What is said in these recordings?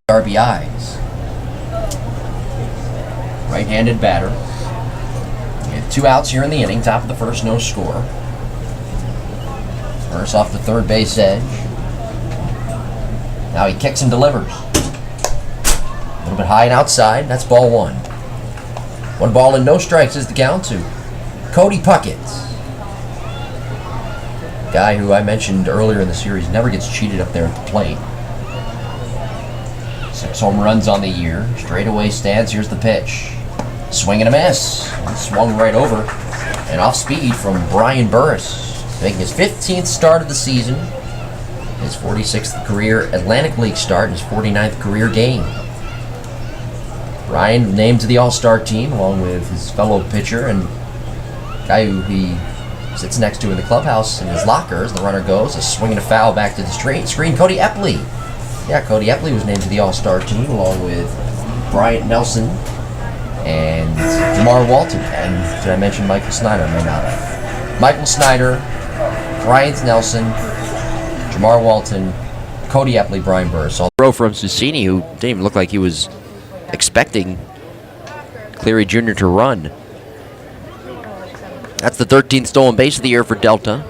RBIs. Right-handed batter. We have 2 outs here in the inning. Top of the first, no score. Burris off the third base edge. Now he kicks and delivers. A little bit high and outside. That's ball 1. 1 ball and no strikes is the count to Cody Puckett. Guy who I mentioned earlier in the series never gets cheated up there at the plate. 6 home runs on the year. Straightaway stance. Here's the pitch. Swing and a miss. Swung right over. And off speed from Brian Burris. Making his 15th start of the season. His 46th career Atlantic League start. And his 49th career game. Brian named to the All-Star team along with his fellow pitcher and guy who he sits next to in the clubhouse in his locker as the runner goes. A swing and a foul back to the screen. Cody Epley. Yeah, Cody Epley was named to the All-Star team along with Bryant Nelson and Jamar Walton. And did I mention Michael Snyder? I may not have. Michael Snyder, Bryant Nelson, Jamar Walton, Cody Epley, Brian Burris. All throw from Susini, who didn't even look like he was expecting Cleary Jr. to run. That's the 13th stolen base of the year for Delta.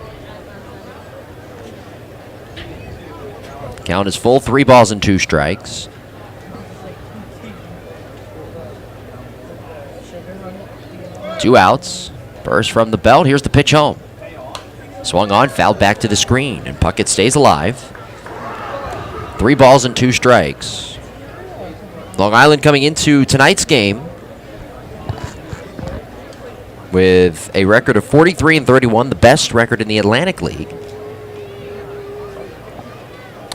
Count is full, 3 balls and 2 strikes. Two outs. Burst from the belt. Here's the pitch home. Swung on, fouled back to the screen, and Puckett stays alive. 3 balls and 2 strikes. Long Island coming into tonight's game with a record of 43-31, the best record in the Atlantic League.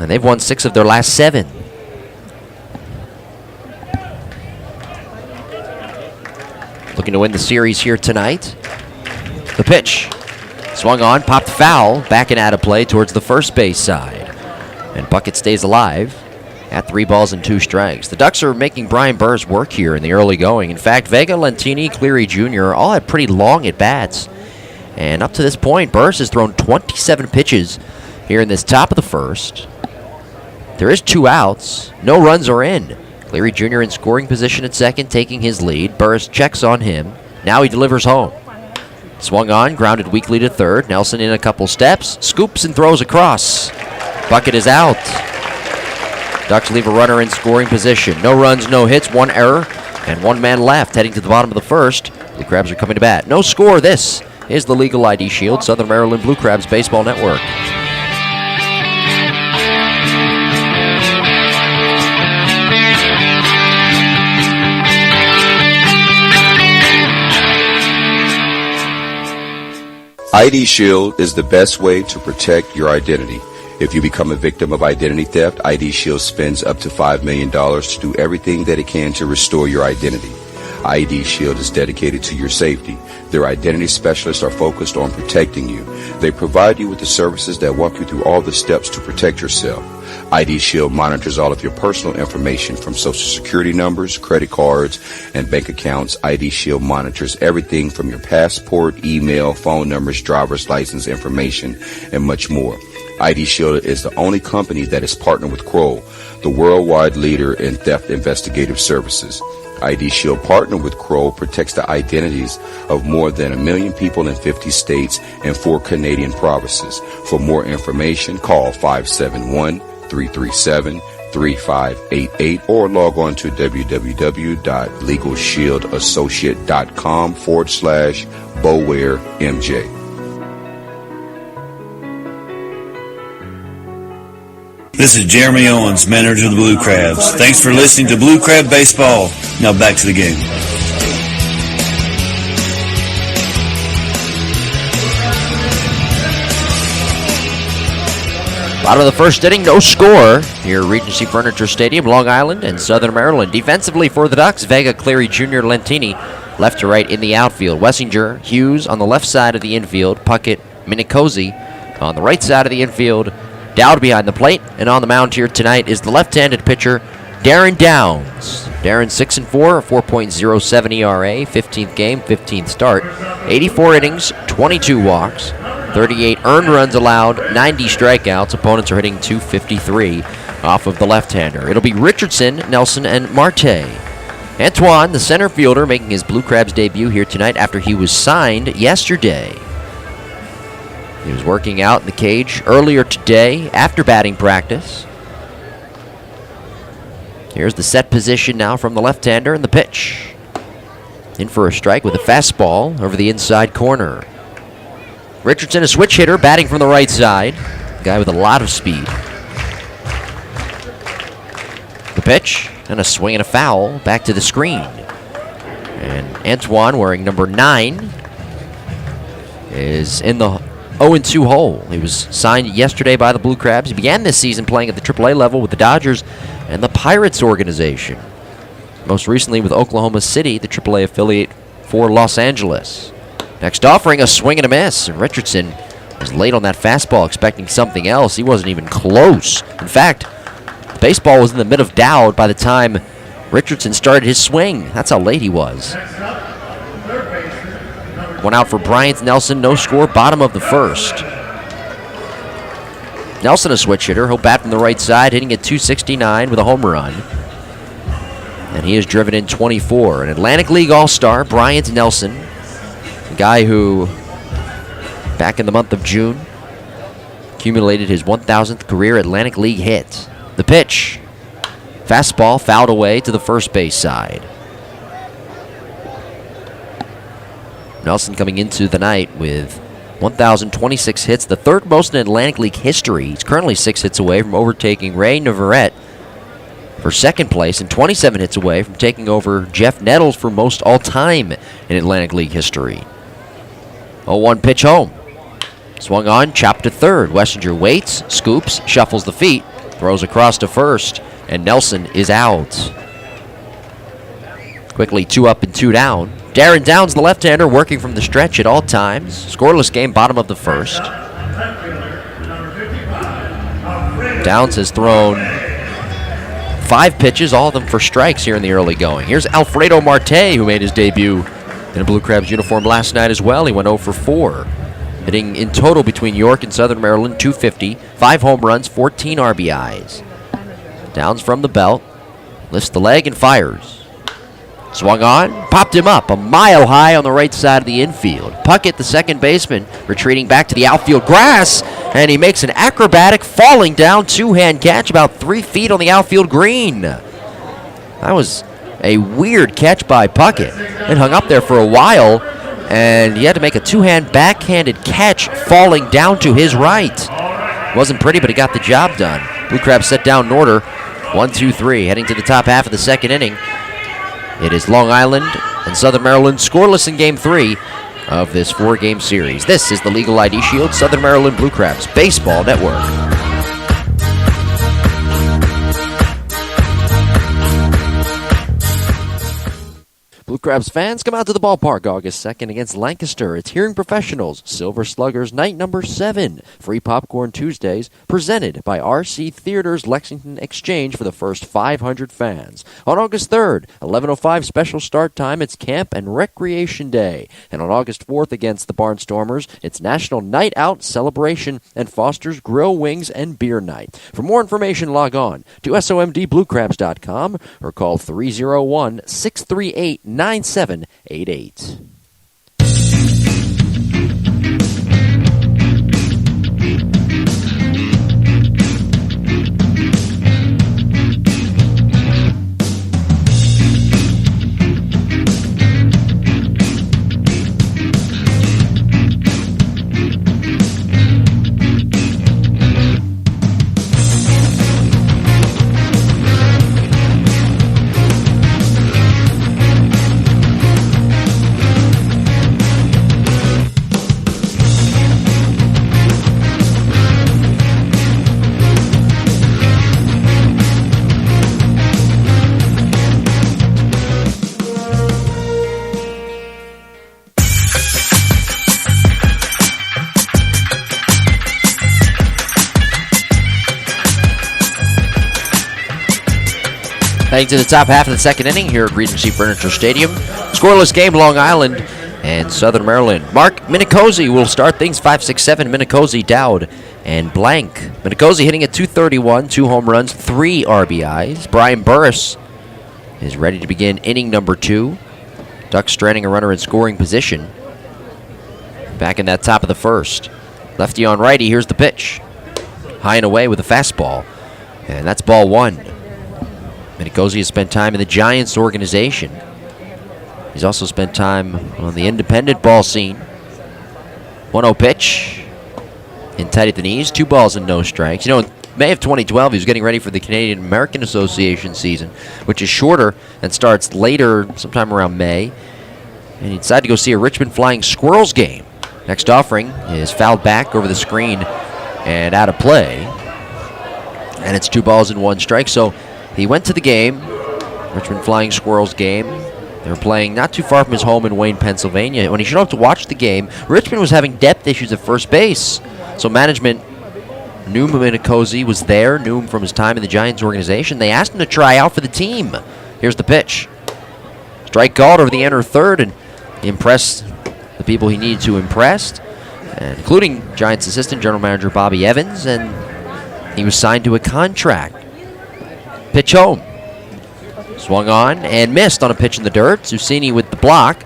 And they've won 6 of their last 7. Looking to win the series here tonight. The pitch. Swung on, popped foul, back and out of play towards the first base side. And Puckett stays alive at 3 balls and 2 strikes. The Ducks are making Brian Burris work here in the early going. In fact, Vega, Lentini, Cleary Jr. all had pretty long at-bats. And up to this point, Burris has thrown 27 pitches here in this top of the first. There is 2 outs. No runs are in. Cleary Jr. in scoring position at second, taking his lead. Burris checks on him. Now he delivers home. Swung on, grounded weakly to third. Nelson in a couple steps. Scoops and throws across. Puckett is out. Ducks leave a runner in scoring position. No runs, no hits, 1 error, and 1 man left heading to the bottom of the first. Blue Crabs are coming to bat. No score. This is the Legal ID Shield, Southern Maryland Blue Crabs Baseball Network. ID Shield is the best way to protect your identity. If you become a victim of identity theft, ID Shield spends up to $5 million to do everything that it can to restore your identity. ID Shield is dedicated to your safety. Their identity specialists are focused on protecting you. They provide you with the services that walk you through all the steps to protect yourself. ID Shield monitors all of your personal information from social security numbers, credit cards, and bank accounts. ID Shield monitors everything from your passport, email, phone numbers, driver's license information, and much more. ID Shield is the only company that is partnered with Kroll, the worldwide leader in theft investigative services. ID Shield partner with Kroll protects the identities of more than 1 million people in 50 states and 4 Canadian provinces. For more information, call 571-337-3588 or log on to www.legalshieldassociate.com/BowareMJ. This is Jeremy Owens, manager of the Blue Crabs. Thanks for listening to Blue Crab Baseball. Now back to the game. Bottom of the first inning, no score here at Regency Furniture Stadium, Long Island and Southern Maryland. Defensively for the Ducks, Vega, Cleary Jr., Lentini, left to right in the outfield. Wessinger, Hughes on the left side of the infield. Puckett, Minicozy on the right side of the infield. Dowd behind the plate, and on the mound here tonight is the left-handed pitcher, Darren Downs. Darren 6-4, a 4.07 ERA, 15th game, 15th start, 84 innings, 22 walks, 38 earned runs allowed, 90 strikeouts. Opponents are hitting .253. off of the left-hander. It'll be Richardson, Nelson, and Marte. Antoine, the center fielder, making his Blue Crabs debut here tonight after he was signed yesterday. He was working out in the cage earlier today after batting practice. Here's the set position now from the left-hander and the pitch. In for a strike with a fastball over the inside corner. Richardson, a switch hitter, batting from the right side. A guy with a lot of speed. The pitch, and a swing and a foul back to the screen. And Antoine, wearing number 9, is in the 0-2 hole. He was signed yesterday by the Blue Crabs. He began this season playing at the AAA level with the Dodgers and the Pirates organization. Most recently with Oklahoma City, the AAA affiliate for Los Angeles. Next offering, a swing and a miss. And Richardson was late on that fastball, expecting something else. He wasn't even close. In fact, the baseball was in the mid of doubt by the time Richardson started his swing. That's how late he was. One out for Bryant Nelson, no score, bottom of the first. Nelson, a switch hitter. He'll bat from the right side, hitting at 269 with a home run. And he has driven in 24. An Atlantic League All-Star, Bryant Nelson, a guy who, back in the month of June, accumulated his 1,000th career Atlantic League hit. The pitch. Fastball fouled away to the first base side. Nelson coming into the night with 1,026 hits, the third most in Atlantic League history. He's currently 6 hits away from overtaking Ray Navarrete for second place and 27 hits away from taking over Jeff Nettles for most all-time in Atlantic League history. 0-1 pitch home. Swung on, chopped to third. Wessinger waits, scoops, shuffles the feet, throws across to first, and Nelson is out. Quickly 2 up and 2 down. Darren Downs, the left-hander, working from the stretch at all times. Scoreless game, bottom of the first. Downs has thrown 5 pitches, all of them for strikes here in the early going. Here's Alfredo Marte, who made his debut in a Blue Crabs uniform last night as well. He went 0 for 4. Hitting in total between York and Southern Maryland, 250, 5 home runs, 14 RBIs. Downs from the belt, lifts the leg and fires. Swung on, popped him up a mile high on the right side of the infield. Puckett, the second baseman, retreating back to the outfield grass, and he makes an acrobatic falling down 2-hand catch about 3 feet on the outfield green. That was a weird catch by Puckett. It hung up there for a while, and he had to make a 2-hand backhanded catch falling down to his right. Wasn't pretty, but he got the job done. Blue Crabs set down in order. 1-2-3, heading to the top half of the second inning. It is Long Island and Southern Maryland scoreless in Game 3 of this 4-game series. This is the Legal ID Shield Southern Maryland Blue Crabs Baseball Network. Blue Crabs fans, come out to the ballpark August 2nd against Lancaster. It's Hearing Professionals, Silver Sluggers, night number 7. Free Popcorn Tuesdays, presented by RC Theaters Lexington Exchange for the first 500 fans. On August 3rd, 11:05 special start time, it's Camp and Recreation Day. And on August 4th against the Barnstormers, it's National Night Out Celebration and Foster's Grill, Wings, and Beer Night. For more information, log on to SOMDBlueCrabs.com or call 301-638-9788. Heading to the top half of the second inning here at Regency Furniture Stadium. Scoreless game, Long Island and Southern Maryland. Mark Minicozy will start things, 5-6-7. Minicozy, Dowd, and Blank. Minicozy hitting at .231, 2 home runs, 3 RBIs. Brian Burris is ready to begin inning number 2. Ducks stranding a runner in scoring position. Back in that top of the first. Lefty on righty, here's the pitch. High and away with a fastball. And that's ball 1. Minicozy has spent time in the Giants organization. He's also spent time on the independent ball scene. 1-0 pitch. In tight at the knees, 2 balls and no strikes. You know, in May of 2012, he was getting ready for the Canadian American Association season, which is shorter and starts later, sometime around May. And he decided to go see a Richmond Flying Squirrels game. Next offering is fouled back over the screen and out of play. And it's 2 balls and 1 strike. So he went to the game, Richmond Flying Squirrels game. They were playing not too far from his home in Wayne, Pennsylvania. When he showed up to watch the game, Richmond was having depth issues at first base. So management knew Minicozy was there, knew him from his time in the Giants organization. They asked him to try out for the team. Here's the pitch. Strike called over the inner third, and he impressed the people he needed to impress, including Giants assistant general manager Bobby Evans, and he was signed to a contract. Pitch home. Swung on and missed on a pitch in the dirt. Susini with the block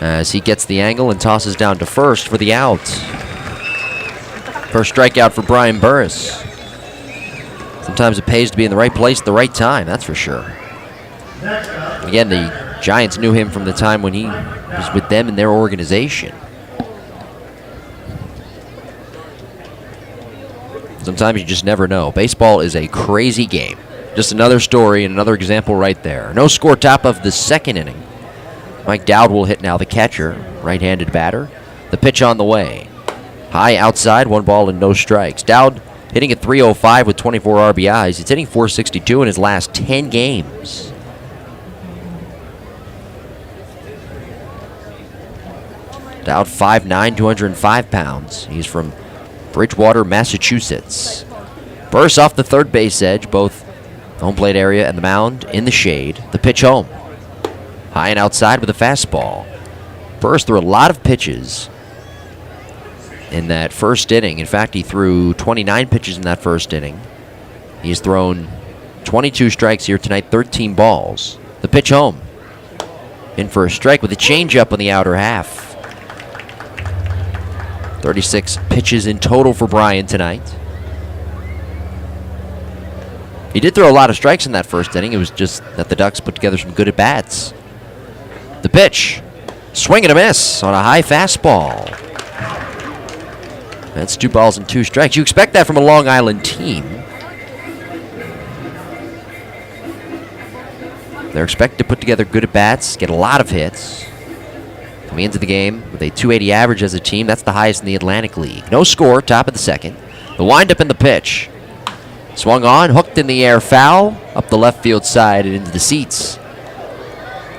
as he gets the angle and tosses down to first for the out. First strikeout for Brian Burris. Sometimes it pays to be in the right place at the right time, that's for sure. Again, the Giants knew him from the time when he was with them in their organization. Sometimes you just never know. Baseball is a crazy game. Just another story and another example right there. No score, top of the second inning. Mike Dowd will hit now, the catcher, right-handed batter. The pitch on the way. High outside, 1 ball and no strikes. Dowd hitting at .305 with 24 RBIs. He's hitting .462 in his last 10 games. Dowd 5'9", 205 pounds. He's from Bridgewater, Massachusetts. Burris off the third base edge, both home plate area and the mound in the shade. The pitch home. High and outside with a fastball. Burris threw a lot of pitches in that first inning. In fact, he threw 29 pitches in that first inning. He's thrown 22 strikes here tonight, 13 balls. The pitch home. In for a strike with a changeup on the outer half. 36 pitches in total for Brian tonight. He did throw a lot of strikes in that first inning. It was just that the Ducks put together some good at-bats. The pitch. Swing and a miss on a high fastball. That's 2 balls and 2 strikes. You expect that from a Long Island team. They're expected to put together good at-bats, get a lot of hits. Coming into the game with a .280 average as a team, that's the highest in the Atlantic League. No score, top of the second. The windup in the pitch. Swung on, hooked in the air, foul, up the left field side and into the seats.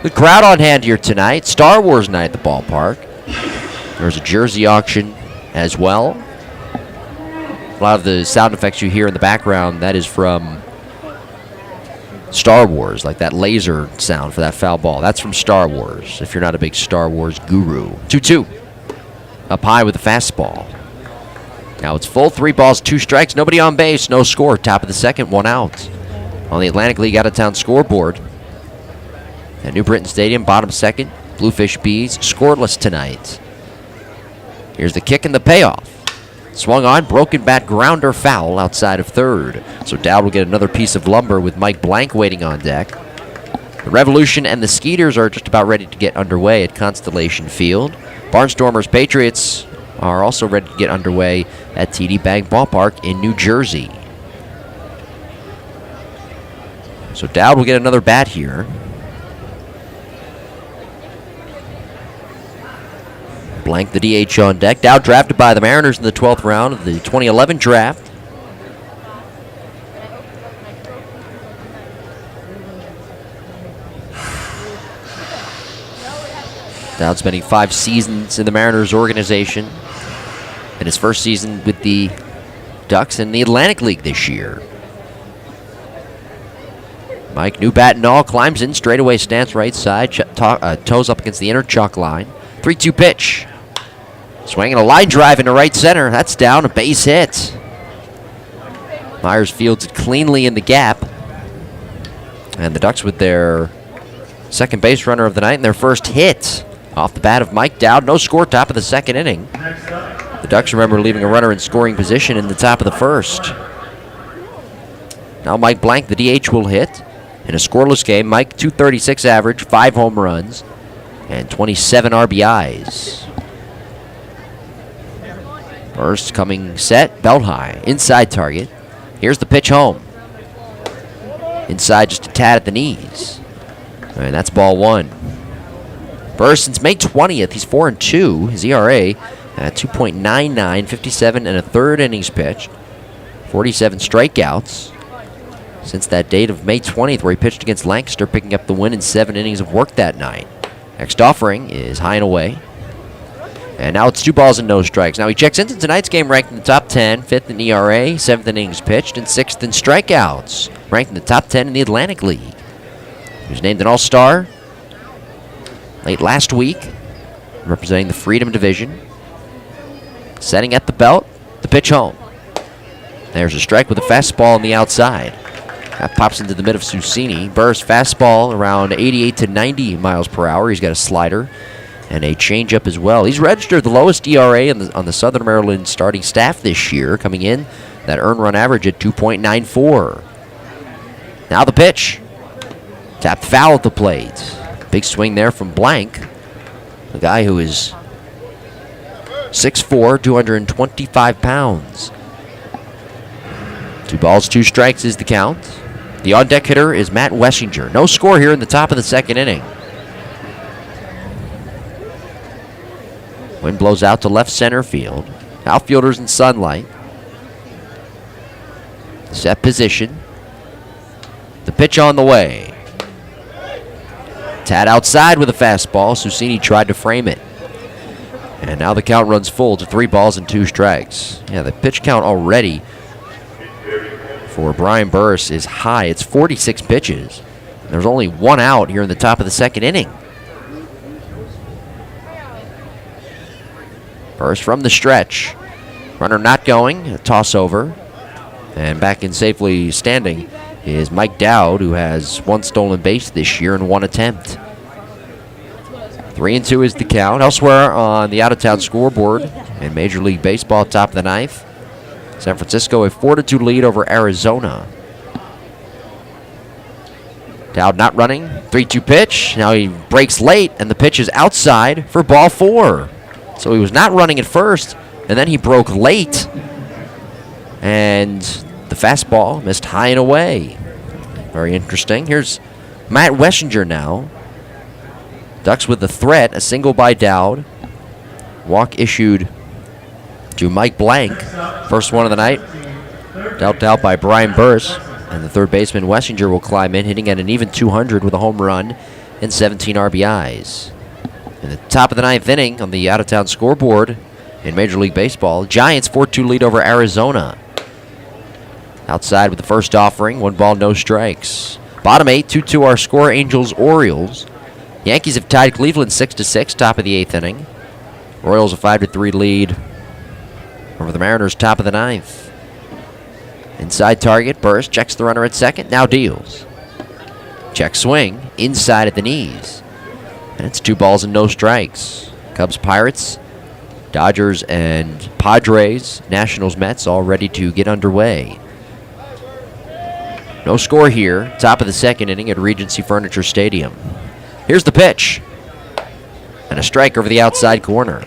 Good crowd on hand here tonight. Star Wars night at the ballpark. There's a jersey auction as well. A lot of the sound effects you hear in the background, that is from Star Wars, like that laser sound for that foul ball. That's from Star Wars, if you're not a big Star Wars guru. 2-2. Up high with a fastball. Now it's full, 3 balls, 2 strikes, nobody on base, no score. Top of the second, 1 out. On the Atlantic League out-of-town scoreboard at New Britain Stadium, bottom second, Bluefish Bees scoreless tonight. Here's the kick and the payoff. Swung on, broken bat grounder foul outside of third. So Dowd will get another piece of lumber with Mike Blank waiting on deck. The Revolution and the Skeeters are just about ready to get underway at Constellation Field. Barnstormers Patriots are also ready to get underway at TD Bank Ballpark in New Jersey. So Dowd will get another bat here. Blank the DH on deck. Dowd drafted by the Mariners in the 12th round of the 2011 draft. Dowd spending 5 seasons in the Mariners organization. And his first season with the Ducks in the Atlantic League this year. Mike, new bat and all, climbs in, straightaway stance right side, toes up against the inner chalk line. 3-2 pitch. Swinging a line drive into right center. That's down, a base hit. Myers fields it cleanly in the gap. And the Ducks with their second base runner of the night and their first hit off the bat of Mike Dowd. No score, top of the second inning. The Ducks, remember, leaving a runner in scoring position in the top of the first. Now Mike Blank, the DH, will hit. In a scoreless game, Mike, .236 average, 5 home runs, and 27 RBIs. First coming set, belt high, inside target. Here's the pitch home. Inside just a tad at the knees. And that's ball 1. Burst since May 20th, he's 4-2. His ERA at 2.99, 57 and a third innings pitched, 47 strikeouts since that date of May 20th, where he pitched against Lancaster, picking up the win in 7 innings of work that night. Next offering is high and away. And now it's 2 balls and no strikes. Now he checks into tonight's game ranked in the top 10, 5th in ERA, 7th innings pitched, and 6th in strikeouts. Ranked in the top 10 in the Atlantic League. He was named an All-Star late last week, representing the Freedom Division. Setting at the belt, the pitch home. There's a strike with a fastball on the outside. That pops into the mid of Susini. Burris fastball around 88 to 90 miles per hour. He's got a slider and a changeup as well. He's registered the lowest ERA on the Southern Maryland starting staff this year, coming in that earned run average at 2.94. Now the pitch. Tapped foul at the plate. Big swing there from Blank, the guy who is 6'4", 225 pounds. 2 balls, 2 strikes is the count. The on-deck hitter is Matt Wessinger. No score here in the top of the second inning. Wind blows out to left center field. Outfielders in sunlight. Set position. The pitch on the way. Tad outside with a fastball. Susini tried to frame it. And now the count runs full to 3 balls and 2 strikes. Yeah, the pitch count already for Brian Burris is high. It's 46 pitches. There's only 1 out here in the top of the second inning. Burris from the stretch. Runner not going. A toss over. And back in safely standing is Mike Dowd, who has 1 stolen base this year in 1 attempt. 3-2 is the count. Elsewhere on the out-of-town scoreboard in Major League Baseball, top of the 9th, San Francisco a 4-2 lead over Arizona. Dowd not running. 3-2 pitch. Now he breaks late, and the pitch is outside for ball 4. So he was not running at first, and then he broke late. And the fastball missed high and away. Very interesting. Here's Matt Wessinger now. Ducks with the threat, a single by Dowd. Walk issued to Mike Blank. First one of the night. Dealt out by Brian Burris. And the third baseman, Wessinger, will climb in, hitting at an even 200 with a home run and 17 RBIs. In the top of the 9th inning on the out-of-town scoreboard in Major League Baseball, Giants 4-2 lead over Arizona. Outside with the first offering, 1 ball, no strikes. Bottom 8, 2-2 our score, Angels-Orioles. Yankees have tied Cleveland 6-6, top of the 8th inning. Royals a 5-3 lead over the Mariners, top of the 9th. Inside target, Burris checks the runner at second, now deals. Check swing, inside at the knees. And it's 2 balls and no strikes. Cubs, Pirates, Dodgers, and Padres, Nationals, Mets all ready to get underway. No score here, top of the second inning at Regency Furniture Stadium. Here's the pitch. And a strike over the outside corner.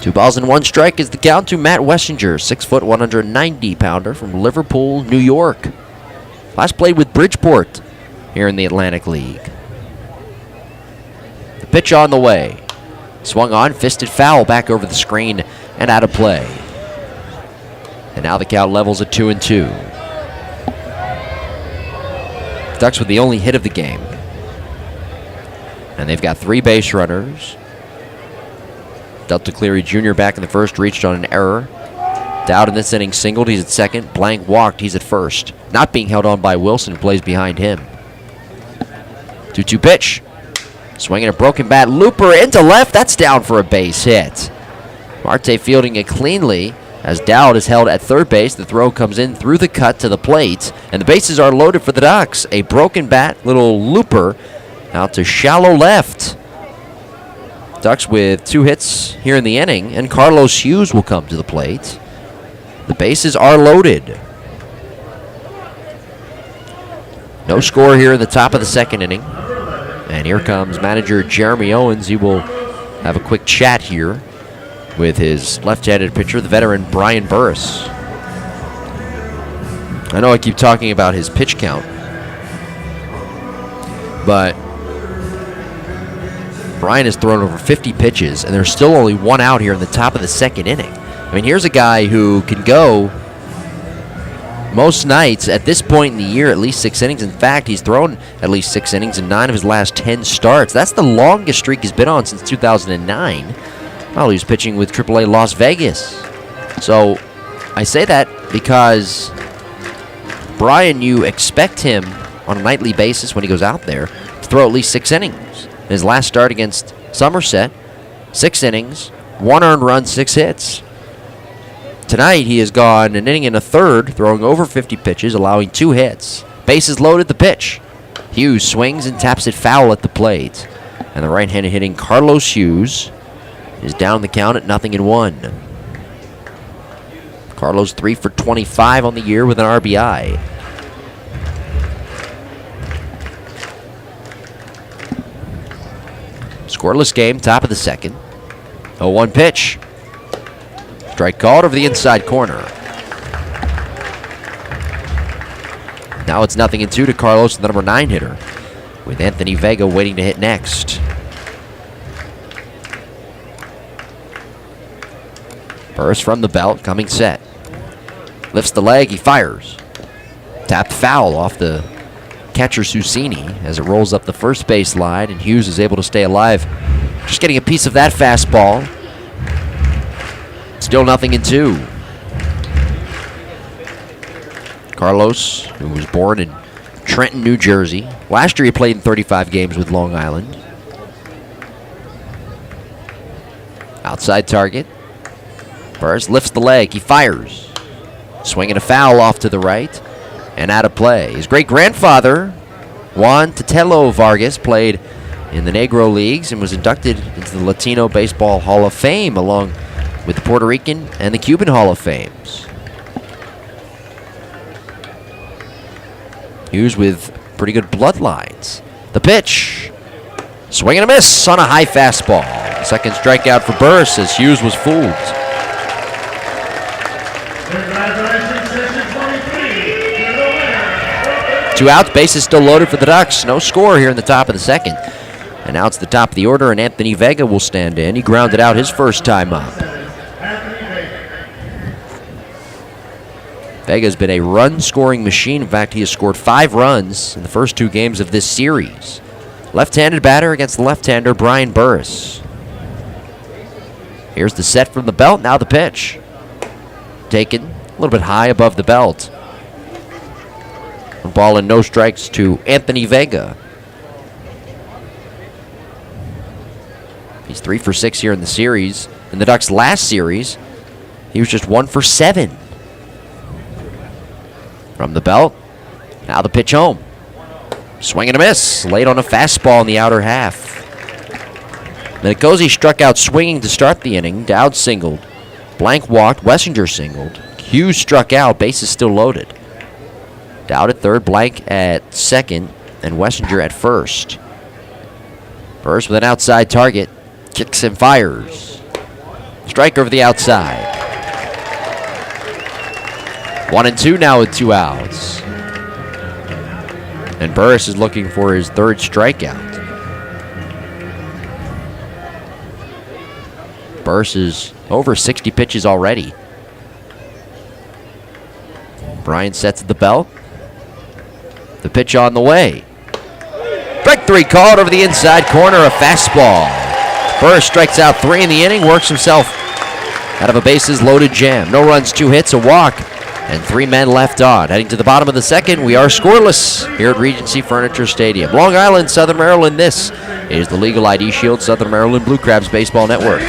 2 balls and 1 strike is the count to Matt Wessinger, 6', 190-pounder from Liverpool, New York. Last played with Bridgeport here in the Atlantic League. The pitch on the way. Swung on, fisted foul back over the screen and out of play. And now the count levels at 2-2. Ducks with the only hit of the game. And they've got 3 base runners. Delta Cleary Jr. back in the first, reached on an error. Dowd in this inning singled, he's at second. Blank walked, he's at first. Not being held on by Wilson, who plays behind him. 2-2 pitch. Swinging a broken bat, looper into left, that's down for a base hit. Marte fielding it cleanly as Dowd is held at third base. The throw comes in through the cut to the plate, and the bases are loaded for the Ducks. A broken bat, little looper out to shallow left. Ducks with 2 hits here in the inning, and Carlos Hughes will come to the plate. The bases are loaded. No score here in the top of the second inning. And here comes manager Jeremy Owens. He will have a quick chat here with his left-handed pitcher, the veteran Brian Burris. I know I keep talking about his pitch count, but Brian has thrown over 50 pitches, and there's still only 1 out here in the top of the second inning. I mean, here's a guy who can go most nights at this point in the year at least 6 innings. In fact, he's thrown at least 6 innings in 9 of his last 10 starts. That's the longest streak he's been on since 2009. Well, he was pitching with AAA Las Vegas. So I say that because Brian, you expect him on a nightly basis when he goes out there to throw at least 6 innings. In his last start against Somerset, 6 innings, 1 earned run, 6 hits. Tonight, he has gone an inning and a third, throwing over 50 pitches, allowing 2 hits. Bases loaded, the pitch. Hughes swings and taps it foul at the plate. And the right-handed hitting Carlos Hughes is down the count at 0-1. Carlos 3 for 25 on the year with an RBI. Scoreless game, top of the second. 0-1 pitch. Strike called over the inside corner. Now it's 0-2 to Carlos, the number 9 hitter, with Anthony Vega waiting to hit next. Burris from the belt, coming set. Lifts the leg, he fires. Tapped foul off the catcher Susini as it rolls up the first base line, and Hughes is able to stay alive. Just getting a piece of that fastball. Still 0-2. Carlos, who was born in Trenton, New Jersey. Last year he played in 35 games with Long Island. Outside target. Burris lifts the leg. He fires. Swinging a foul off to the right and out of play. His great-grandfather, Juan Totelo Vargas, played in the Negro Leagues and was inducted into the Latino Baseball Hall of Fame along with the Puerto Rican and the Cuban Hall of Fames. Hughes with pretty good bloodlines. The pitch. Swing and a miss on a high fastball. Second strikeout for Burris as Hughes was fooled. Two outs, bases still loaded for the Ducks. No score here in the top of the second. And now it's the top of the order, and Anthony Vega will stand in. He grounded out his first time up. Vega's been a run-scoring machine. In fact, he has scored 5 runs in the first 2 games of this series. Left-handed batter against the left-hander, Brian Burris. Here's the set from the belt. Now the pitch. Taken a little bit high above the belt. One ball and no strikes to Anthony Vega. He's 3 for 6 here in the series. In the Ducks' last series, he was just 1 for 7. From the belt, now the pitch home. Swing and a miss, late on a fastball in the outer half. Nicosi struck out swinging to start the inning. Dowd singled. Blank walked, Wessinger singled. Hughes struck out, bases still loaded. Dowd at third, Blank at second, and Wessinger at first. Burris with an outside target, kicks and fires. Strike over the outside. 1-2 now with 2 outs. And Burris is looking for his 3rd strikeout. Burris is over 60 pitches already. Brian sets at the belt. The pitch on the way. Strike 3 called over the inside corner, a fastball. Burris strikes out 3 in the inning, works himself out of a bases loaded jam. No runs, 2 hits, a walk, and 3 men left on. Heading to the bottom of the second, we are scoreless here at Regency Furniture Stadium. Long Island, Southern Maryland, this is the Legal ID Shield Southern Maryland Blue Crabs Baseball Network.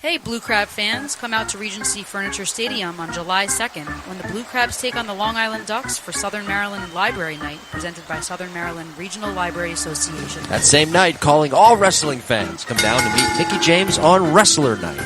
Hey Blue Crab fans, come out to Regency Furniture Stadium on July 2nd when the Blue Crabs take on the Long Island Ducks for Southern Maryland Library Night, presented by Southern Maryland Regional Library Association. That same night, calling all wrestling fans, come down to meet Mickie James on Wrestler Night.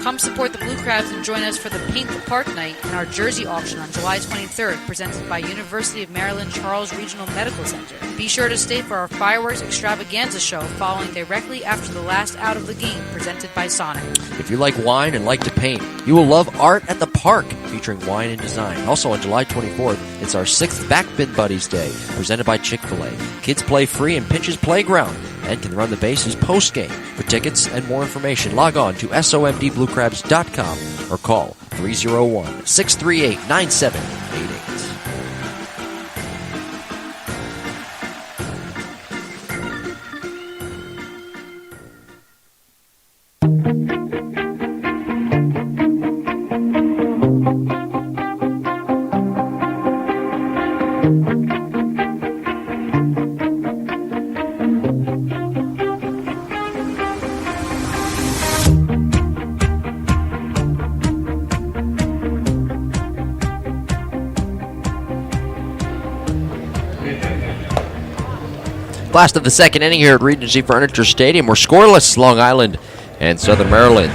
Come support the Blue Crabs and join us for the Paint the Park Night and our jersey auction on July 23rd, presented by University of Maryland Charles Regional Medical Center. Be sure to stay for our fireworks extravaganza show following directly after the last out of the game, presented by Sonic. If you like wine and like to paint, you will love Art at the Park, featuring wine and design. Also on July 24th, it's our 6th Backbend Buddies Day, presented by Chick-fil-A. Kids play free in Pitch's Playground and can run the bases post-game. For tickets and more information, log on to somdbluecrabs.com or call 301-638-9788. Last of the second inning here at Regency Furniture Stadium. We're scoreless, Long Island and Southern Maryland.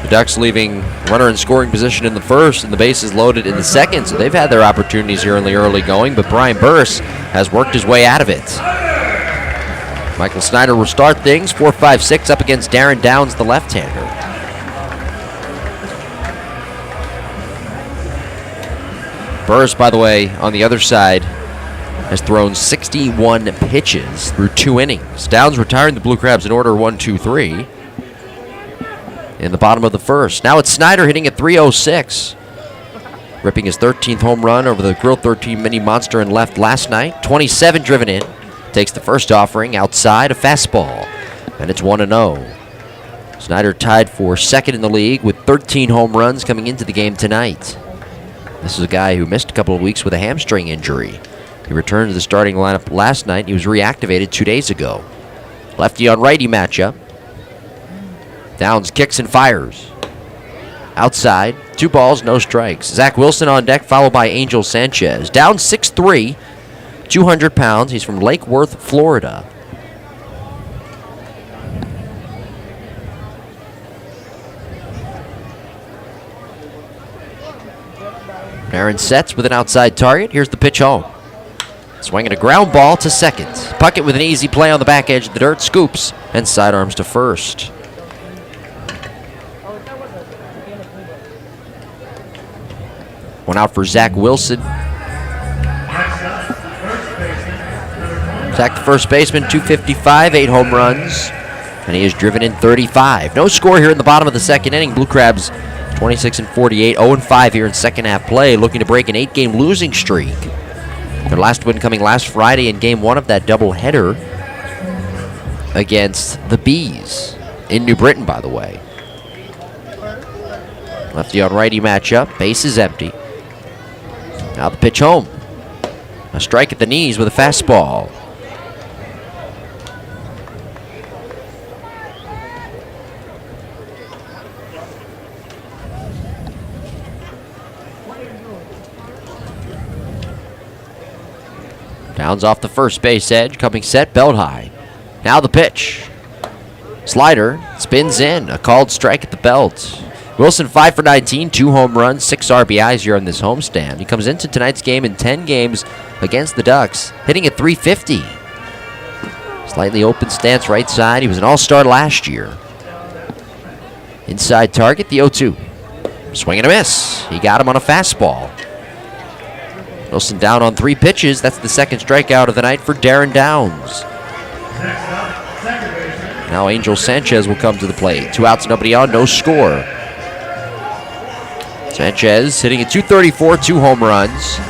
The Ducks leaving runner in scoring position in the first and the bases loaded in the second, so they've had their opportunities here in the early going, but Brian Burris has worked his way out of it. Michael Snyder will start things, 4-5-6 up against Darren Downs, the left-hander. Burris, by the way, on the other side, has thrown 61 pitches through 2 innings. Downs retiring the Blue Crabs in order 1-2-3 in the bottom of the first. Now it's Snyder hitting at 306, ripping his 13th home run over the Grill 13 Mini Monster in left last night. 27 driven in. Takes the first offering outside, a fastball, and it's 1-0. Snyder tied for second in the league with 13 home runs coming into the game tonight. This is a guy who missed a couple of weeks with a hamstring injury. He returned to the starting lineup last night. He was reactivated 2 days ago. Lefty on righty matchup. Downs kicks and fires. Outside, 2 balls, no strikes. Zach Wilson on deck, followed by Angel Sanchez. Downs 6'3", 200 pounds. He's from Lake Worth, Florida. Aaron sets with an outside target. Here's the pitch home. Swinging a ground ball to second. Puckett with an easy play on the back edge of the dirt. Scoops and sidearms to first. One out for Zach Wilson. Zach, the first baseman, 255, 8 home runs. And he has driven in 35. No score here in the bottom of the second inning. Blue Crabs 26-48, 0-5 here in second half play, looking to break an 8-game losing streak. Their last win coming last Friday in Game 1 of that doubleheader against the Bees in New Britain, by the way. Lefty on righty matchup. Base is empty. Now the pitch home. A strike at the knees with a fastball. Downs off the first base edge, coming set, belt high. Now the pitch. Slider spins in, a called strike at the belt. Wilson 5 for 19, 2 home runs, 6 RBIs here on this homestand. He comes into tonight's game in 10 games against the Ducks, hitting at 350. Slightly open stance right side. He was an all-star last year. Inside target, the 0-2. Swing and a miss. He got him on a fastball. Wilson down on 3 pitches. That's the second strikeout of the night for Darren Downs. Now Angel Sanchez will come to the plate. 2 outs, nobody on, no score. Sanchez hitting at 234, 2 home runs,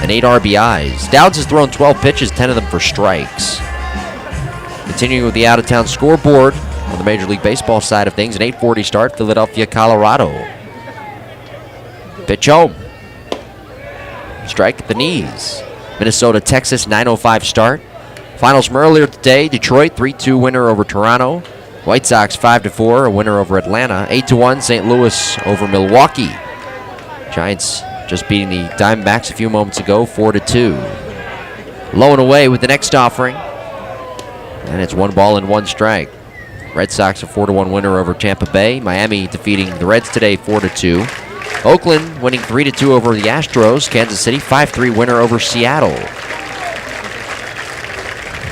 and 8 RBIs. Downs has thrown 12 pitches, 10 of them for strikes. Continuing with the out-of-town scoreboard on the Major League Baseball side of things, an 8:40 start, Philadelphia, Colorado. Pitch home. Strike at the knees. Minnesota, Texas, 9:05 start. Finals from earlier today, Detroit 3-2 winner over Toronto. White Sox 5-4, a winner over Atlanta. 8-1, St. Louis over Milwaukee. Giants just beating the Diamondbacks a few moments ago, 4-2. Low and away with the next offering. And it's 1-1 strike. Red Sox a 4-1 winner over Tampa Bay. Miami defeating the Reds today 4-2. Oakland winning 3-2 over the Astros. Kansas City 5-3 winner over Seattle.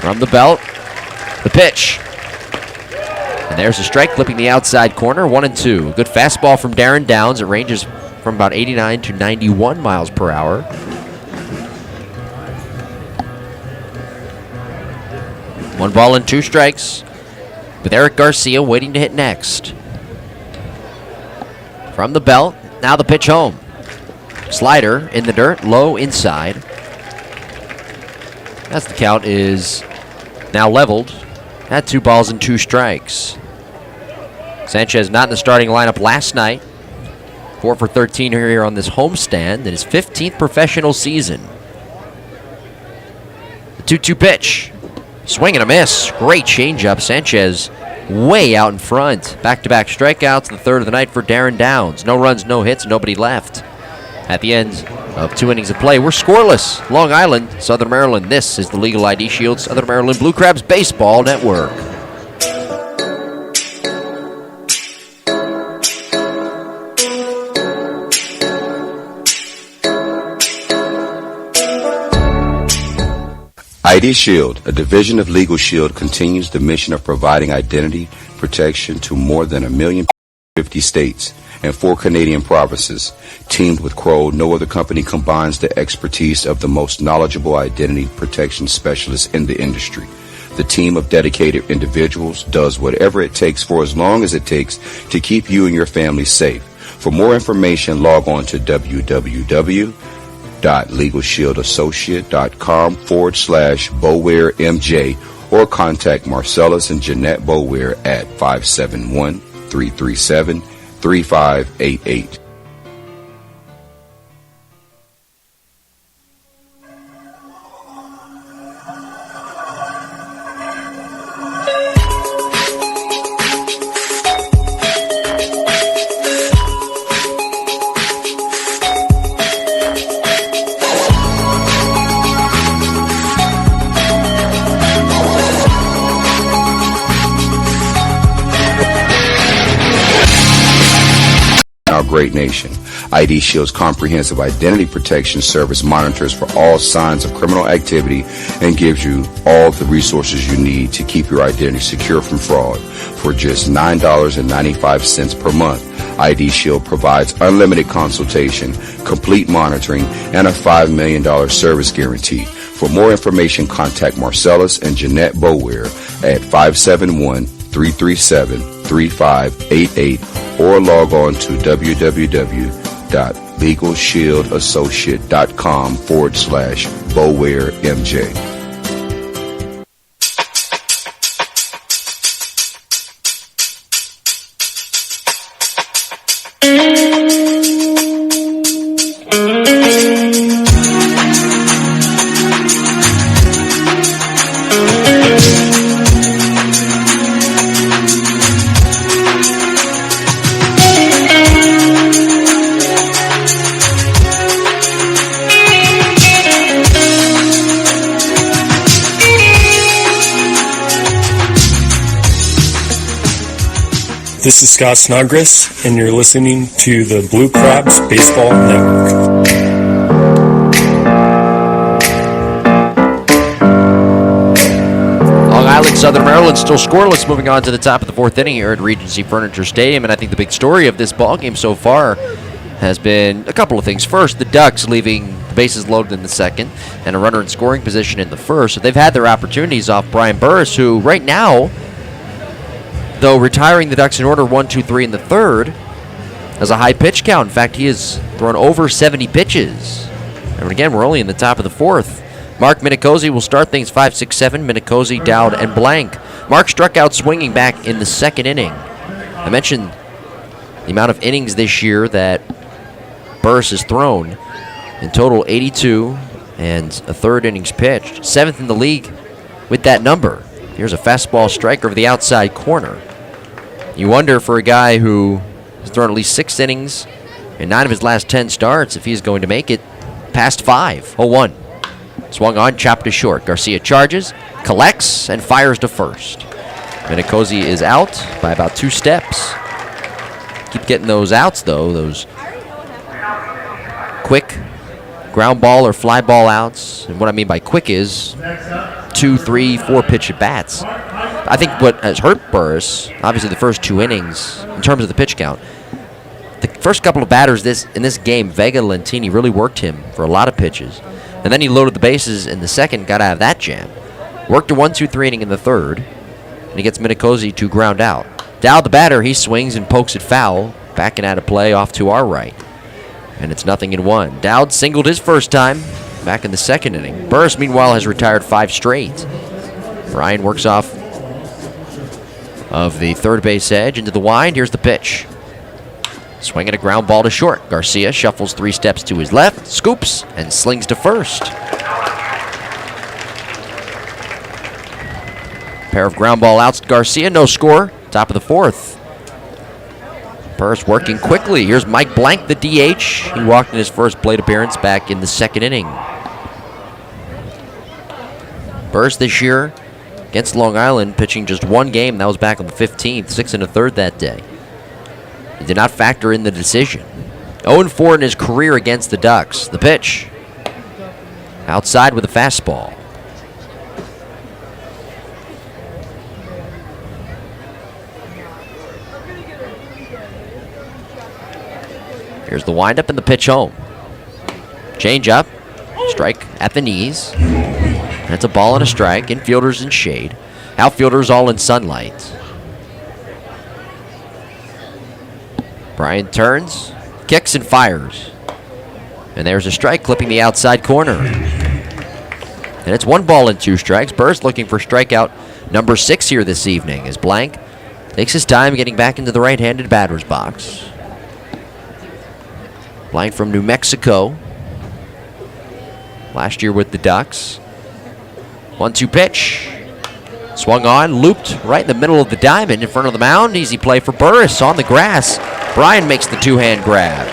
From the belt, the pitch. And there's a strike clipping the outside corner, 1-2. Good fastball from Darren Downs. It ranges from about 89 to 91 miles per hour. One ball and two strikes, with Eric Garcia waiting to hit next. From the belt, now the pitch home. Slider in the dirt, low inside. As the count is now leveled at 2 balls and 2 strikes. Sanchez not in the starting lineup last night. 4 for 13 here on this homestand in his 15th professional season. The 2-2 pitch. Swing and a miss. Great changeup. Sanchez way out in front. Back-to-back strikeouts, the third of the night for Darren Downs. No runs, no hits, nobody left. At the end of 2 innings of play, we're scoreless. Long Island, Southern Maryland. This is the Legal ID Shield Southern Maryland Blue Crabs Baseball Network. ID Shield, a division of Legal Shield, continues the mission of providing identity protection to more than 1,050 states and 4 Canadian provinces. Teamed with Kroll, no other company combines the expertise of the most knowledgeable identity protection specialists in the industry. The team of dedicated individuals does whatever it takes for as long as it takes to keep you and your family safe. For more information, log on to www.legalshieldassociate.com/BowareMJ or contact Marcellus and Jeanette Boware at 571-337-3588. Our great nation. ID Shield's comprehensive identity protection service monitors for all signs of criminal activity and gives you all the resources you need to keep your identity secure from fraud. For just $9.95 per month, ID Shield provides unlimited consultation, complete monitoring, and a $5 million service guarantee. For more information, contact Marcellus and Jeanette Boware at 571-337-3588 or log on to www.legalshieldassociate.com/BowareMJ. This is Scott Snodgrass, and you're listening to the Blue Crabs Baseball Network. Long Island, Southern Maryland still scoreless, moving on to the top of the 4th inning here at Regency Furniture Stadium. And I think the big story of this ballgame so far has been a couple of things. First, the Ducks leaving the bases loaded in the second and a runner in scoring position in the first. So they've had their opportunities off Brian Burris, who right now, though retiring the Ducks in order 1, 2, 3 in the third, has a high pitch count. In fact, he has thrown over 70 pitches. And again, we're only in the top of the 4th. Mark Minicozzi will start things 5, 6, 7. Minicozzi, Dowd, and Blank. Mark struck out swinging back in the second inning. I mentioned the amount of innings this year that Burris has thrown. In total, 82 and a third innings pitched. 7th in the league with that number. Here's a fastball strike over the outside corner. You wonder for a guy who has thrown at least 6 innings in 9 of his last 10 starts if he's going to make it past 5. 0-1. Swung on, chopped to short. Garcia charges, collects, and fires to first. Minicozzi is out by about 2 steps. Keep getting those outs, though, those quick ground ball or fly ball outs. And what I mean by quick is 2, 3, 4 pitch at bats. I think what has hurt Burris, obviously the first 2 innings, in terms of the pitch count, the first couple of batters in this game, Vega and Lentini really worked him for a lot of pitches. And then he loaded the bases in the second, got out of that jam. Worked a 1-2-3 inning in the third, and he gets Minicozzi to ground out. Dowd, the batter, he swings and pokes it foul, backing out of play off to our right. And it's 0-1. Dowd singled his first time back in the second inning. Burris, meanwhile, has retired 5 straight. Ryan works off of the third base edge into the wind. Here's the pitch. Swinging a ground ball to short. Garcia shuffles 3 steps to his left, scoops, and slings to first. Pair of ground ball outs to Garcia, no score. Top of the 4th. Burris working quickly. Here's Mike Blank, the DH. He walked in his first plate appearance back in the second inning. Burris this year against Long Island, pitching just 1 game. That was back on the 15th, 6 1/3 that day. He did not factor in the decision. 0-4 in his career against the Ducks. The pitch. Outside with a fastball. Here's the windup and the pitch home. Change up. Strike at the knees. That's a ball and a strike. Infielders in shade. Outfielders all in sunlight. Brian turns, kicks, and fires. And there's a strike clipping the outside corner. And it's 1 ball and 2 strikes. Burris looking for strikeout number 6 here this evening as Blank takes his time getting back into the right-handed batter's box. Blank from New Mexico. Last year with the Ducks. 1-2 pitch. Swung on, looped right in the middle of the diamond in front of the mound. Easy play for Burris on the grass. Brian makes the 2-hand grab.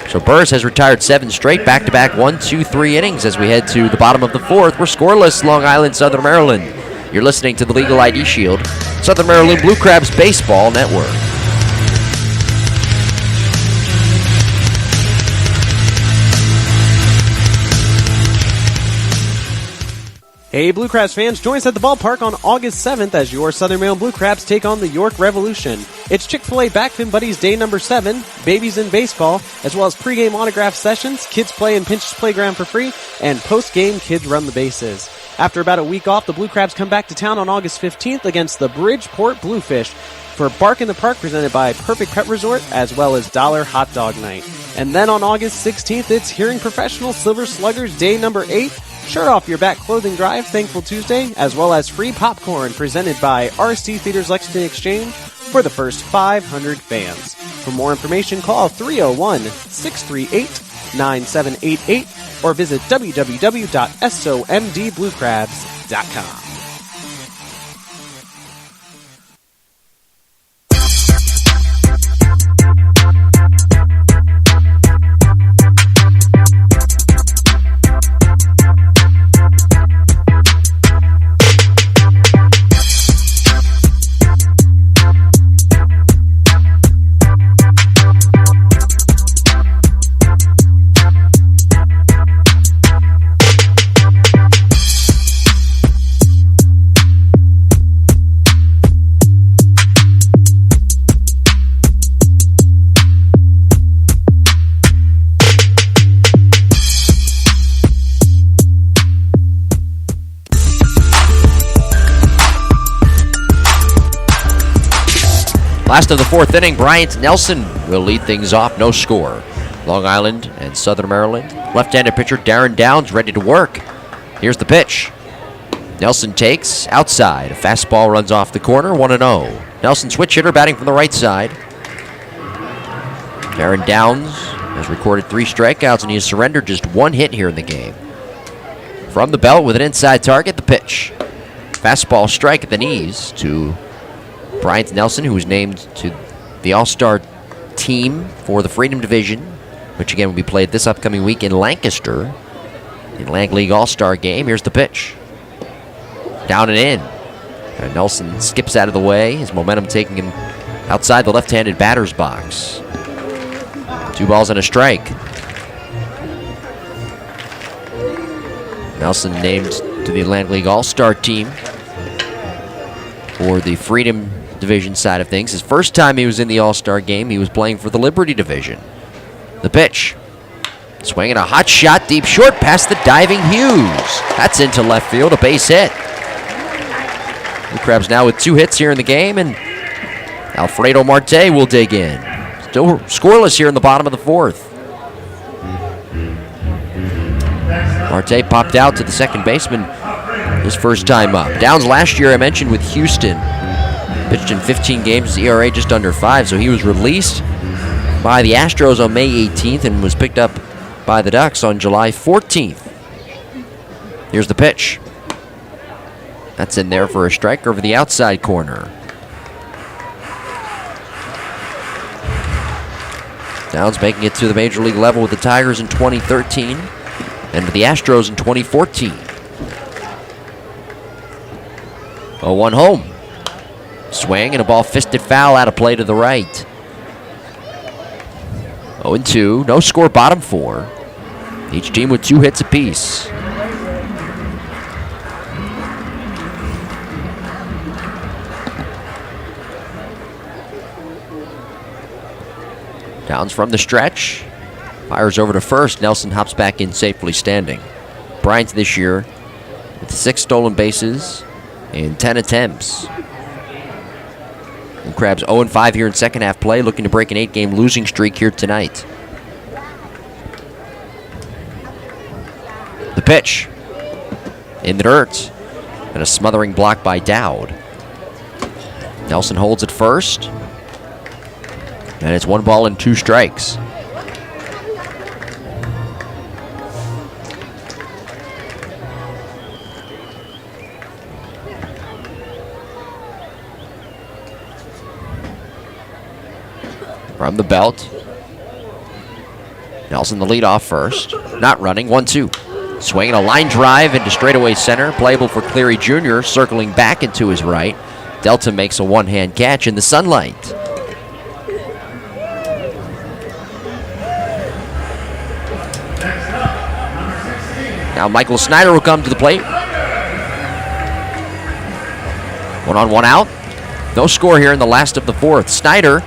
So Burris has retired 7 straight, back-to-back 1-2-3 innings as we head to the bottom of the 4th. We're scoreless, Long Island, Southern Maryland. You're listening to the Legal ID Shield, Southern Maryland Blue Crabs Baseball Network. Hey, Blue Crabs fans, join us at the ballpark on August 7th as your Southern Maryland Blue Crabs take on the York Revolution. It's Chick-fil-A Backfin Buddies Day number 7, Babies in Baseball, as well as pregame autograph sessions, kids play in Pinch's Playground for free, and postgame kids run the bases. After about a week off, the Blue Crabs come back to town on August 15th against the Bridgeport Bluefish for Bark in the Park presented by Perfect Pet Resort, as well as Dollar Hot Dog Night. And then on August 16th, it's Hearing Professional Silver Sluggers Day number 8, Shirt Off Your Back Clothing Drive, Thankful Tuesday, as well as free popcorn presented by RST Theaters Lexington Exchange for the first 500 fans. For more information, call 301-638-9788 or visit www.somdbluecrabs.com. Last of the 4th inning, Bryant Nelson will lead things off, no score. Long Island and Southern Maryland. Left-handed pitcher Darren Downs ready to work. Here's the pitch. Nelson takes outside. A fastball runs off the corner, 1-0. Nelson switch hitter batting from the right side. Darren Downs has recorded 3 strikeouts and he has surrendered just 1 hit here in the game. From the belt with an inside target, the pitch. Fastball strike at the knees to Bryant Nelson, who was named to the All-Star team for the Freedom Division, which again will be played this upcoming week in Lancaster, the Atlantic League All-Star game. Here's the pitch. Down and in. And Nelson skips out of the way, his momentum taking him outside the left-handed batter's box. 2 balls and a strike. Nelson named to the Atlantic League All-Star team for the Freedom Division side of things. His first time he was in the All-Star game, he was playing for the Liberty Division. The pitch. Swinging a hot shot deep short past the diving Hughes. That's into left field, a base hit. The Crabs now with 2 hits here in the game, and Alfredo Marte will dig in. Still scoreless here in the bottom of the 4th. Marte popped out to the second baseman his first time up. Downs last year, I mentioned, with Houston. Pitched in 15 games, ERA just under 5, so he was released by the Astros on May 18th and was picked up by the Ducks on July 14th. Here's the pitch. That's in there for a strike over the outside corner. Downs making it to the major league level with the Tigers in 2013 and with the Astros in 2014. 0-1 home. Swing and a ball fisted foul out of play to the right. 0-2, no score, bottom 4. Each team with 2 hits apiece. Downs from the stretch. Fires over to first. Nelson hops back in, safely standing. Bryant this year with 6 stolen bases in 10 attempts. And Crabs 0-5 here in second half play, looking to break an 8-game losing streak here tonight. The pitch. In the dirt. And a smothering block by Dowd. Nelson holds at first. And it's 1 ball and 2 strikes. From the belt. Nelson the lead off first. Not running. 1-2. Swinging a line drive into straightaway center. Playable for Cleary Jr. Circling back into his right. Delta makes a one-hand catch in the sunlight. Now Michael Snyder will come to the plate. 1 on, 1 out. No score here in the last of the 4th. Snyder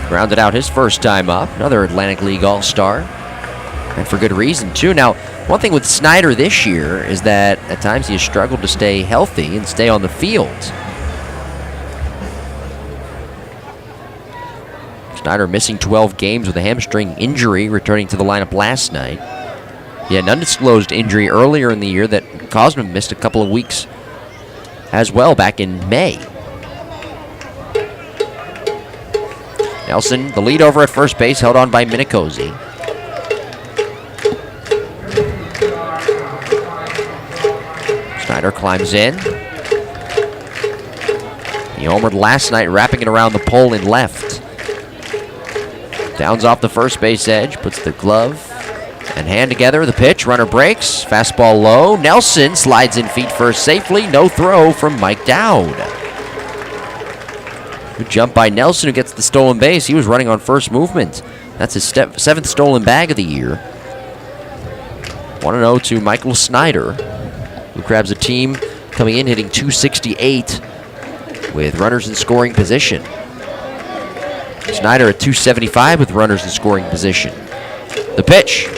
grounded out his first time up. Another Atlantic League All-Star. And for good reason, too. Now, one thing with Snyder this year is that at times he has struggled to stay healthy and stay on the field. Snyder missing 12 games with a hamstring injury, returning to the lineup last night. He had an undisclosed injury earlier in the year that caused him to miss a couple of weeks as well back in May. Nelson, the lead over at first base, held on by Minicozy. Snyder climbs in. He homered last night, wrapping it around the pole in left. Downs off the first base edge, puts the glove and hand together. The pitch, runner breaks, fastball low. Nelson slides in feet first safely. No throw from Mike Dowd. Good jump by Nelson, who gets the stolen base. He was running on first movement. That's his 7th stolen bag of the year. 1-0 to Michael Snyder, who grabs a team coming in hitting .268 with runners in scoring position. Snyder at .275 with runners in scoring position. The pitch.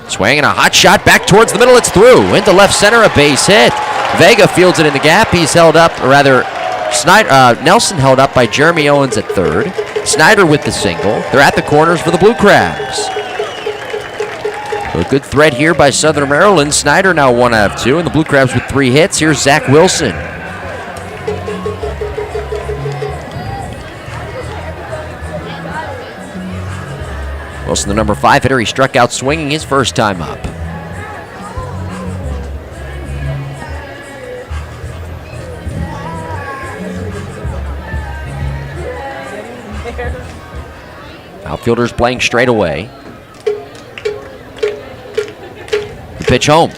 Swinging a hot shot back towards the middle. It's through. Into left center, a base hit. Vega fields it in the gap. He's held up, or rather, Nelson held up by Jeremy Owens at third. Snyder with the single. They're at the corners for the Blue Crabs. So a good threat here by Southern Maryland. Snyder now 1 out of 2, and the Blue Crabs with 3 hits. Here's Zach Wilson. Wilson, the number 5 hitter, he struck out swinging his first time up. Outfielders playing straight away. The pitch home.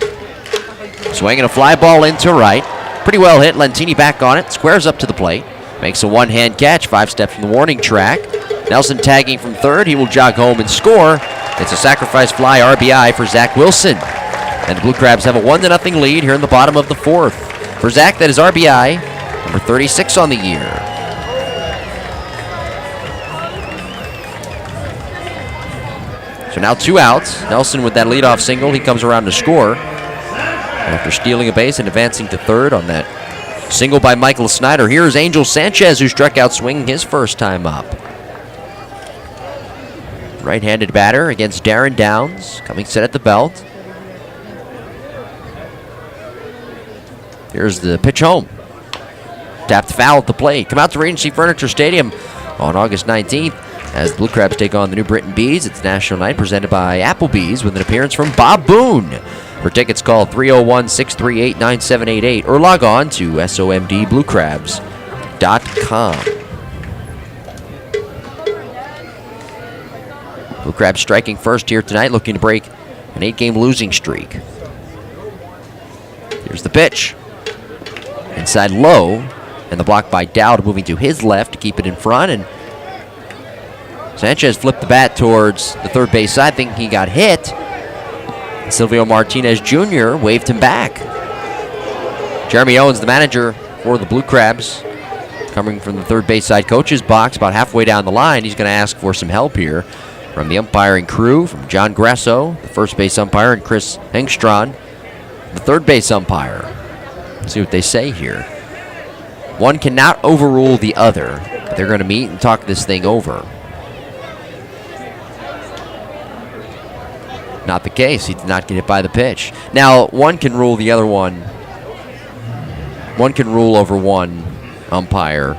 Swinging a fly ball into right. Pretty well hit. Lentini back on it. Squares up to the plate. Makes a one-hand catch. 5 steps from the warning track. Nelson tagging from third. He will jog home and score. It's a sacrifice fly RBI for Zach Wilson. And the Blue Crabs have a 1-0 lead here in the bottom of the 4th. For Zach, that is RBI number 36 on the year. So now 2 outs. Nelson with that leadoff single. He comes around to score after stealing a base and advancing to third on that single by Michael Snyder. Here's Angel Sanchez, who struck out swinging his first time up. Right-handed batter against Darren Downs, coming set at the belt. Here's the pitch home. Tapped foul at the plate. Come out to Regency Furniture Stadium on August 19th as the Blue Crabs take on the New Britain Bees. It's National Night presented by Applebee's with an appearance from Bob Boone. For tickets, call 301-638-9788 or log on to somdbluecrabs.com. Blue Crabs striking first here tonight, looking to break an 8-game losing streak. Here's the pitch. Inside low, and the block by Dowd moving to his left to keep it in front, and Sanchez flipped the bat towards the third base side, thinking he got hit. Silvio Martinez Jr. waved him back. Jeremy Owens, the manager for the Blue Crabs, coming from the third base side coach's box about halfway down the line. He's going to ask for some help here from the umpiring crew, from John Grasso, the first base umpire, and Chris Engstrand, the third base umpire. Let's see what they say here. One cannot overrule the other, but they're going to meet and talk this thing over. Not the case. He did not get hit by the pitch. Now, one can rule the other one. One can rule over one umpire.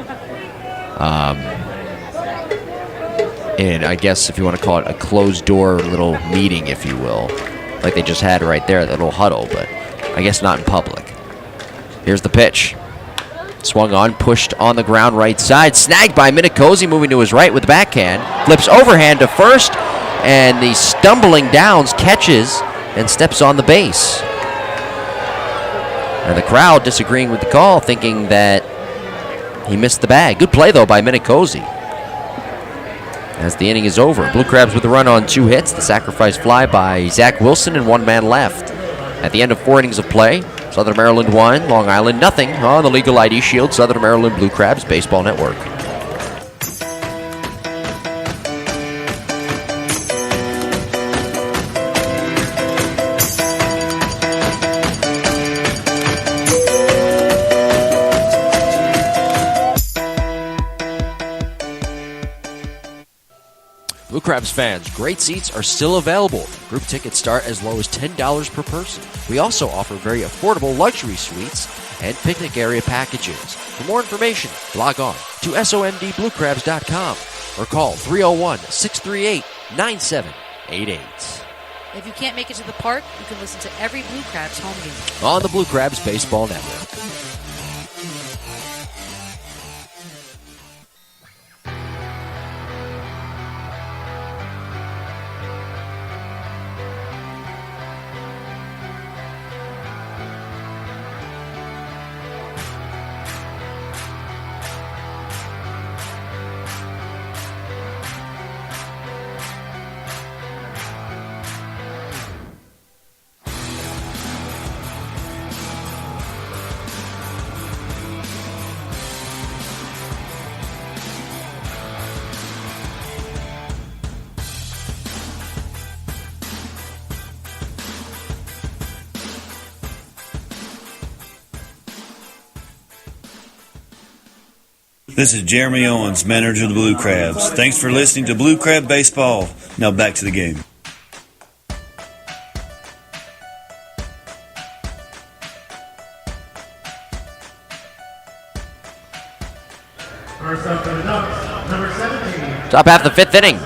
And I guess if you want to call it a closed-door little meeting, if you will, like they just had right there, that little huddle, but I guess not in public. Here's the pitch. Swung on, pushed on the ground right side. Snagged by Minicozy, moving to his right with the backhand. Flips overhand to first. And the stumbling Downs catches and steps on the base. And the crowd disagreeing with the call, thinking that he missed the bag. Good play, though, by Minicozy. As the inning is over, Blue Crabs with a run on 2 hits. The sacrifice fly by Zach Wilson and 1 man left. At the end of 4 innings of play, Southern Maryland 1, Long Island nothing on the Legal ID Shield Southern Maryland Blue Crabs Baseball Network. Blue Crabs fans, great seats are still available. Group tickets start as low as $10 per person. We also offer very affordable luxury suites and picnic area packages. For more information, log on to somdbluecrabs.com or call 301-638-9788. If you can't make it to the park, you can listen to every Blue Crabs home game on the Blue Crabs Baseball Network. This is Jeremy Owens, manager of the Blue Crabs. Thanks for listening to Blue Crab Baseball. Now back to the game. Top half of the 5th inning.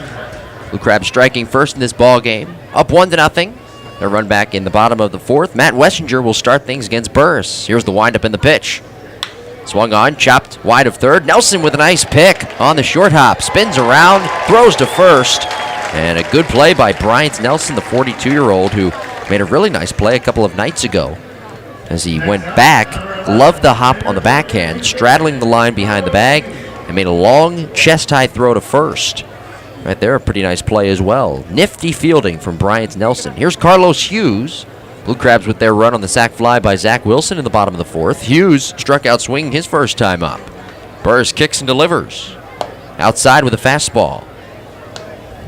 Blue Crabs striking first in this ball game. Up 1-0. Their run back in the bottom of the 4th. Matt Wessinger will start things against Burris. Here's the windup and the pitch. Swung on, chopped wide of third. Nelson with a nice pick on the short hop. Spins around, throws to first. And a good play by Bryant Nelson, the 42-year-old, who made a really nice play a couple of nights ago. As he went back, loved the hop on the backhand, straddling the line behind the bag, and made a long chest-high throw to first. Right there, a pretty nice play as well. Nifty fielding from Bryant Nelson. Here's Carlos Hughes. Blue Crabs with their run on the sac fly by Zach Wilson in the bottom of the fourth. Hughes struck out swinging his first time up. Burris kicks and delivers. Outside with a fastball.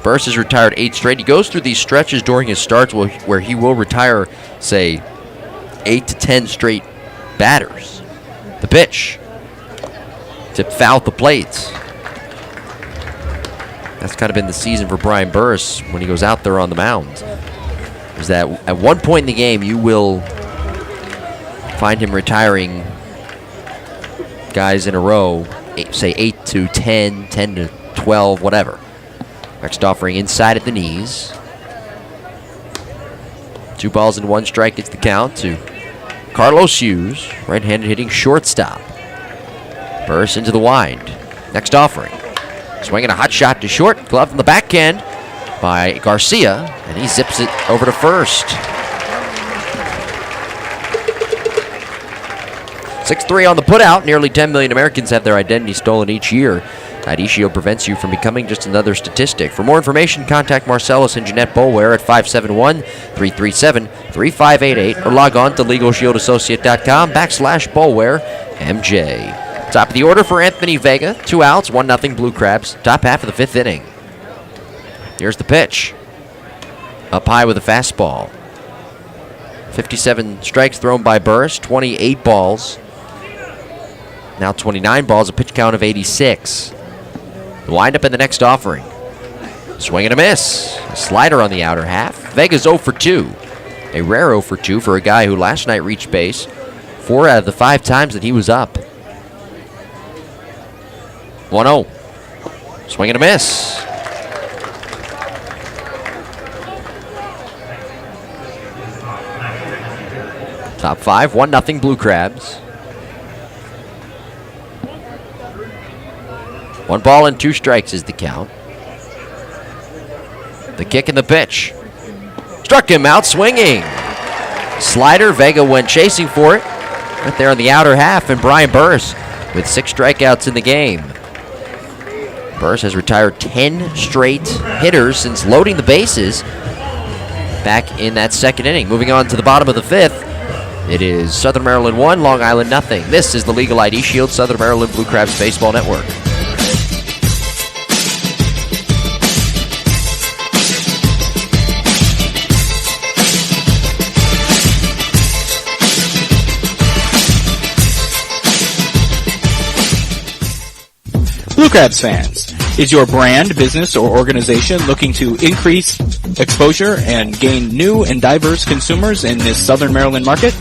Burris has retired 8 straight. He goes through these stretches during his starts where he will retire, say, 8 to 10 straight batters. The pitch. Tipped foul at the plate. That's kind of been the season for Brian Burris when he goes out there on the mound. Is that at one point in the game you will find him retiring guys in a row, say 8 to 10, 10 to 12, whatever. Next offering inside at the knees. 2 balls and 1 strike gets the count to Carlos Hughes, right-handed hitting shortstop. Burris into the wind. Next offering. Swinging a hot shot to short. Glove in the backhand by Garcia, and he zips it over to first. 6-3 on the putout. Nearly 10 million Americans have their identity stolen each year. ID Shield prevents you from becoming just another statistic. For more information, contact Marcellus and Jeanette Boulware at 571-337-3588 or log on to LegalShieldAssociate.com/Boulware-MJ. Top of the order for Anthony Vega. 2 outs, 1-0 Blue Crabs. Top half of the 5th inning. Here's the pitch. Up high with a fastball. 57 strikes thrown by Burris, 28 balls. Now 29 balls, a pitch count of 86. The windup in the next offering. Swing and a miss. A slider on the outer half. Vega's 0 for 2. A rare 0 for 2 for a guy who last night reached base 4 out of the 5 times that he was up. 1-0. Swing and a miss. Top 5, 1-0 Blue Crabs. 1 ball and 2 strikes is the count. The kick and the pitch. Struck him out swinging. Slider, Vega went chasing for it. Right there on the outer half, and Brian Burris with 6 strikeouts in the game. Burris has retired 10 straight hitters since loading the bases back in that 2nd inning. Moving on to the bottom of the 5th. It is Southern Maryland 1, Long Island 0. This is the Legal ID Shield Southern Maryland Blue Crabs Baseball Network. Blue Crabs fans, is your brand, business, or organization looking to increase exposure and gain new and diverse consumers in this Southern Maryland market?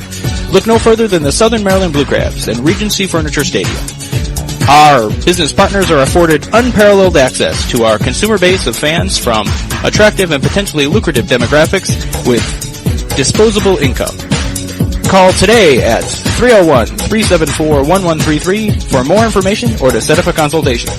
Look no further than the Southern Maryland Blue Crabs and Regency Furniture Stadium. Our business partners are afforded unparalleled access to our consumer base of fans from attractive and potentially lucrative demographics with disposable income. Call today at 301-374-1133 for more information or to set up a consultation.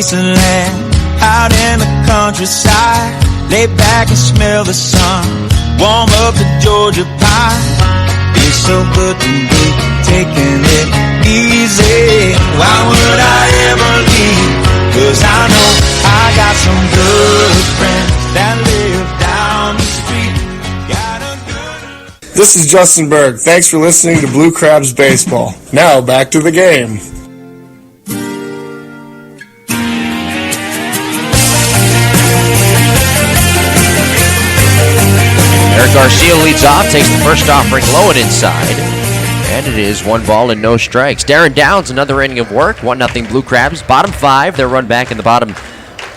Of land out in the countryside, lay back and smell the sun, warm up the Georgia pie. It's so good to be taking it easy. Why would I ever leave? 'Cause I know I got some good friends that live down the street. Got a good... This is Justin Berg. Thanks for listening to Blue Crabs Baseball. Now back to the game. Garcia leads off, takes the first offering low and inside. And it is 1 ball and no strikes. Darren Downs, another inning of work. 1-0 Blue Crabs. Bottom 5. They'll run back in the bottom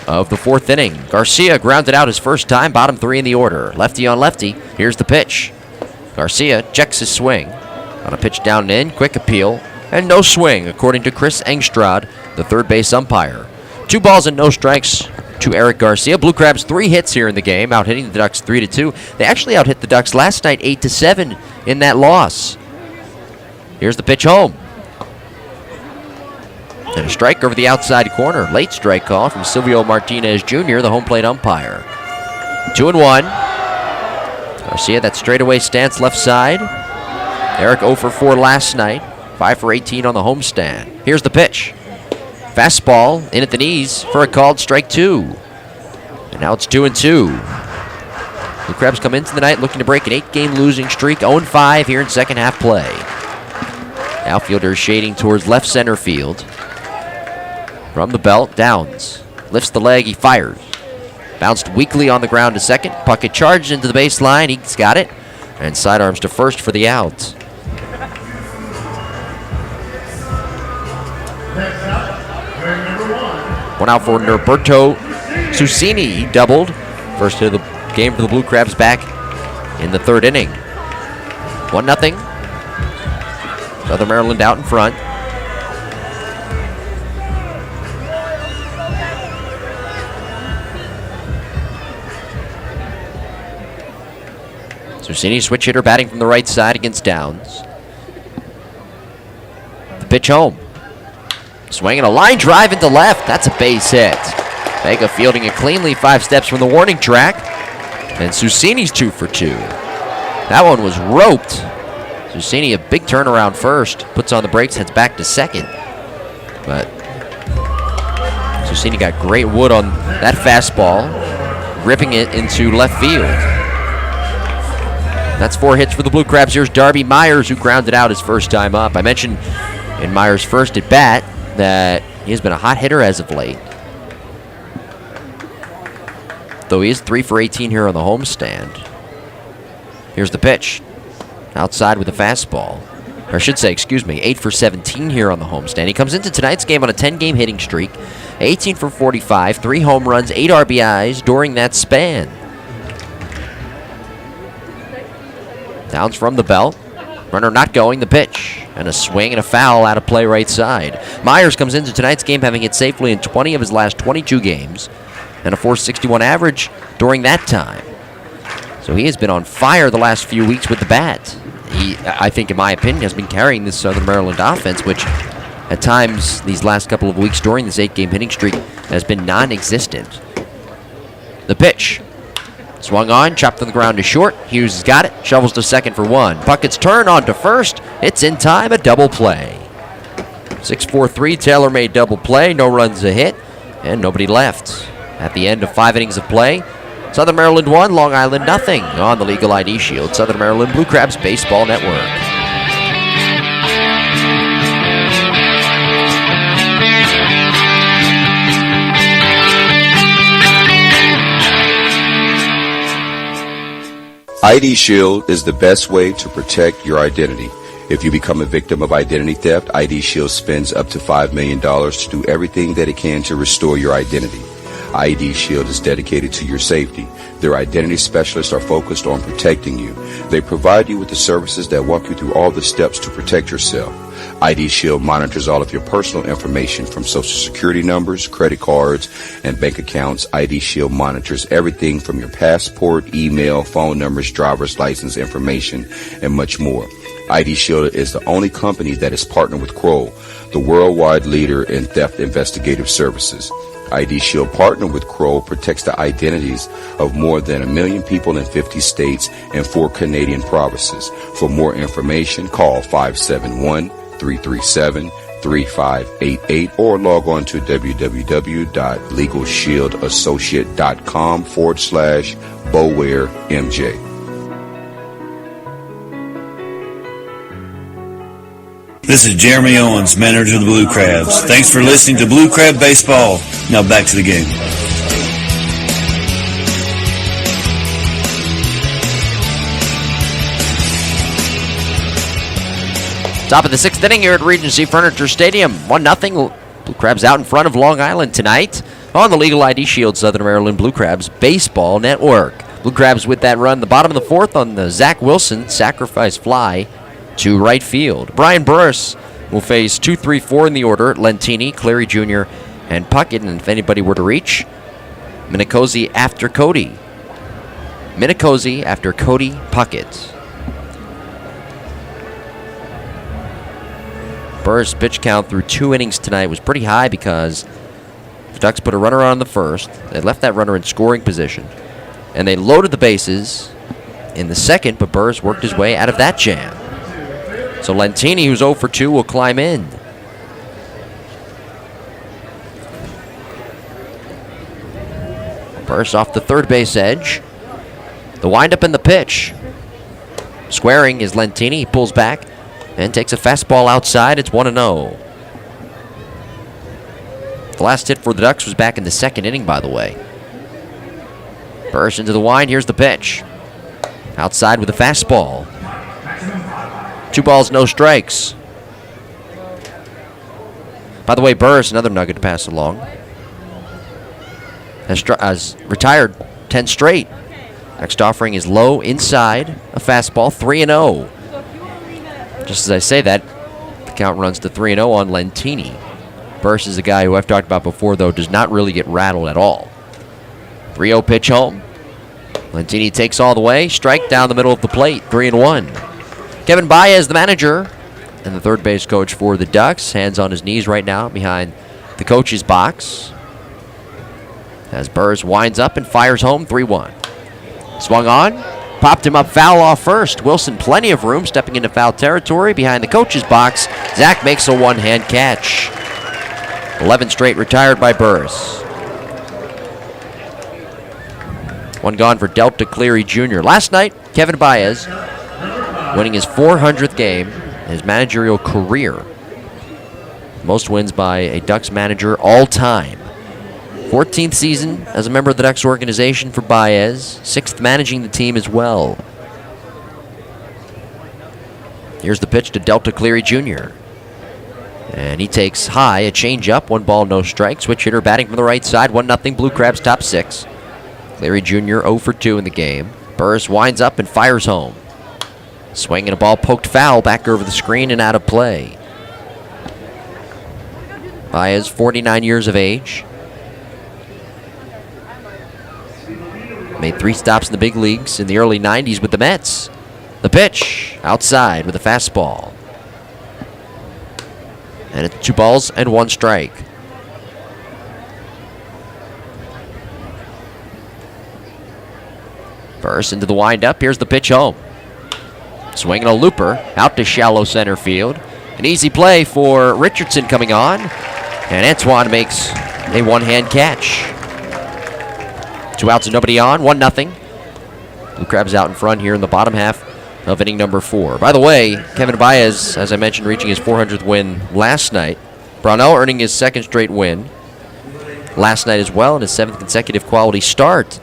of the fourth inning. Garcia grounded out his first time, bottom three in the order. Lefty on lefty. Here's the pitch. Garcia checks his swing. On a pitch down and in, quick appeal, and no swing, according to Chris Engstrad, the third base umpire. 2 balls and no strikes to Eric Garcia. Blue Crabs 3 hits here in the game, out-hitting the Ducks 3-2. They actually out-hit the Ducks last night 8-7 in that loss. Here's the pitch home. And a strike over the outside corner. Late strike call from Silvio Martinez Jr., the home plate umpire. 2-1. Garcia, that straightaway stance left side. Eric 0 for 4 last night. 5 for 18 on the homestand. Here's the pitch. Fastball in at the knees for a called strike 2. And now it's 2-2. The Crabs come into the night looking to break an 8-game losing streak. 0-5 here in second half play. Outfielder shading towards left center field. From the belt, Downs lifts the leg, he fires. Bounced weakly on the ground to second. Puckett charged into the baseline, he's got it. And sidearms to first for the out. One out for Norberto Susini. He doubled. First hit of the game for the Blue Crabs back in the third inning. 1-0. Southern Maryland out in front. Susini, switch hitter, batting from the right side against Downs. The pitch home. Swinging a line drive into left. That's a base hit. Vega fielding it cleanly 5 steps from the warning track. And Susini's 2 for 2. That one was roped. Susini, a big turnaround first. Puts on the brakes, heads back to second. But Susini got great wood on that fastball, ripping it into left field. That's 4 hits for the Blue Crabs. Here's Darby Myers, who grounded out his first time up. I mentioned in Myers' first at bat that he has been a hot hitter as of late. Though he is 3 for 18 here on the homestand. Here's the pitch. Outside with a fastball. Or I should say, 8 for 17 here on the homestand. He comes into tonight's game on a 10-game hitting streak. 18 for 45, 3 home runs, 8 RBIs during that span. Downs from the belt. Runner not going, the pitch. And a swing and a foul out of play right side. Myers comes into tonight's game having hit safely in 20 of his last 22 games. And a .461 average during that time. So he has been on fire the last few weeks with the bat. He, I think, in my opinion, has been carrying this Southern Maryland offense, which at times these last couple of weeks during this 8-game hitting streak has been non-existent. The pitch. Swung on, chopped on the ground to short. Hughes has got it, shovels to second for 1. Puckett's turn on to first. It's in time, a double play. 6-4-3, tailor-made double play. No runs a hit, and nobody left. At the end of 5 innings of play, Southern Maryland 1, Long Island nothing on the Legal ID Shield. Southern Maryland Blue Crabs Baseball Network. ID Shield is the best way to protect your identity. If you become a victim of identity theft, ID Shield spends up to $5 million to do everything that it can to restore your identity. ID Shield is dedicated to your safety. Their identity specialists are focused on protecting you. They provide you with the services that walk you through all the steps to protect yourself. ID Shield monitors all of your personal information from social security numbers, credit cards, and bank accounts. ID Shield monitors everything from your passport, email, phone numbers, driver's license information, and much more. ID Shield is the only company that is partnered with Kroll, the worldwide leader in theft investigative services. ID Shield partner with Kroll protects the identities of more than 1 million people in 50 states and 4 Canadian provinces. For more information, call 571-337-3588 or log on to www.legalshieldassociate.com/BowareMJ. This is Jeremy Owens, manager of the Blue Crabs. Thanks for listening to Blue Crab Baseball. Now back to the game. Top of the 6th inning here at Regency Furniture Stadium. 1-0. Blue Crabs out in front of Long Island tonight. on the Legal ID Shield Southern Maryland Blue Crabs Baseball Network. Blue Crabs with that run, the bottom of the fourth on the Zach Wilson sacrifice fly to right field. Brian Burris will face 2, 3, 4 in the order. Lentini, Cleary Jr., and Puckett. And if anybody were to reach, Minicozy after Cody. Minicozy after Cody Puckett. Burris' pitch count through 2 innings tonight was pretty high because the Ducks put a runner on the first. They left that runner in scoring position. And they loaded the bases in the second, but Burris worked his way out of that jam. So Lentini, who's 0 for 2, will climb in. Burris off the third base edge. The windup and the pitch. Squaring is Lentini. He pulls back and takes a fastball outside. It's 1-0. The last hit for the Ducks was back in the second inning, by the way. Burris into the wind. Here's the pitch. Outside with a fastball. 2 balls, no strikes. By the way, Burris, another nugget to pass along, has retired 10 straight. Next offering is low inside, a fastball, 3-0. Just as I say that, the count runs to 3-0 on Lentini. Burris is a guy who I've talked about before, though, does not really get rattled at all. 3-0 pitch home. Lentini takes all the way. Strike down the middle of the plate. 3-1. Kevin Baez, the manager, and the third base coach for the Ducks. Hands on his knees right now behind the coach's box. As Burris winds up and fires home. 3-1. Swung on. Popped him up foul off first. Wilson, plenty of room, stepping into foul territory behind the coach's box. Zach makes a one-hand catch. 11 straight retired by Burris. 1 gone for Delta Cleary Jr. Last night, Kevin Baez winning his 400th game in his managerial career. Most wins by a Ducks manager all time. 14th season as a member of the Ducks organization for Baez. 6th managing the team as well. Here's the pitch to Delta Cleary Jr. And he takes high, a changeup, 1 ball, no strike. Switch hitter batting from the right side, 1-0 Blue Crabs top 6. Cleary Jr. 0 for 2 in the game. Burris winds up and fires home. Swinging a ball poked foul back over the screen and out of play. Baez, 49 years of age. Made 3 stops in the big leagues in the early 90s with the Mets. The pitch, outside with a fastball. And it's 2 balls and 1 strike. Burris into the windup. Here's the pitch home. Swinging a looper out to shallow center field. An easy play for Richardson coming on. And Antoine makes a one-hand catch. 2 outs and nobody on. 1-0. Blue Crabs out in front here in the bottom half of inning number 4. By the way, Kevin Baez, as I mentioned, reaching his 400th win last night. Brownell earning his 2nd straight win last night as well, and his 7th consecutive quality start.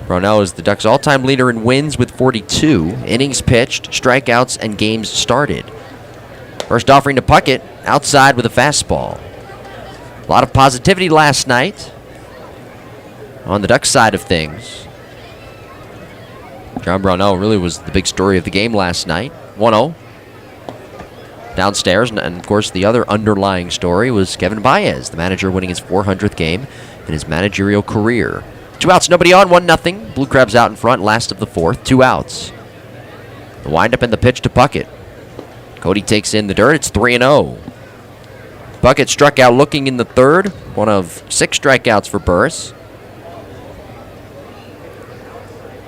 Brownell is the Ducks' all-time leader in wins with 42, innings pitched, strikeouts, and games started. First offering to Puckett, outside with a fastball. A lot of positivity last night on the Ducks side of things. John Brownell really was the big story of the game last night. 1-0. Downstairs, and of course the other underlying story was Kevin Baez, the manager winning his 400th game in his managerial career. 2 outs, nobody on, 1-0. Blue Crabs out in front, last of the 4th, 2 outs. The windup and the pitch to Puckett. Cody takes in the dirt, it's 3-0. Puckett struck out looking in the 3rd, one of 6 strikeouts for Burris.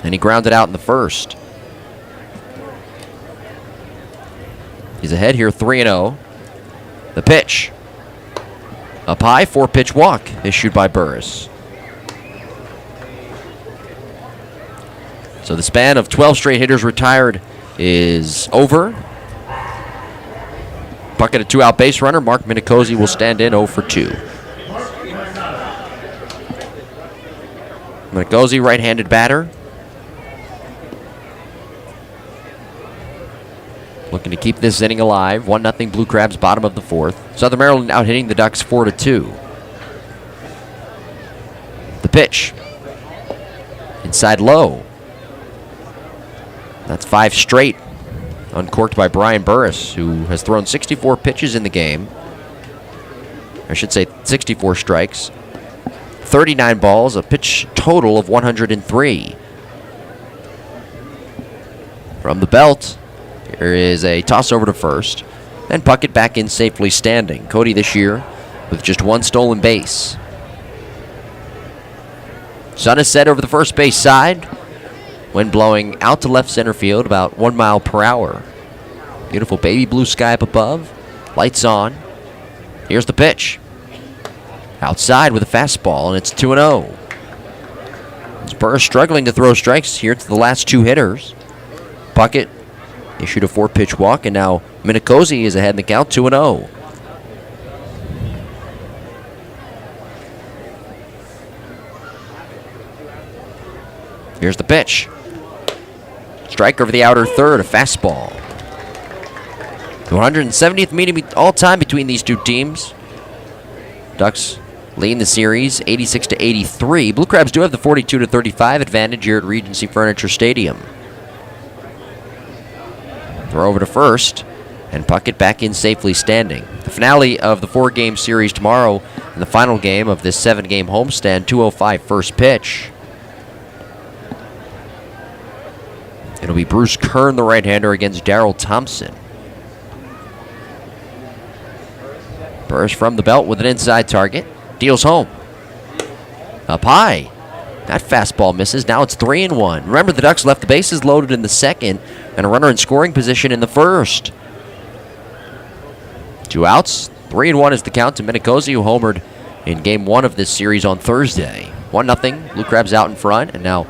And he grounded out in the 1st. He's ahead here, 3-0. The pitch. Up high, 4-pitch walk issued by Burris. So the span of 12 straight hitters retired is over. Puckett, a 2-out base runner. Mark Minicozy will stand in 0 for 2. Minicozy, right-handed batter. Looking to keep this inning alive. 1-0 Blue Crabs, bottom of the 4th. Southern Maryland out hitting the Ducks 4-2. pitch. Inside low. That's 5 straight. Uncorked by Brian Burris, who has thrown 64 pitches in the game. I should say 64 strikes. 39 balls, a pitch total of 103. From the belt, there is a toss over to first. And Puckett back in safely standing. Cody this year with just 1 stolen base. Sun is set over the first base side. Wind blowing out to left center field about 1 mile per hour. Beautiful baby blue sky up above. Lights on. Here's the pitch. Outside with a fastball, and it's 2-0. Burris struggling to throw strikes here to the last 2 hitters. Puckett issued a 4-pitch walk, and now Minicozzi is ahead in the count, 2-0. Here's the pitch. Strike over the outer third, a fastball. The 170th meeting all-time between these two teams. Ducks leading the series 86-83. Blue Crabs do have the 42-35 advantage here at Regency Furniture Stadium. Throw over to first, and Puckett back in safely standing. The finale of the 4-game series tomorrow, and the final game of this 7-game homestand, 2:05 first pitch. It'll be Bruce Kern, the right-hander, against Darrell Thompson. Burris from the belt with an inside target. Deals home. Up high. That fastball misses. Now it's 3-1. Remember, the Ducks left the bases loaded in the second and a runner in scoring position in the first. 2 outs. 3-1 is the count to Minicozzi, who homered in Game 1 of this series on Thursday. 1-0. Blue Crabs out in front, and now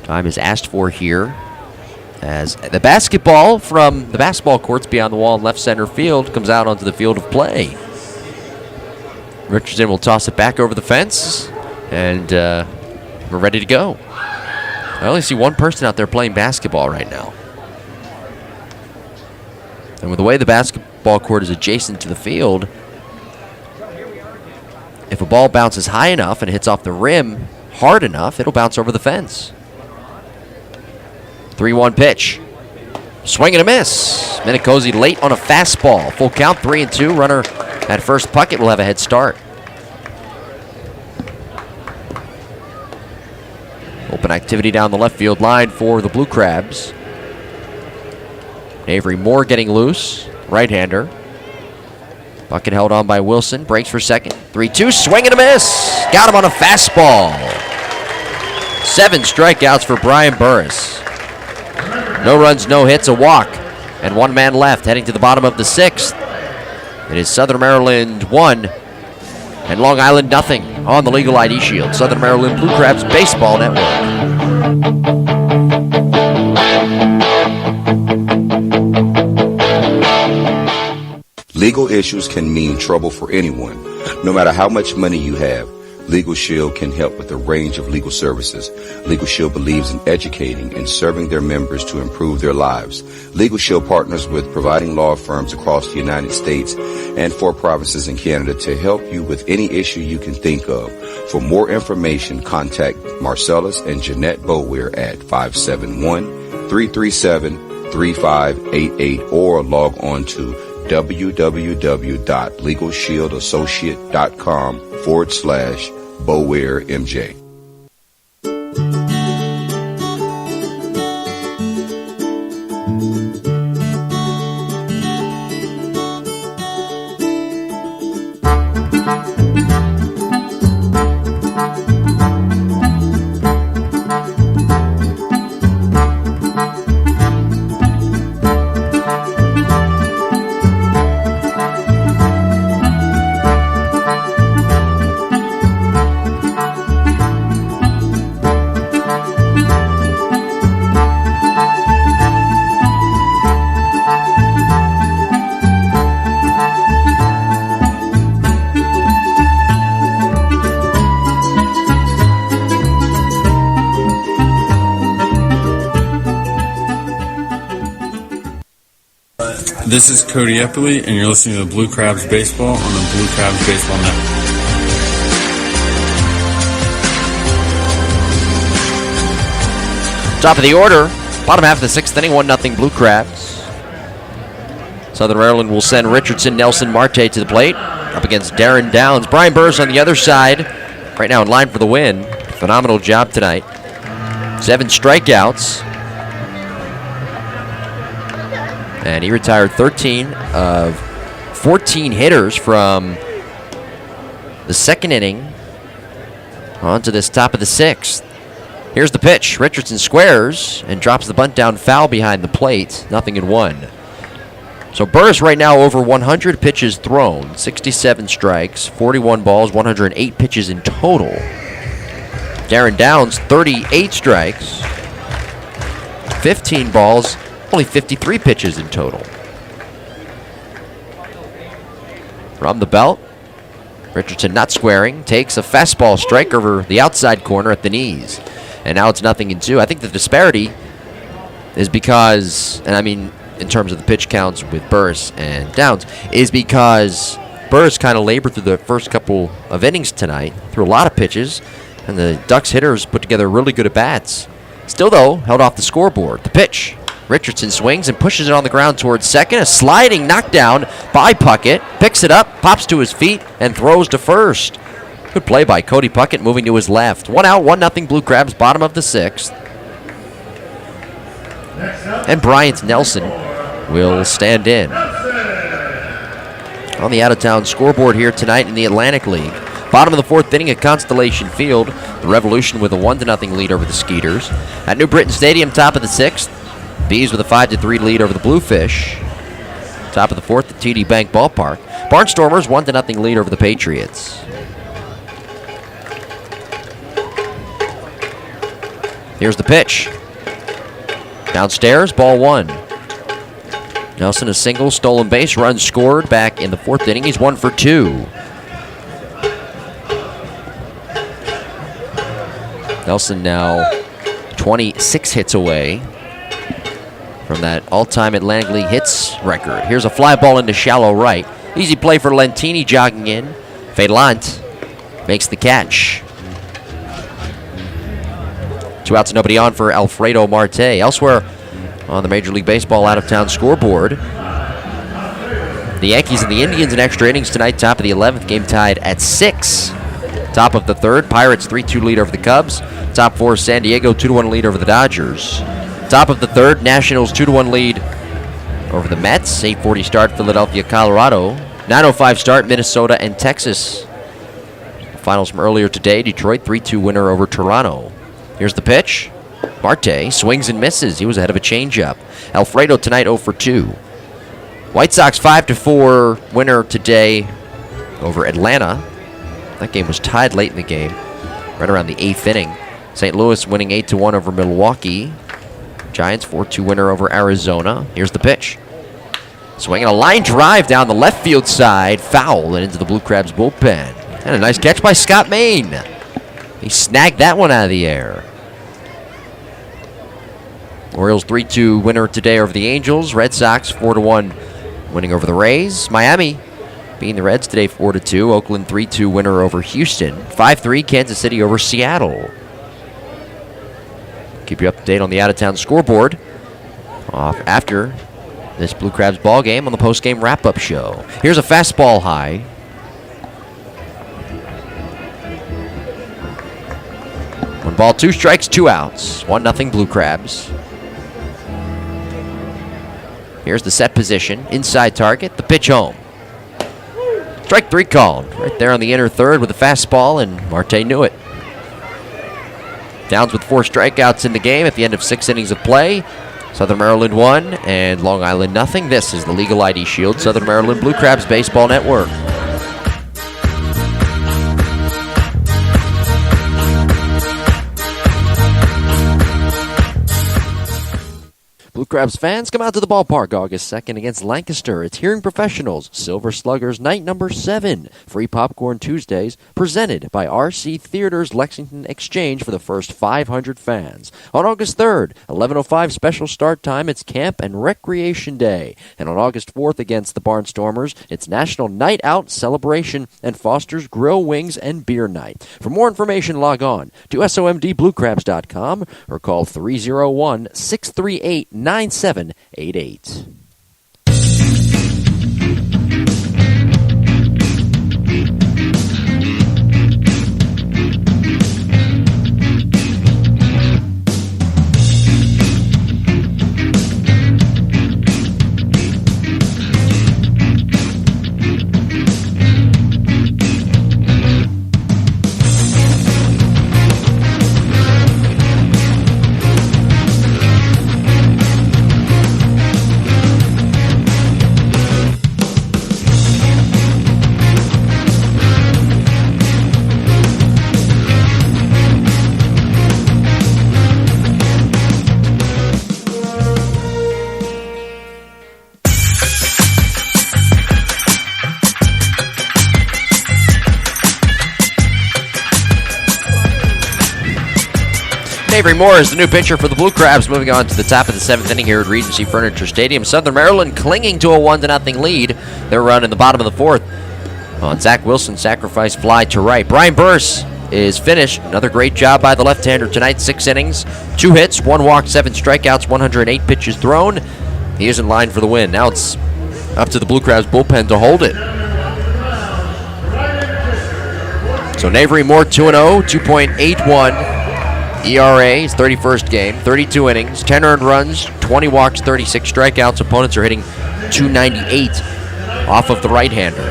time is asked for here as the basketball from the basketball courts beyond the wall in left center field comes out onto the field of play. Richardson will toss it back over the fence, and we're ready to go. I only see one person out there playing basketball right now. And with the way the basketball court is adjacent to the field, if a ball bounces high enough and hits off the rim hard enough, it'll bounce over the fence. 3-1 pitch. Swing and a miss. Minicozzi late on a fastball. Full count, 3-2. Runner at first. Puckett will have a head start. Open activity down the left field line for the Blue Crabs. Avery Moore getting loose. Right-hander. Puckett held on by Wilson. Breaks for second. 3-2. Swing and a miss. Got him on a fastball. 7 strikeouts for Brian Burris. No runs, no hits, a walk, and 1 man left heading to the bottom of the 6th. It is Southern Maryland 1 and Long Island 0 on the Legal ID Shield. Southern Maryland Blue Crabs Baseball Network. Legal issues can mean trouble for anyone. No matter how much money you have, Legal Shield can help with a range of legal services. Legal Shield believes in educating and serving their members to improve their lives. Legal Shield partners with providing law firms across the United States and 4 provinces in Canada to help you with any issue you can think of. For more information, contact Marcellus and Jeanette Boweir at 571-337-3588 or log on to www.legalshieldassociate.com/Boweir MJ. This is Cody Eppley, and you're listening to Blue Crabs Baseball on the Blue Crabs Baseball Network. Top of the order, bottom half of the 6th inning, 1-0 Blue Crabs. Southern Maryland will send Richardson, Nelson, Marte to the plate up against Darren Downs. Brian Burris on the other side, right now in line for the win. Phenomenal job tonight. 7 strikeouts. And he retired 13 of 14 hitters from the 2nd inning on to this top of the 6th. Here's the pitch. Richardson squares and drops the bunt down foul behind the plate. 0-1. So Burris right now over 100 pitches thrown, 67 strikes, 41 balls, 108 pitches in total. Darren Downs, 38 strikes, 15 balls, only 53 pitches in total. From the belt, Richardson not squaring, takes a fastball strike over the outside corner at the knees. And now it's 0-2. I think the disparity is because, and I mean in terms of the pitch counts with Burris and Downs, is because Burris kind of labored through the first couple of innings tonight, threw a lot of pitches, and the Ducks hitters put together really good at-bats. Still, though, held off the scoreboard. The pitch. Richardson swings and pushes it on the ground towards second. A sliding knockdown by Puckett. Picks it up, pops to his feet, and throws to first. Good play by Cody Puckett moving to his left. 1 out, 1-0 Blue Crabs, bottom of the 6th. And Bryant Nelson will stand in. On the out-of-town scoreboard here tonight in the Atlantic League. Bottom of the 4th inning at Constellation Field. The Revolution with a 1-0 lead over the Skeeters. At New Britain Stadium, top of the 6th. Bees with a 5-3 lead over the Bluefish. Top of the 4th at TD Bank Ballpark. Barnstormers 1-0 lead over the Patriots. Here's the pitch. Downstairs, ball 1. Nelson a single, stolen base, run scored back in the 4th inning. He's 1 for 2. Nelson now 26 hits away from that all-time Atlantic League hits record. Here's a fly ball into shallow right. Easy play for Lentini jogging in. Failant makes the catch. 2 outs, nobody on for Alfredo Marte. Elsewhere on the Major League Baseball out-of-town scoreboard, the Yankees and the Indians in extra innings tonight. Top of the 11th, game tied at 6. Top of the 3rd, Pirates 3-2 lead over the Cubs. Top 4, San Diego 2-1 lead over the Dodgers. Top of the 3rd, Nationals 2-1 lead over the Mets. 8:40 start, Philadelphia, Colorado. 9:05 start, Minnesota and Texas. The finals from earlier today, Detroit 3-2 winner over Toronto. Here's the pitch. Marte swings and misses. He was ahead of a changeup. Alfredo tonight 0 for 2. White Sox 5-4 winner today over Atlanta. That game was tied late in the game, right around the 8th inning. St. Louis winning 8-1 over Milwaukee. Giants 4-2 winner over Arizona. Here's the pitch. Swinging a line drive down the left field side. Foul and into the Blue Crabs bullpen. And a nice catch by Scott Main. He snagged that one out of the air. Orioles 3-2 winner today over the Angels. Red Sox 4-1 winning over the Rays. Miami beating the Reds today 4-2. Oakland 3-2 winner over Houston. 5-3 Kansas City over Seattle. Keep you up to date on the out-of-town scoreboard off after this Blue Crabs ball game on the post-game wrap-up show. Here's a fastball high. 1 ball, 2 strikes, 2 outs. 1-0 Blue Crabs. Here's the set position. Inside target, the pitch home. Strike 3 called. Right there on the inner third with a fastball, and Marte knew it. Downs with 4 strikeouts in the game at the end of 6 innings of play. Southern Maryland 1 and Long Island 0. This is the Legal ID Shield Southern Maryland Blue Crabs Baseball Network. Blue Blue Crabs fans, come out to the ballpark August 2nd against Lancaster. It's Hearing Professionals, Silver Sluggers, night number 7. Free Popcorn Tuesdays, presented by RC Theaters Lexington Exchange for the first 500 fans. On August 3rd, 11:05 special start time, it's Camp and Recreation Day. And on August 4th against the Barnstormers, it's National Night Out Celebration and Foster's Grill, Wings, and Beer Night. For more information, log on to somdbluecrabs.com or call 301-638-9788. Avery Moore is the new pitcher for the Blue Crabs, moving on to the top of the 7th inning here at Regency Furniture Stadium. Southern Maryland clinging to a 1-0 lead. Their run in the bottom of the 4th on Zach Wilson's sacrifice fly to right. Brian Burse is finished. Another great job by the left-hander tonight. 6 innings, 2 hits, 1 walk, 7 strikeouts, 108 pitches thrown. He is in line for the win. Now it's up to the Blue Crabs bullpen to hold it. So Avery Moore 2-0, 2.81. ERA, his 31st game, 32 innings, 10 earned runs, 20 walks, 36 strikeouts. Opponents are hitting .298 off of the right-hander.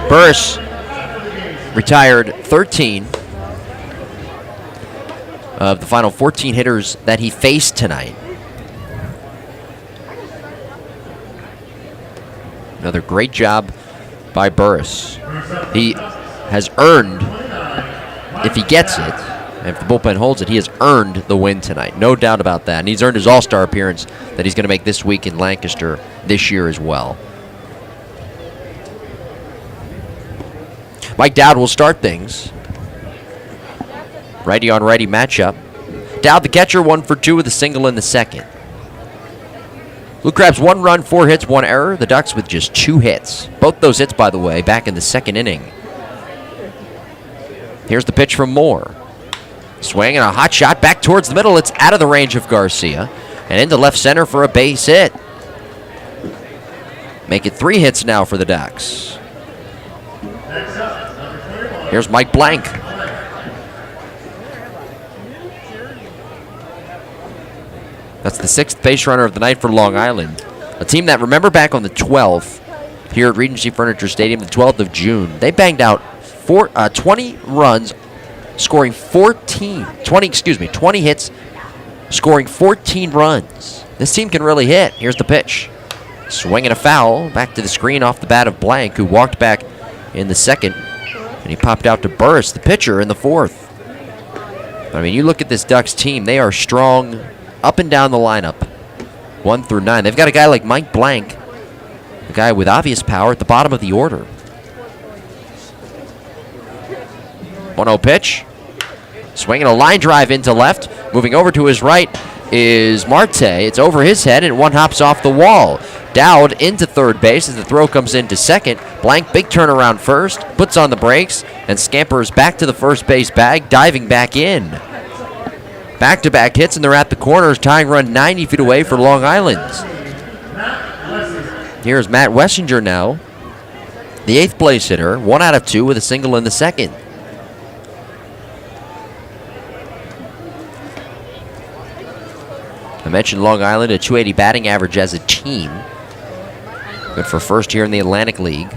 Burse retired 13 of the final 14 hitters that he faced tonight. Another great job by Burris. He has earned, if he gets it, and if the bullpen holds it, he has earned the win tonight. No doubt about that. And he's earned his all-star appearance that he's going to make this week in Lancaster this year as well. Mike Dowd will start things. Righty-on-righty matchup. Dowd, the catcher, 1 for 2 with a single in the second. Blue Crabs 1 run, 4 hits, 1 error. The Ducks with just 2 hits. Both those hits, by the way, back in the 2nd inning. Here's the pitch from Moore. Swing and a hot shot back towards the middle. It's out of the range of Garcia and into left center for a base hit. Make it 3 hits now for the Ducks. Here's Mike Blank. That's the 6th base runner of the night for Long Island. A team that, remember back on the 12th, here at Regency Furniture Stadium, the 12th of June, they banged out 20 runs, scoring 20 hits, scoring 14 runs. This team can really hit. Here's the pitch. Swinging a foul, back to the screen off the bat of Blank, who walked back in the 2nd, and he popped out to Burris, the pitcher, in the 4th. I mean, you look at this Ducks team, they are strong up and down the lineup, 1 through 9. They've got a guy like Mike Blank, a guy with obvious power at the bottom of the order. 1-0 pitch. Swinging a line drive into left. Moving over to his right is Marte. It's over his head, and 1 hops off the wall. Dowd into third base as the throw comes into second. Blank, big turnaround first, puts on the brakes, and scampers back to the first base bag, diving back in. Back-to-back hits, and they're at the corners, tying run 90 feet away for Long Island. Here's Matt Wessinger now, the 8th place hitter, 1 out of 2 with a single in the 2nd. I mentioned Long Island, a .280 batting average as a team. Good for first here in the Atlantic League.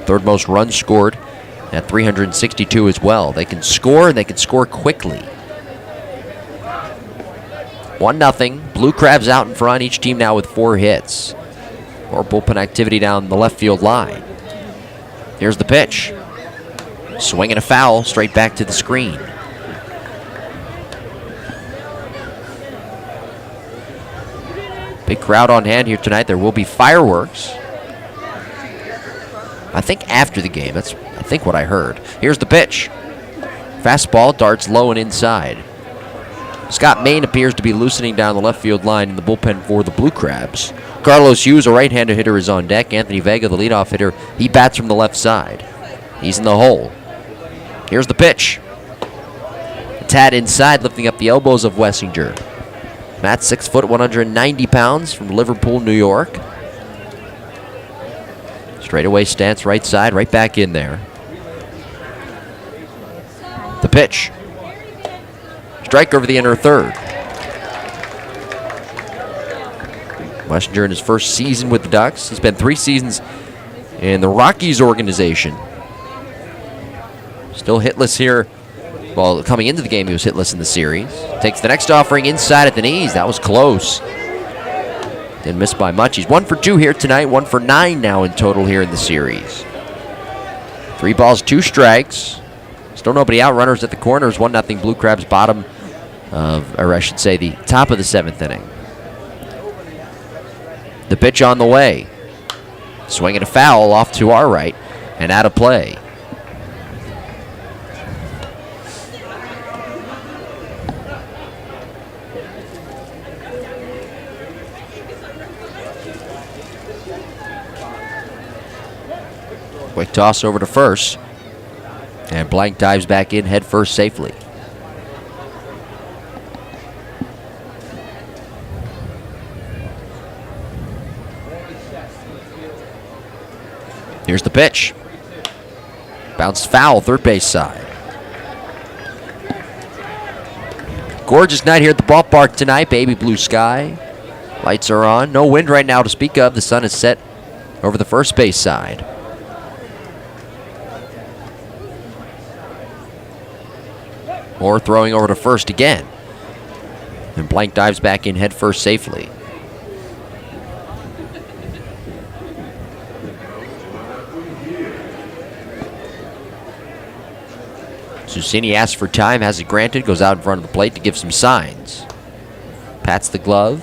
3rd most runs scored at 362 as well. They can score, and they can score quickly. 1-0. Blue Crabs out in front. Each team now with 4 hits. More bullpen activity down the left field line. Here's the pitch. Swing and a foul straight back to the screen. Big crowd on hand here tonight. There will be fireworks. I think after the game. That's, I think, what I heard. Here's the pitch. Fastball darts low and inside. Scott Main appears to be loosening down the left field line in the bullpen for the Blue Crabs. Carlos Hughes, a right-handed hitter, is on deck. Anthony Vega, the leadoff hitter, he bats from the left side. He's in the hole. Here's the pitch. A tad inside, lifting up the elbows of Wessinger. Matt, 6 foot, 190 pounds, from Liverpool, New York. Straightaway stance, right side, right back in there. The pitch. Strike over the inner third. Wessinger in his first season with the Ducks. He spent 3 seasons in the Rockies organization. Still hitless here. Well, coming into the game, he was hitless in the series. Takes the next offering inside at the knees. That was close. Didn't miss by much. He's 1 for 2 here tonight. 1 for 9 now in total here in the series. 3 balls, 2 strikes. Still nobody out. Runners at the corners. 1-0 Blue Crabs, bottom of, or I should say, the top of the 7th inning. The pitch on the way. Swinging a foul off to our right and out of play. Quick toss over to first. And Blank dives back in head first safely. Here's the pitch. Bounced foul, third base side. Gorgeous night here at the ballpark tonight. Baby blue sky. Lights are on. No wind right now to speak of. The sun is set over the first base side. Moore throwing over to first again. And Blank dives back in head first safely. Susini asks for time, has it granted, goes out in front of the plate to give some signs. Pats the glove.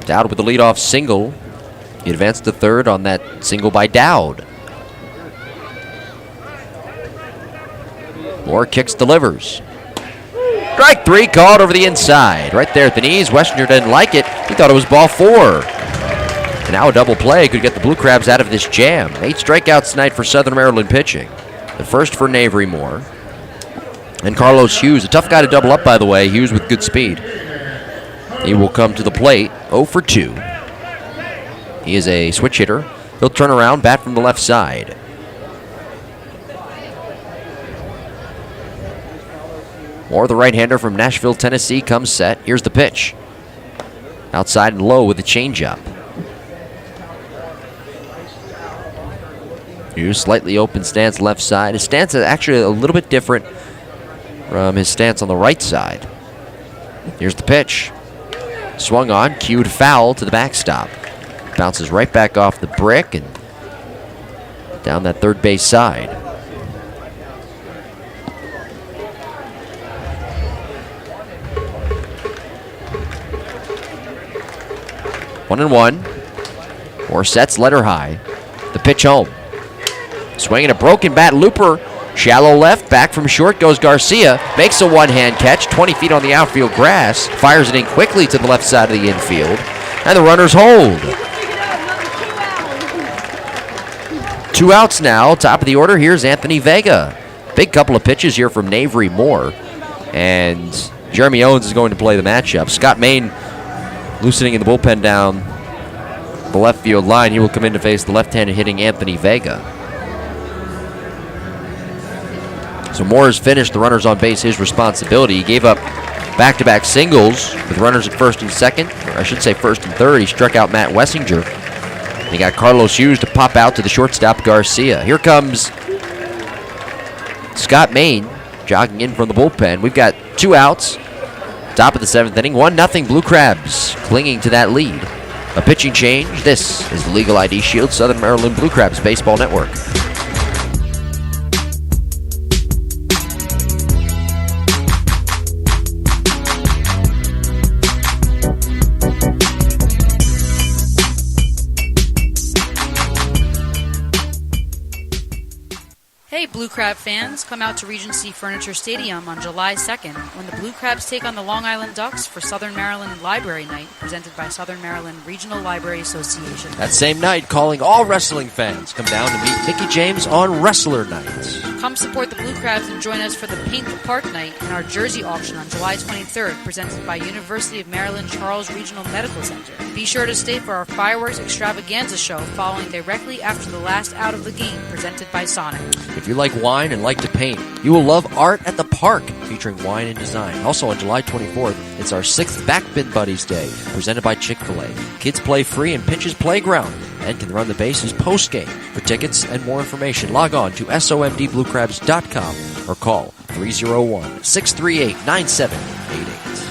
Dowd with the leadoff single. He advanced to third on that single by Dowd. Moore kicks, delivers. Strike 3 called over the inside. Right there at the knees. Wessinger didn't like it. He thought it was ball 4. And now a double play could get the Blue Crabs out of this jam. 8 strikeouts tonight for Southern Maryland pitching. The first for Navery Moore. And Carlos Hughes, a tough guy to double up, by the way. Hughes with good speed. He will come to the plate, 0 for 2. He is a switch hitter. He'll turn around, bat from the left side. Moore, the right-hander from Nashville, Tennessee, comes set. Here's the pitch. Outside and low with the changeup. Hughes, slightly open stance left side. His stance is actually a little bit different from his stance on the right side. Here's the pitch. Swung on, cued foul to the backstop. Bounces right back off the brick and down that third base side. One and one. Moore sets, letter high. The pitch home. Swinging a broken bat, looper. Shallow left, back from short goes Garcia. Makes a one-hand catch, 20 feet on the outfield grass. Fires it in quickly to the left side of the infield. And the runners hold. 2 outs now. Top of the order, here's Anthony Vega. Big couple of pitches here from Navery Moore. And Jeremy Owens is going to play the matchup. Scott Main loosening in the bullpen down the left field line. He will come in to face the left-handed hitting Anthony Vega. So Moore has finished. The runners on base, his responsibility. He gave up back-to-back singles with runners at first and second, or I should say first and third. He struck out Matt Wessinger. And he got Carlos Hughes to pop out to the shortstop Garcia. Here comes Scott Main jogging in from the bullpen. We've got 2 outs. Top of the 7th inning, 1-0 Blue Crabs clinging to that lead. A pitching change. This is the Legal ID Shield Southern Maryland Blue Crabs Baseball Network. Hey, Blue Crab fans, come out to Regency Furniture Stadium on July 2nd when the Blue Crabs take on the Long Island Ducks for Southern Maryland Library Night, presented by Southern Maryland Regional Library Association. That same night, calling all wrestling fans, come down to meet Mickie James on Wrestler Night. Come support the Blue Crabs and join us for the Paint the Park Night and our jersey auction on July 23rd, presented by University of Maryland Charles Regional Medical Center. Be sure to stay for our fireworks extravaganza show following directly after the last out of the game, presented by Sonic. If you like wine and like to paint, you will love Art at the Park, featuring wine and design. Also on July 24th, it's our 6th Backbin Buddies Day, presented by Chick-fil-A. Kids play free in Pinch's Playground and can run the bases post-game. For tickets and more information, log on to somdbluecrabs.com or call 301-638-9788.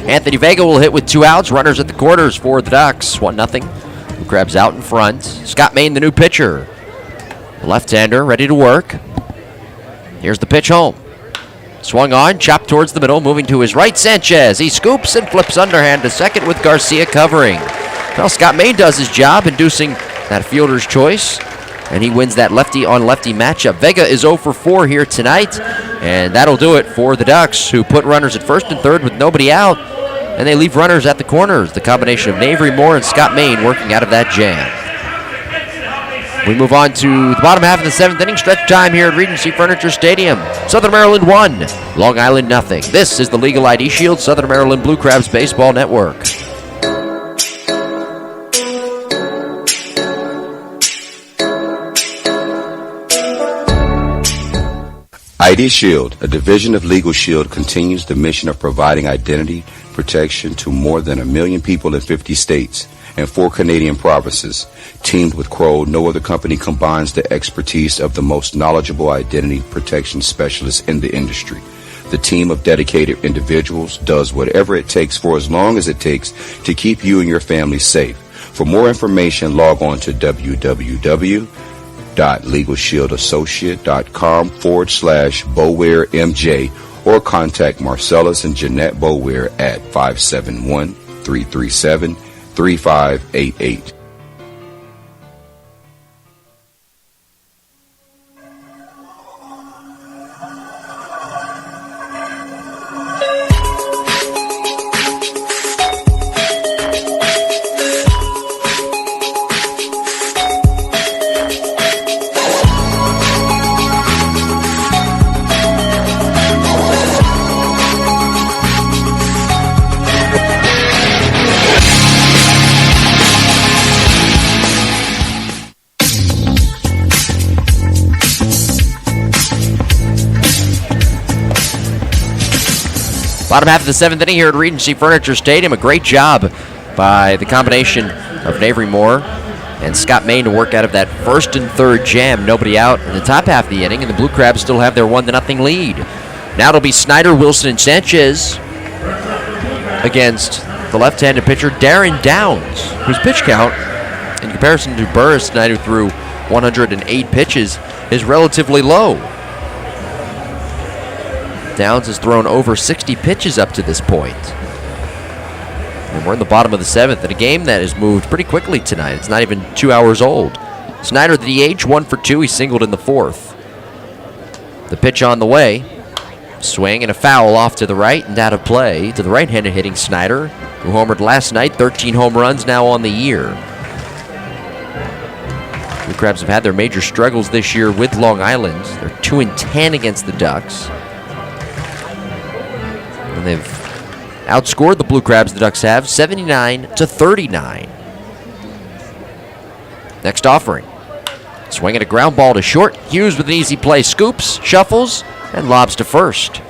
Anthony Vega will hit with 2 outs. Runners at the corners for the Ducks. 1-0. Blue Crabs out in front. Scott Main, the new pitcher. The left-hander ready to work. Here's the pitch home. Swung on, chopped towards the middle, moving to his right. Sanchez. He scoops and flips underhand to second with Garcia covering. Well, Scott Main does his job, inducing that fielder's choice, and he wins that lefty-on-lefty matchup. Vega is 0 for 4 here tonight, and that'll do it for the Ducks, who put runners at first and third with nobody out, and they leave runners at the corners. The combination of Navery Moore and Scott Main working out of that jam. We move on to the bottom half of the 7th inning. Stretch time here at Regency Furniture Stadium. Southern Maryland 1, Long Island 0. This is the Legal ID Shield Southern Maryland Blue Crabs Baseball Network. ID Shield, a division of Legal Shield, continues the mission of providing identity protection to more than 1 million people in 50 states and 4 Canadian provinces. Teamed with Crow, no other company combines the expertise of the most knowledgeable identity protection specialists in the industry. The team of dedicated individuals does whatever it takes for as long as it takes to keep you and your family safe. For more information, log on to www.legalshieldassociate.com/BowareMJ or contact Marcellus and Jeanette Boware at 571-337-3588. Bottom half of the 7th inning here at Regency Furniture Stadium. A great job by the combination of Navery Moore and Scott Main to work out of that first and third jam. Nobody out in the top half of the inning, and the Blue Crabs still have their 1-0 lead. Now it'll be Snyder, Wilson, and Sanchez against the left-handed pitcher Darren Downs, whose pitch count, in comparison to Burris tonight, who threw 108 pitches, is relatively low. Downs has thrown over 60 pitches up to this point. And we're in the bottom of the 7th in a game that has moved pretty quickly tonight. It's not even 2 hours old. Snyder, the DH, 1 for 2. He singled in the 4th. The pitch on the way. Swing and a foul off to the right and out of play to the right-handed hitting Snyder, who homered last night. 13 home runs now on the year. The Crabs have had their major struggles this year with Long Island. They're 2-10 against the Ducks. And they've outscored the Blue Crabs, the Ducks have, 79-39. Next offering. Swinging a ground ball to short. Hughes with an easy play. Scoops, shuffles, and lobs to first.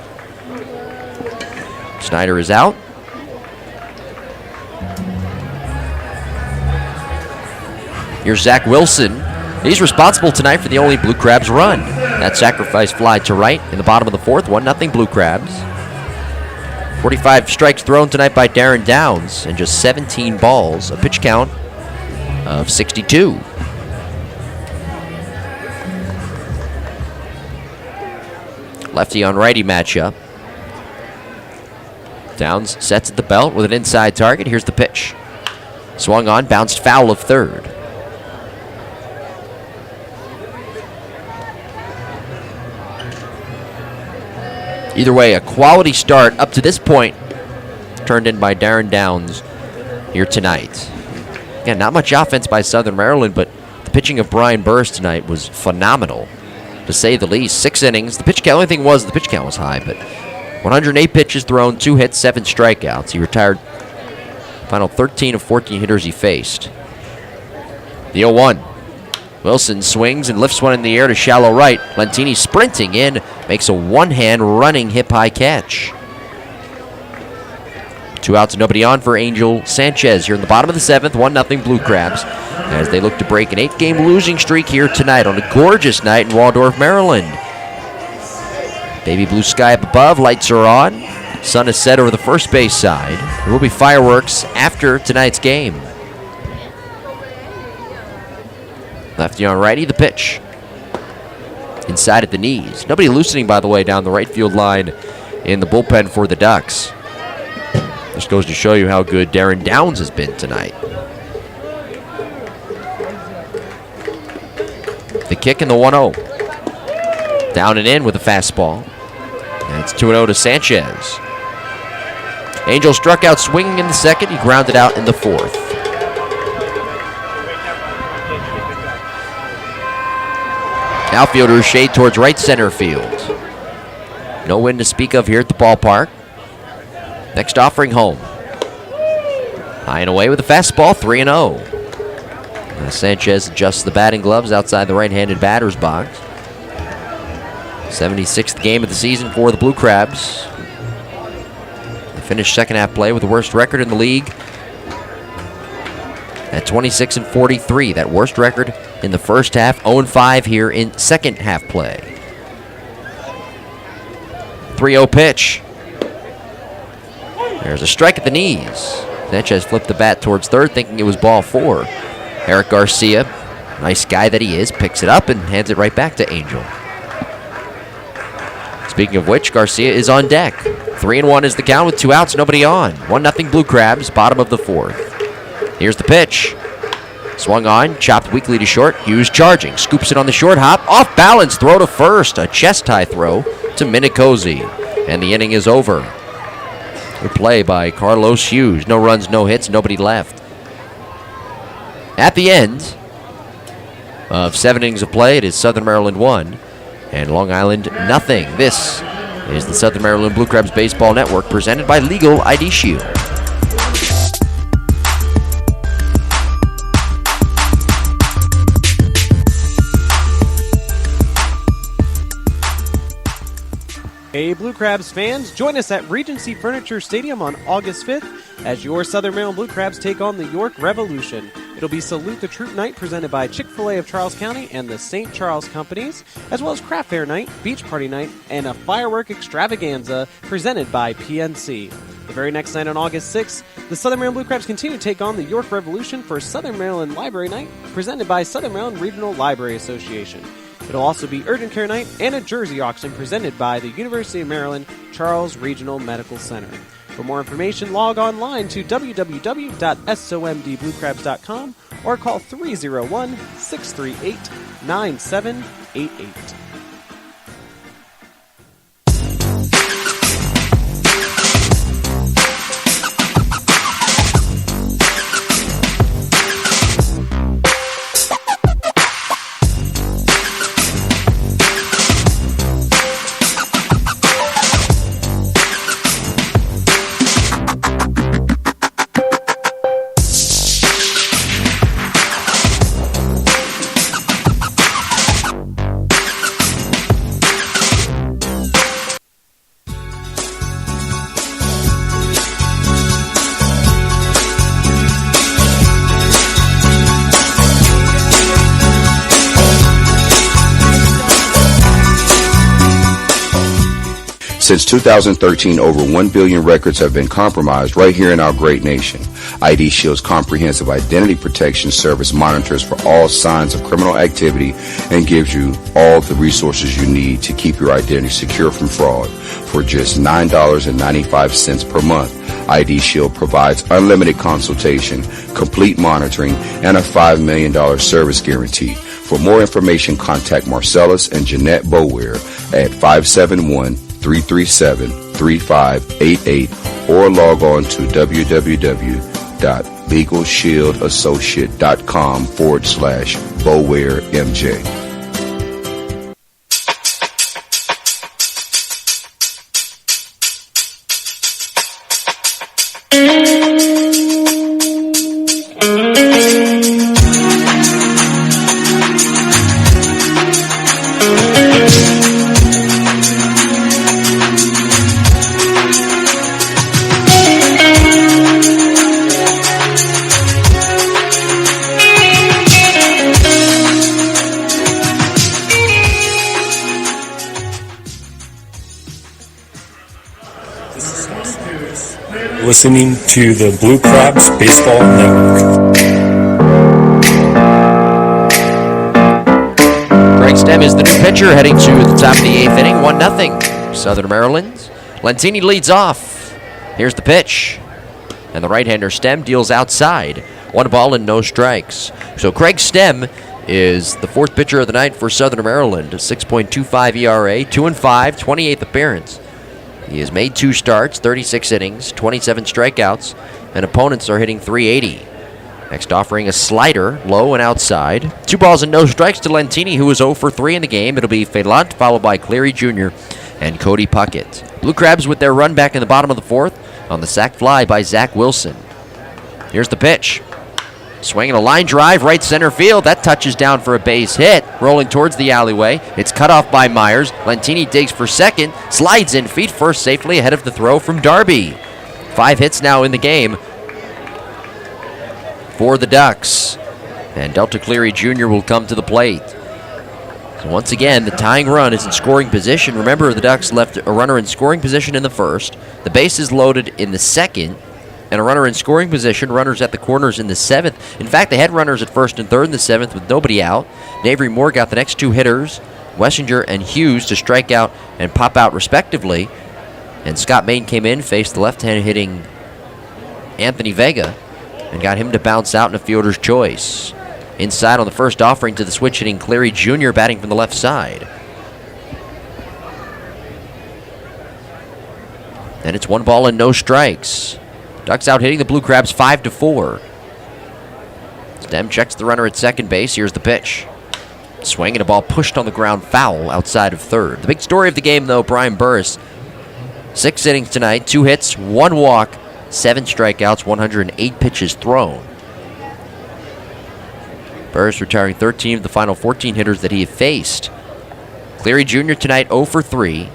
Snyder is out. Here's Zach Wilson. He's responsible tonight for the only Blue Crabs run. That sacrifice fly to right in the bottom of the fourth. 1-0 Blue Crabs. 45 strikes thrown tonight by Darren Downs and just 17 balls. A pitch count of 62. Lefty on righty matchup. Downs sets at the belt with an inside target. Here's the pitch. Swung on, bounced foul of third. Either way, a quality start up to this point turned in by Darren Downs here tonight. Again, not much offense by Southern Maryland, but the pitching of Brian Burris tonight was phenomenal, to say the least. 6 innings. The pitch count, only thing was the pitch count was high, but 108 pitches thrown, 2 hits, 7 strikeouts. He retired final 13 of 14 hitters he faced. The 0-1. Wilson swings and lifts one in the air to shallow right. Lentini sprinting in, makes a one-hand running hip-high catch. 2 outs and nobody on for Angel Sanchez here in the bottom of the 7th. 1-0 Blue Crabs as they look to break an 8-game losing streak here tonight on a gorgeous night in Waldorf, Maryland. Baby blue sky up above, lights are on. Sun is set over the first base side. There will be fireworks after tonight's game. Lefty on righty, the pitch. Inside at the knees. Nobody loosening, by the way, down the right field line in the bullpen for the Ducks. Just goes to show you how good Darren Downs has been tonight. The kick and the 1-0. Down and in with a fastball. And it's 2-0 to Sanchez. Angel struck out swinging in the second. He grounded out in the fourth. Outfielders shade towards right center field. No wind to speak of here at the ballpark. Next offering home. High and away with a fastball, 3-0. Sanchez adjusts the batting gloves outside the right-handed batter's box. 76th game of the season for the Blue Crabs. They finished second half play with the worst record in the league at 26-43. That worst record in the first half, 0-5 here in second half play. 3-0 pitch. There's a strike at the knees. Sanchez flipped the bat towards third, thinking it was ball 4. Eric Garcia, nice guy that he is, picks it up and hands it right back to Angel. Speaking of which, Garcia is on deck. 3-1 is the count with 2 outs, nobody on. 1-0 Blue Crabs, bottom of the 4th. Here's the pitch. Swung on, chopped weakly to short. Hughes charging, scoops it on the short hop. Off balance, throw to first. A chest-high throw to Minicozy. And the inning is over. Good play by Carlos Hughes. No runs, no hits, nobody left. At the end of 7 innings of play, it is Southern Maryland 1 and Long Island nothing. This is the Southern Maryland Blue Crabs Baseball Network presented by Legal ID Shield. Hey Blue Crabs fans, join us at Regency Furniture Stadium on August 5th as your Southern Maryland Blue Crabs take on the York Revolution. It'll be Salute the Troop Night presented by Chick-fil-A of Charles County and the St. Charles Companies, as well as Craft Fair Night, Beach Party Night, and a firework extravaganza presented by PNC. The very next night on August 6th, the Southern Maryland Blue Crabs continue to take on the York Revolution for Southern Maryland Library Night presented by Southern Maryland Regional Library Association. It'll also be Urgent Care Night and a jersey auction presented by the University of Maryland Charles Regional Medical Center. For more information, log online to www.somdbluecrabs.com or call 301-638-9788. Since 2013, over 1 billion records have been compromised right here in our great nation. ID Shield's comprehensive identity protection service monitors for all signs of criminal activity and gives you all the resources you need to keep your identity secure from fraud. For just $9.95 per month, ID Shield provides unlimited consultation, complete monitoring, and a $5 million service guarantee. For more information, contact Marcellus and Jeanette Bower at 571-337-3588 or log on to www.legalshieldassociate.com/BowerMJ. Listening to the Blue Crabs Baseball Network. Greg Stem is the new pitcher heading to the top of the 8th inning, 1-0. Southern Maryland. Lentini leads off. Here's the pitch. And the right-hander Stem deals outside. 1 ball and no strikes. So Craig Stem is the 4th pitcher of the night for Southern Maryland. A 6.25 ERA, 2-5, 28th appearance. He has made 2 starts, 36 innings, 27 strikeouts, and opponents are hitting .380. Next offering a slider, low and outside. 2 balls and no strikes to Lentini, who was 0 for 3 in the game. It'll be Felant, followed by Cleary Jr. and Cody Puckett. Blue Crabs with their run back in the bottom of the 4th on the sac fly by Zach Wilson. Here's the pitch. Swinging a line drive, right center field. That touches down for a base hit. Rolling towards the alleyway. It's cut off by Myers. Lentini digs for second. Slides in feet first safely ahead of the throw from Darby. 5 hits now in the game for the Ducks. And Delta Cleary Jr. will come to the plate. So once again, the tying run is in scoring position. Remember, the Ducks left a runner in scoring position in the 1st. The base is loaded in the 2nd. And a runner in scoring position, runners at the corners in the 7th. In fact, they had runners at 1st and 3rd in the 7th with nobody out. Avery Moore got the next 2 hitters, Wessinger and Hughes, to strike out and pop out respectively. And Scott Main came in, faced the left-hand hitting Anthony Vega, and got him to bounce out in a fielder's choice. Inside on the first offering to the switch hitting Cleary Jr. batting from the left side. And it's 1 ball and no strikes. Ducks out hitting the Blue Crabs 5-4. Stem checks the runner at second base. Here's the pitch. Swing and a ball pushed on the ground, foul outside of 3rd. The big story of the game, though, Brian Burris. 6 innings tonight, 2 hits, 1 walk, 7 strikeouts, 108 pitches thrown. Burris retiring 13 of the final 14 hitters that he had faced. Cleary Jr. tonight 0 for 3.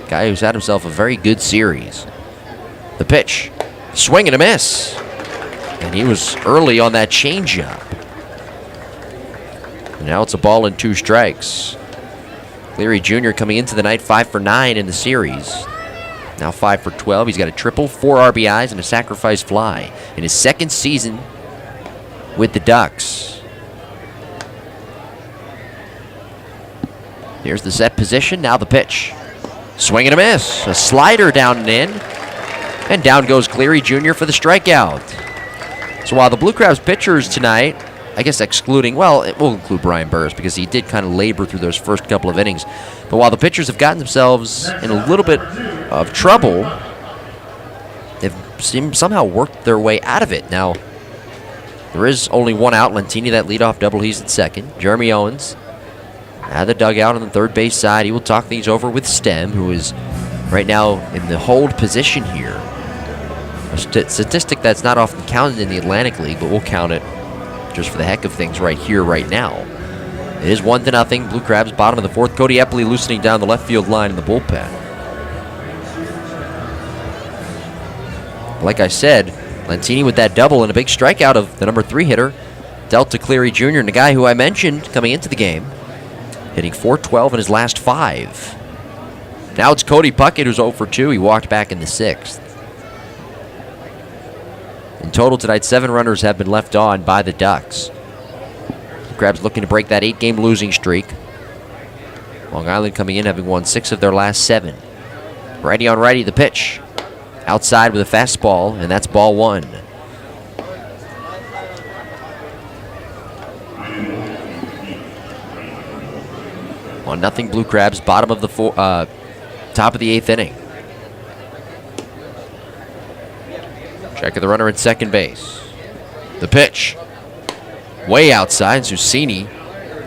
Guy who's had himself a very good series. The pitch, swing and a miss. And he was early on that changeup. And now it's a ball and 2 strikes. Cleary Jr. coming into the night 5 for 9 in the series. Now 5 for 12. He's got a triple, 4 RBIs, and a sacrifice fly in his 2nd season with the Ducks. Here's the set position. Now the pitch. Swing and a miss. A slider down and in. And down goes Cleary Jr. for the strikeout. So while the Blue Crabs pitchers tonight, I guess excluding, well, it will include Brian Burris because he did kind of labor through those first couple of innings. But while the pitchers have gotten themselves in a little bit of trouble, they've somehow worked their way out of it. Now, there is only 1 out. Lentini, that leadoff double, he's at second. Jeremy Owens at the dugout on the third base side. He will talk things over with Stem, who is right now in the hold position here. A statistic that's not often counted in the Atlantic League, but we'll count it just for the heck of things right here, right now. It is 1-0. Blue Crabs, bottom of the 4th. Cody Epley loosening down the left field line in the bullpen. Like I said, Lentini with that double and a big strikeout of the number 3 hitter, Delta Cleary Jr., and the guy who I mentioned coming into the game, hitting .412 in his last 5. Now it's Cody Puckett who's 0 for 2. He walked back in the 6th. In total tonight, 7 runners have been left on by the Ducks. Crabs looking to break that 8-game losing streak. Long Island coming in having won 6 of their last 7. Righty on righty, the pitch. Outside with a fastball, and that's ball 1. On nothing Blue Crabs, bottom of the top of the 8th inning. Check of the runner at second base. The pitch. Way outside. Susini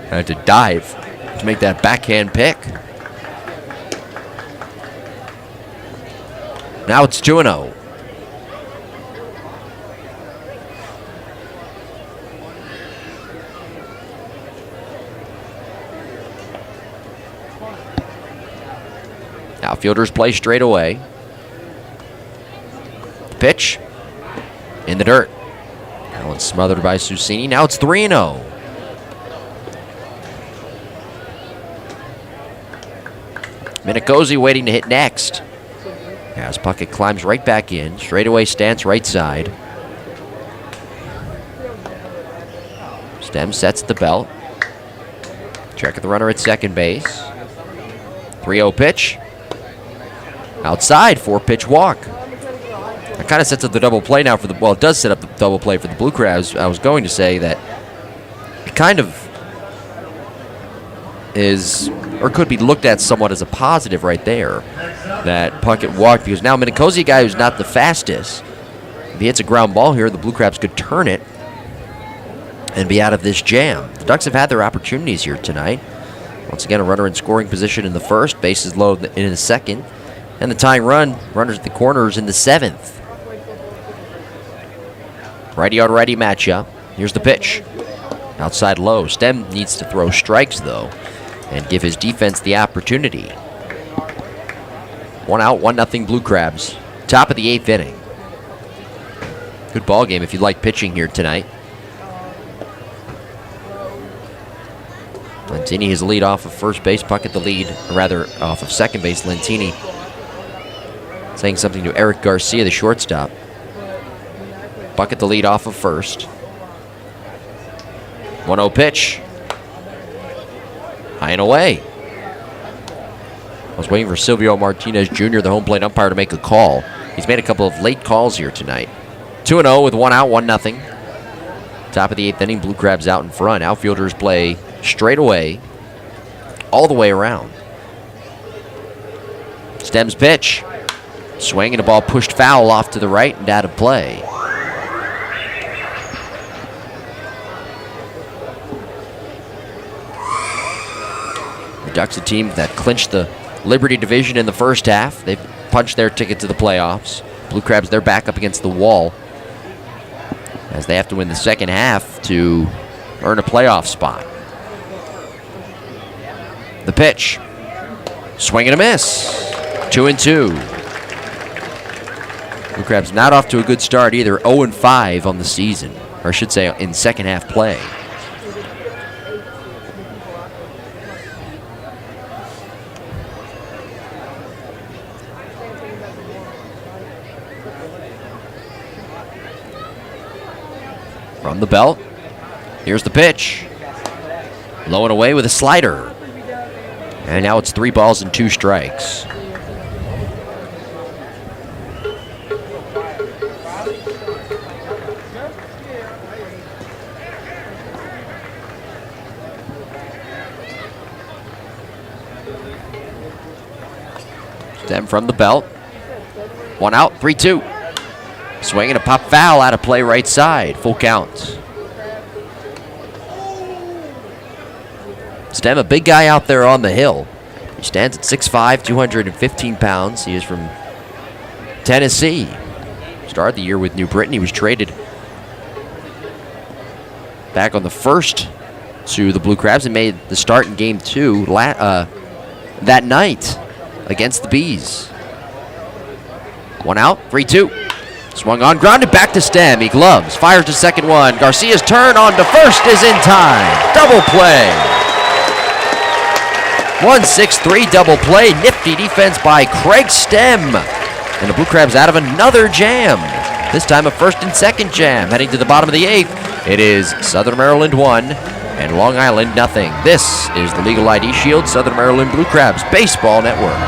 had to dive to make that backhand pick. Now it's 2-0. Outfielders play straight away. Pitch in the dirt. That one's smothered by Susini. Now it's 3-0. Minicozy waiting to hit next. As Puckett climbs right back in. Straightaway stance right side. Stem sets the belt. Check of the runner at second base. 3-0 pitch. Outside, 4-pitch walk. That kind of sets up the double play now for the, well, it does set up the double play for the Blue Crabs. I was going to say that it kind of is, or could be looked at somewhat as a positive right there, that Puckett walked, because now Minicozy, a guy who's not the fastest, if he hits a ground ball here, the Blue Crabs could turn it and be out of this jam. The Ducks have had their opportunities here tonight. Once again, a runner in scoring position in the first, bases loaded in the second, and the tying run, runners at the corners in the 7th. Righty on righty matchup. Here's the pitch. Outside low. Stem needs to throw strikes, though, and give his defense the opportunity. 1 out, 1-0 Blue Crabs. Top of the 8th inning. Good ball game if you like pitching here tonight. Lentini has the lead off of first base. Puckett the lead, or rather off of second base. Lentini saying something to Eric Garcia, the shortstop. Puckett the lead off of first. 1-0 pitch. High and away. I was waiting for Silvio Martinez Jr., the home plate umpire, to make a call. He's made a couple of late calls here tonight. 2-0 with 1 out, 1-0. Top of the 8th inning, Blue Crabs out in front. Outfielders play straight away, all the way around. Stem's pitch. Swing and a ball pushed foul off to the right and out of play. The Ducks, a team that clinched the Liberty division in the first half. They've punched their ticket to the playoffs. Blue Crabs, they're back up against the wall as they have to win the second half to earn a playoff spot. The pitch. Swing and a miss. 2-2. Blue Crabs not off to a good start either. 0-5 on the season, or I should say in second half play. From the belt, here's the pitch. Low and away with a slider. And now it's 3 balls and 2 strikes. Stem from the belt. 1 out, 3-2. Swing and a pop foul out of play right side. Full count. Stem, a big guy out there on the hill. He stands at 6'5", 215 pounds. He is from Tennessee. Started the year with New Britain. He was traded back on the 1st to the Blue Crabs and made the start in Game 2 that night against the Bees. 1 out, 3-2. Swung on, grounded back to Stem. He gloves, fires to second one. Garcia's turn on to first is in time. Double play. 1-6-3 double play. Nifty defense by Craig Stem. And the Blue Crabs out of another jam. This time a first and second jam. Heading to the bottom of the 8th, it is Southern Maryland 1 and Long Island nothing. This is the Legal ID Shield Southern Maryland Blue Crabs Baseball Network.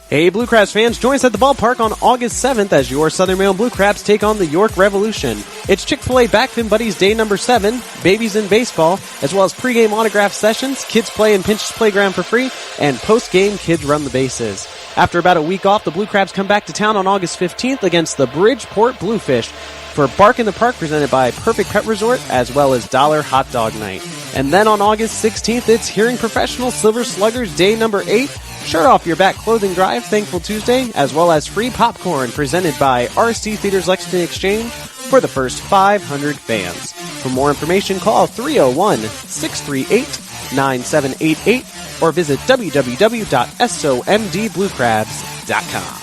Hey, Blue Crabs fans, join us at the ballpark on August 7th as your Southern Maryland Blue Crabs take on the York Revolution. It's Chick-fil-A Back Fin Buddies Day number 7, Babies in Baseball, as well as pregame autograph sessions, kids play in Pinch's Playground for free, and postgame kids run the bases. After about a week off, the Blue Crabs come back to town on August 15th against the Bridgeport Bluefish for Bark in the Park presented by Perfect Pet Resort, as well as Dollar Hot Dog Night. And then on August 16th, it's Hearing Professional Silver Sluggers Day number 8, Shirt Off Your Back Clothing Drive, Thankful Tuesday, as well as free popcorn presented by RST Theaters Lexington Exchange for the first 500 fans. For more information, call 301-638-9788 or visit www.somdbluecrabs.com.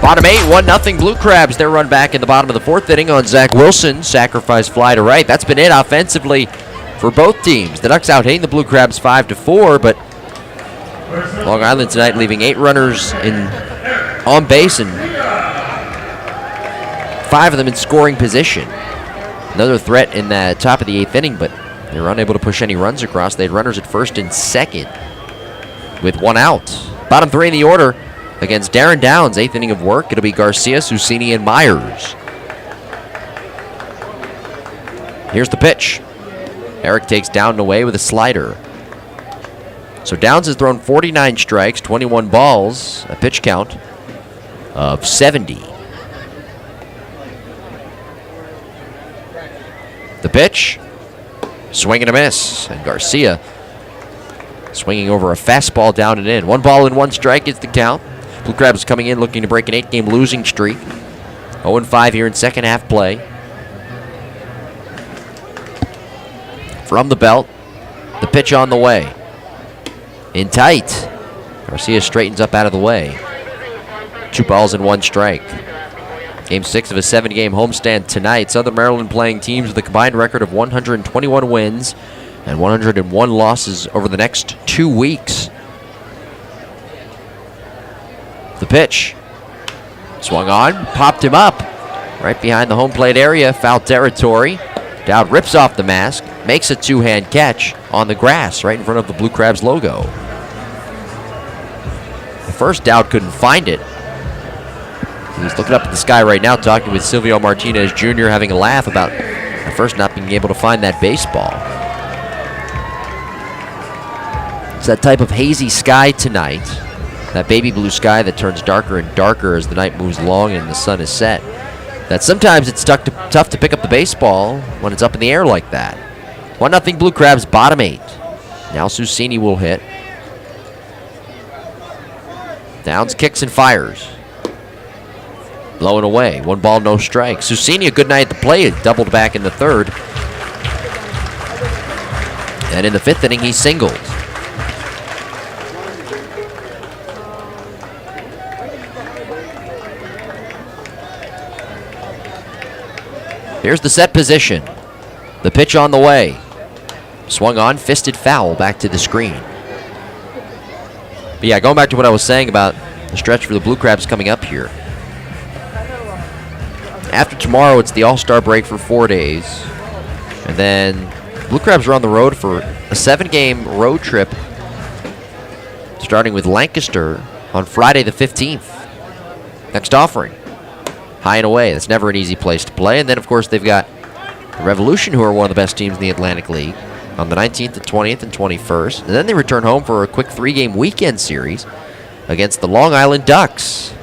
Bottom 8, 1-0 Blue Crabs. Their run back in the bottom of the 4th inning on Zach Wilson. Sacrifice fly to right. That's been it offensively for both teams. The Ducks out-hitting the Blue Crabs 5-4, but Long Island tonight leaving 8 runners on base and 5 of them in scoring position. Another threat in the top of the 8th inning, but they were unable to push any runs across. They had runners at first and second with 1 out. Bottom 3 in the order. Against Darren Downs, 8th inning of work. It'll be Garcia, Susini, and Myers. Here's the pitch. Eric takes down and away with a slider. So Downs has thrown 49 strikes, 21 balls, a pitch count of 70. The pitch, swing and a miss. And Garcia swinging over a fastball down and in. 1 ball and 1 strike is the count. Blue Crabs coming in looking to break an 8-game losing streak. 0-5 here in second half play. From the belt, the pitch on the way. In tight. Garcia straightens up out of the way. 2 balls and 1 strike. Game 6 of a 7-game homestand tonight. Southern Maryland playing teams with a combined record of 121 wins and 101 losses over the next 2 weeks. The pitch. Swung on, popped him up. Right behind the home plate area, foul territory. Dowd rips off the mask, makes a 2-hand catch on the grass right in front of the Blue Crabs logo. At first, Dowd couldn't find it. He's looking up at the sky right now, talking with Silvio Martinez Jr., having a laugh about at first not being able to find that baseball. It's that type of hazy sky tonight. That baby blue sky that turns darker and darker as the night moves long and the sun is set. That sometimes it's tough to pick up the baseball when it's up in the air like that. 1-0 Blue Crabs, bottom 8. Now Susini will hit. Downs kicks and fires. Blowing away. 1 ball, no strike. Susini, a good night at the plate, doubled back in the 3rd. And in the 5th inning, he singled. Here's the set position. The pitch on the way. Swung on, fisted foul back to the screen. But yeah, going back to what I was saying about the stretch for the Blue Crabs coming up here. After tomorrow, it's the All-Star break for 4 days. And then Blue Crabs are on the road for a 7-game road trip starting with Lancaster on Friday the 15th. Next offering. High and away. That's never an easy place to play. And then, of course, they've got the Revolution, who are one of the best teams in the Atlantic League, on the 19th, the 20th, and 21st. And then they return home for a quick 3-game weekend series against the Long Island Ducks.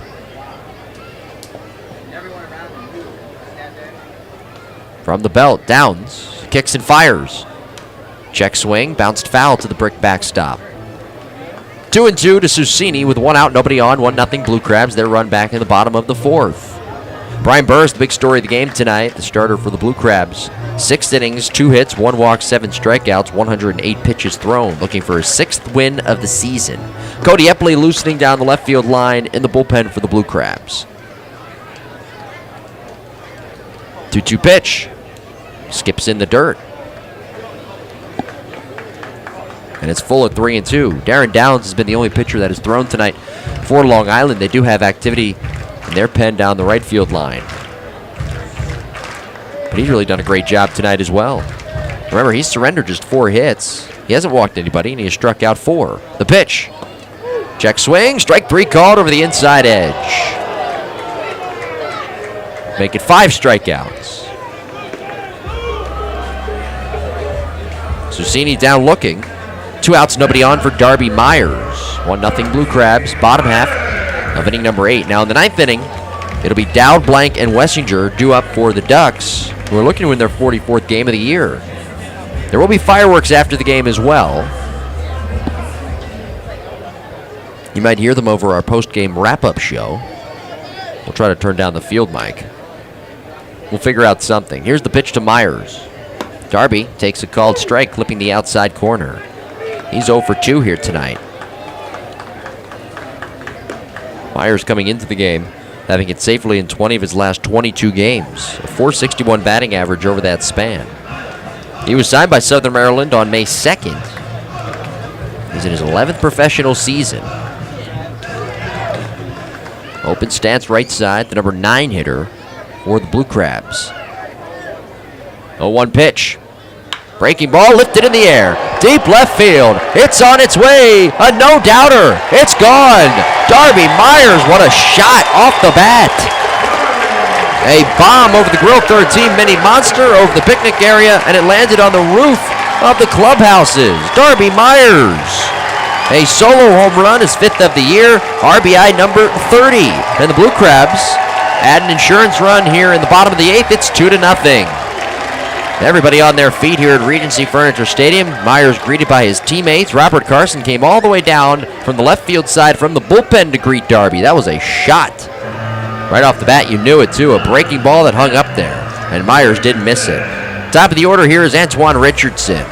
From the belt, Downs kicks and fires. Check swing, bounced foul to the brick backstop. 2-2 to Susini with 1 out, nobody on, 1-0 Blue Crabs. Their run back in the bottom of the 4th. Brian Burris, the big story of the game tonight, the starter for the Blue Crabs. 6 innings, 2 hits, 1 walk, 7 strikeouts, 108 pitches thrown, looking for his 6th win of the season. Cody Epley loosening down the left field line in the bullpen for the Blue Crabs. 2-2 pitch. Skips in the dirt. And it's full of 3-2. Darren Downs has been the only pitcher that has thrown tonight for Long Island. They do have activity in their pen down the right field line. But he's really done a great job tonight as well. Remember, he's surrendered just 4 hits. He hasn't walked anybody, and he has struck out 4. The pitch. Check swing. Strike 3 called over the inside edge. Make it 5 strikeouts. Susini down looking. 2 outs, nobody on for Darby Myers. 1-0 Blue Crabs, bottom half of inning number 8. Now in the 9th inning, it'll be Dowd, Blank, and Wessinger due up for the Ducks, who are looking to win their 44th game of the year. There will be fireworks after the game as well. You might hear them over our post-game wrap-up show. We'll try to turn down the field mic. We'll figure out something. Here's the pitch to Myers. Darby takes a called strike, clipping the outside corner. He's 0 for 2 here tonight. Myers coming into the game, having hit safely in 20 of his last 22 games. A .461 batting average over that span. He was signed by Southern Maryland on May 2nd. He's in his 11th professional season. Open stance right side, the number 9 hitter for the Blue Crabs. 0-1 pitch. Breaking ball lifted in the air. Deep left field. It's on its way. A no-doubter. It's gone. Darby Myers, what a shot off the bat. A bomb over the Grill 13 Mini Monster over the picnic area, and it landed on the roof of the clubhouses. Darby Myers. A solo home run, his 5th of the year. RBI number 30. And the Blue Crabs add an insurance run here in the bottom of the 8th. It's 2-0. Everybody on their feet here at Regency Furniture Stadium. Myers greeted by his teammates. Robert Carson came all the way down from the left field side from the bullpen to greet Darby. That was a shot. Right off the bat, you knew it too. A breaking ball that hung up there. And Myers didn't miss it. Top of the order here is Antoine Richardson.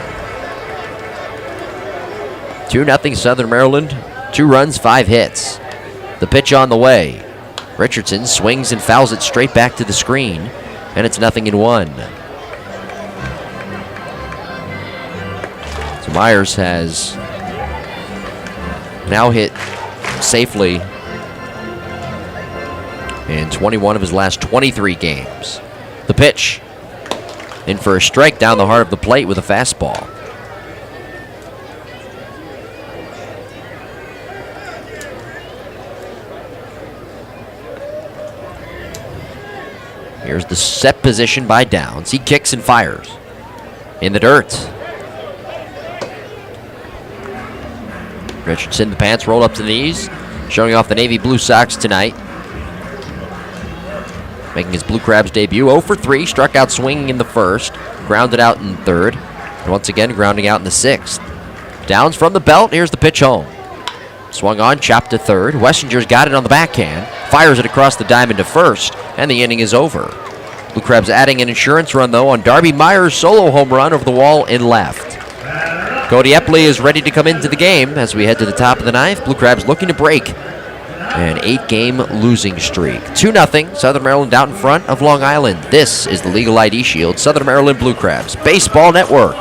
2-0 Southern Maryland. 2 runs, 5 hits. The pitch on the way. Richardson swings and fouls it straight back to the screen. And it's 0-1. So Myers has now hit safely in 21 of his last 23 games. The pitch. In for a strike down the heart of the plate with a fastball. Here's the set position by Downs. He kicks and fires. In the dirt. Richardson, the pants rolled up to the knees, showing off the navy blue socks tonight. Making his Blue Crabs debut. 0 for 3, struck out swinging in the 1st, grounded out in the 3rd, and once again grounding out in the 6th. Downs from the belt, here's the pitch home. Swung on, chopped to 3rd. Wessinger's got it on the backhand, fires it across the diamond to 1st, and the inning is over. Blue Crabs adding an insurance run, though, on Darby Myers' solo home run over the wall in left. Cody Epley is ready to come into the game as we head to the top of the 9th. Blue Crabs looking to break an 8-game losing streak. 2-0, Southern Maryland out in front of Long Island. This is the Legal ID Shield, Southern Maryland Blue Crabs Baseball Network.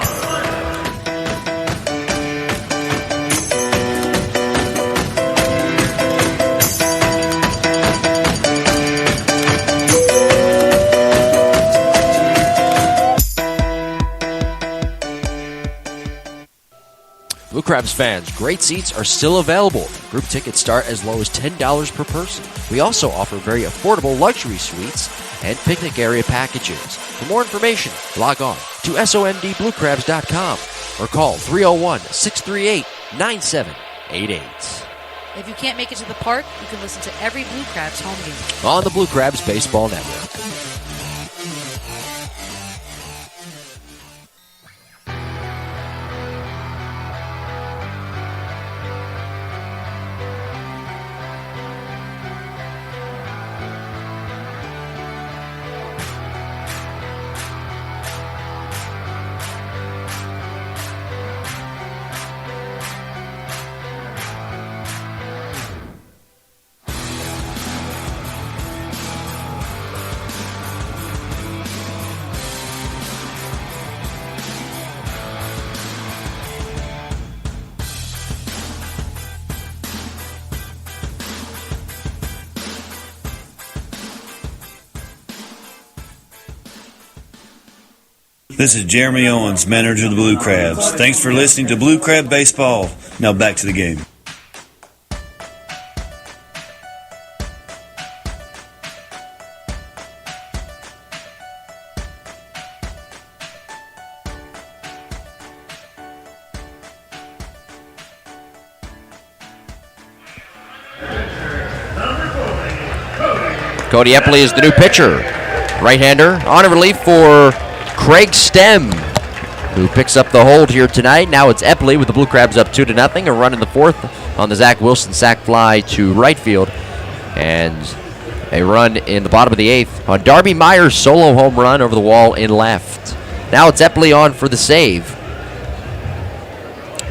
Blue Crabs fans, great seats are still available. Group tickets start as low as $10 per person. We also offer very affordable luxury suites and picnic area packages. For more information, log on to sondbluecrabs.com or call 301-638-9788. If you can't make it to the park, you can listen to every Blue Crabs home game on the Blue Crabs Baseball Network. This is Jeremy Owens, manager of the Blue Crabs. Thanks for listening to Blue Crab Baseball. Now back to the game. Cody Epley is the new pitcher. Right-hander on in relief for Craig Stem, who picks up the hold here tonight. Now it's Epley with the Blue Crabs up 2-0. A run in the fourth on the Zach Wilson sac fly to right field. And a run in the bottom of the eighth on Darby Meyer's solo home run over the wall in left. Now it's Epley on for the save.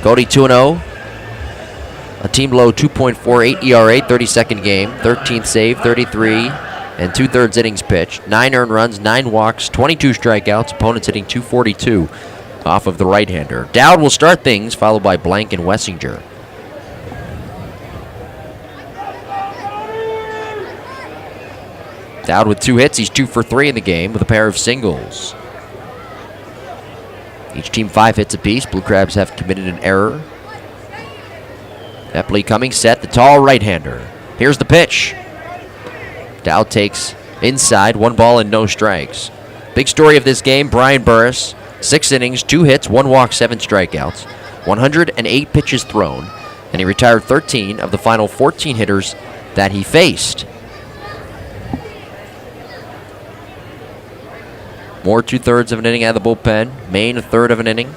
Cody 2-0. A team low 2.48 ERA, 32nd game. 13th save, 33 and 2/3 innings pitched. 9 earned runs, 9 walks, 22 strikeouts. Opponents hitting .242 off of the right-hander. Dowd will start things, followed by Blank and Wessinger. Dowd with 2 hits. He's 2 for 3 in the game with a pair of singles. Each team 5 hits apiece. Blue Crabs have committed an error. Epley coming set, the tall right-hander. Here's the pitch. Dowd takes inside, 1 ball and no strikes. Big story of this game, Brian Burris. 6 innings, 2 hits, 1 walk, 7 strikeouts. 108 pitches thrown, and he retired 13 of the final 14 hitters that he faced. Moore 2/3 of an inning out of the bullpen. Maine 1/3 of an inning.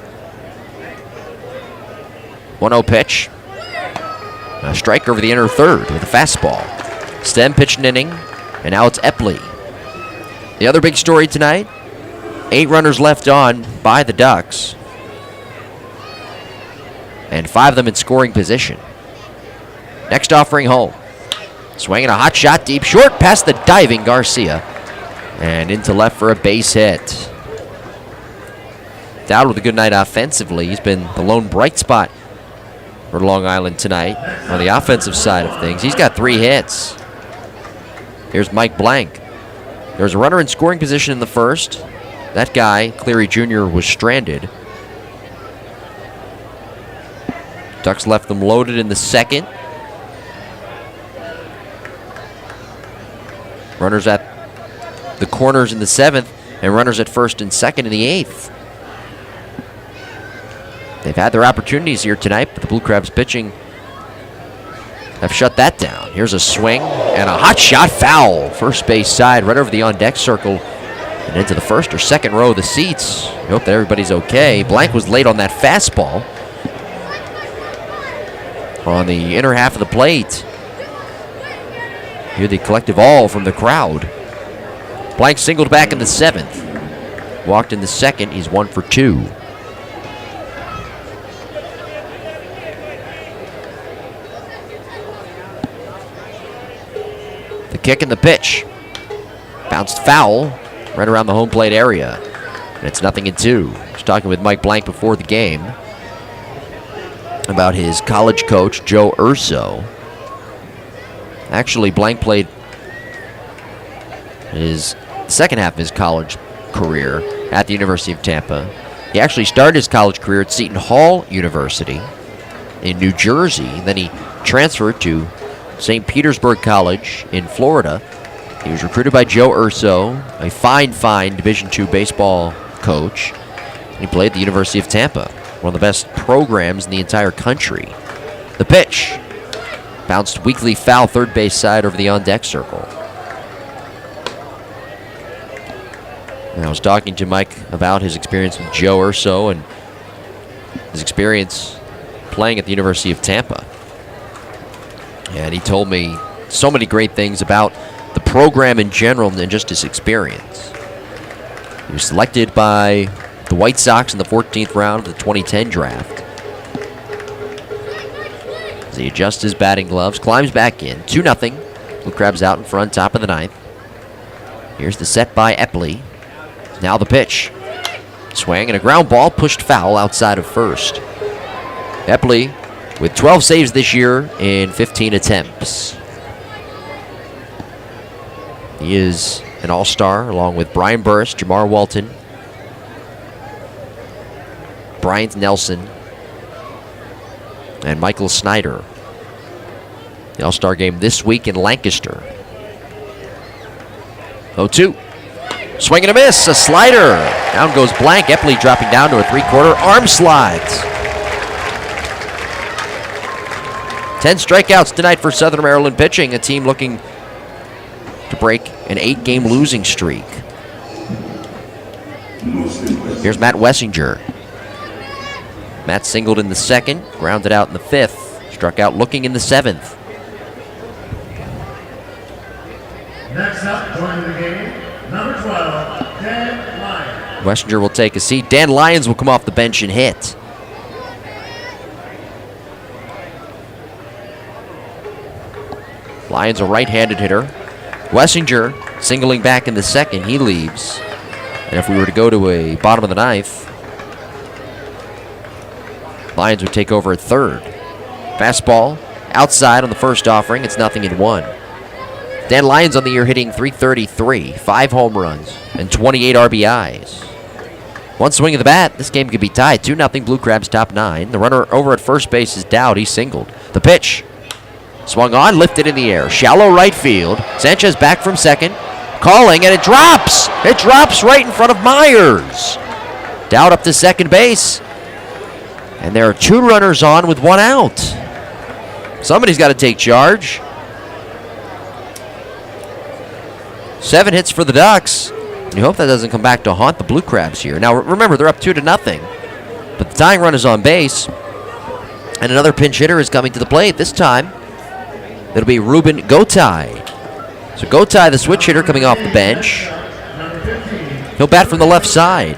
1-0 pitch. A strike over the inner third with a fastball. Stem pitched an inning, and now it's Epley. The other big story tonight, 8 runners left on by the Ducks, and 5 of them in scoring position. Next offering home. Swinging a hot shot deep short past the diving Garcia, and into left for a base hit. Dowd with a good night offensively. He's been the lone bright spot for Long Island tonight on the offensive side of things. He's got 3 hits. Here's Mike Blank. There's a runner in scoring position in the first. That guy, Cleary Jr., was stranded. Ducks left them loaded in the second. Runners at the corners in the 7th, and runners at first and second in the 8th. They've had their opportunities here tonight, but the Blue Crabs pitching have shut that down. Here's a swing and a hot shot foul. First base side, right over the on-deck circle and into the first or second row of the seats. I hope that everybody's okay. Blank was late on that fastball on the inner half of the plate. Hear the collective all from the crowd. Blank singled back in the 7th. Walked in the second. He's 1 for 2. The kick and the pitch. Bounced foul right around the home plate area. And it's 0-2. I was talking with Mike Blank before the game about his college coach, Joe Urso. Actually, Blank played his second half of his college career at the University of Tampa. He actually started his college career at Seton Hall University in New Jersey. Then he transferred to St. Petersburg College in Florida. He was recruited by Joe Urso, a fine Division II baseball coach. And he played at the University of Tampa, one of the best programs in the entire country. The pitch. Bounced weakly foul third base side over the on-deck circle. And I was talking to Mike about his experience with Joe Urso and his experience playing at the University of Tampa. And he told me so many great things about the program in general and just his experience. He was selected by the White Sox in the 14th round of the 2010 draft. As he adjusts his batting gloves, climbs back in. 2-0. Blue Crabs out in front, top of the ninth. Here's the set by Epley. Now the pitch. Swing and a ground ball pushed foul outside of first. Epley with 12 saves this year in 15 attempts. He is an all-star along with Brian Burris, Jamar Walton, Bryant Nelson, and Michael Snyder. The all-star game this week in Lancaster. 0-2. Swing and a miss, a slider. Down goes blank. Epley dropping down to a three-quarter. Arm slides. 10 strikeouts tonight for Southern Maryland pitching, a team looking to break an 8-game losing streak. Here's Matt Wessinger. Matt singled in the second, grounded out in the fifth, struck out looking in the seventh. Next up, joining the game, number 12, Dan Lyons. Wessinger will take a seat. Dan Lyons will come off the bench and hit. Lyons a right-handed hitter. Wessinger singling back in the second. He leaves. And if we were to go to a bottom of the ninth, Lyons would take over at third. Fastball outside on the first offering. It's 0-1. Dan Lyons on the year hitting .333, 5 home runs, and 28 RBIs. One swing of the bat, this game could be tied. 2-0 Blue Crabs top 9. The runner over at first base is Dowd. He singled. The pitch. Swung on, lifted in the air. Shallow right field. Sanchez back from second. Calling, and it drops. It drops right in front of Myers. Dowd up to second base. And there are 2 runners on with 1 out. Somebody's got to take charge. 7 hits for the Ducks. You hope that doesn't come back to haunt the Blue Crabs here. Now, remember, they're up 2-0. But the tying run is on base. And another pinch hitter is coming to the plate. This time, it'll be Ruben Gotay. So Gotay, the switch hitter, coming off the bench. He'll bat from the left side.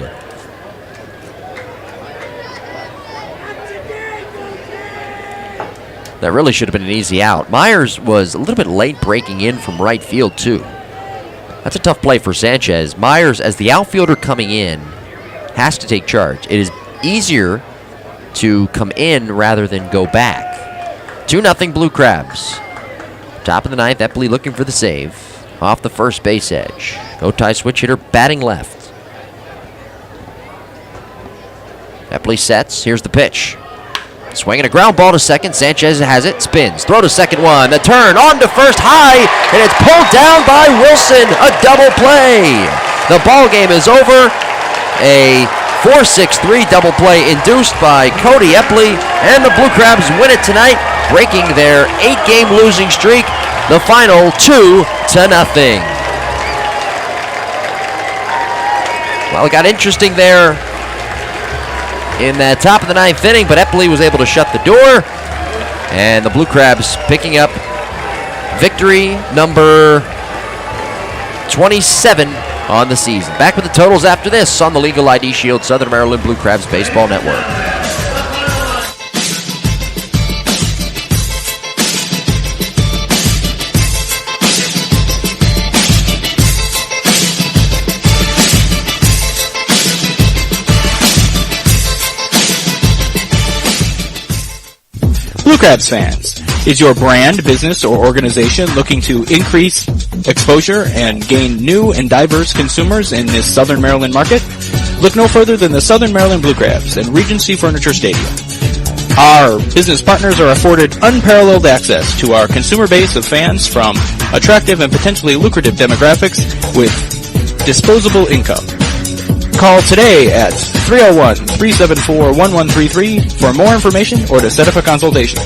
That really should have been an easy out. Myers was a little bit late breaking in from right field, too. That's a tough play for Sanchez. Myers, as the outfielder coming in, has to take charge. It is easier to come in rather than go back. 2-0 Blue Crabs. Top of the ninth, Epley looking for the save. Off the first base edge. Gotay switch hitter batting left. Epley sets. Here's the pitch. Swinging a ground ball to second. Sanchez has it. Spins. Throw to second one. The turn on to first high. And it's pulled down by Wilson. A double play. The ball game is over. A 4-6-3 double play induced by Cody Epley. And the Blue Crabs win it tonight, breaking their 8-game losing streak. The final 2-0. Well, it got interesting there in that top of the ninth inning, but Epley was able to shut the door. And the Blue Crabs picking up victory number 27 on the season. Back with the totals after this on the Legal ID Shield Southern Maryland Blue Crabs Baseball Network. Blue Crabs fans, is your brand, business, or organization looking to increase exposure and gain new and diverse consumers in this Southern Maryland market? Look no further than the Southern Maryland Blue Crabs and Regency Furniture Stadium. Our business partners are afforded unparalleled access to our consumer base of fans from attractive and potentially lucrative demographics with disposable income. Call today at 301-374-1133 for more information or to set up a consultation.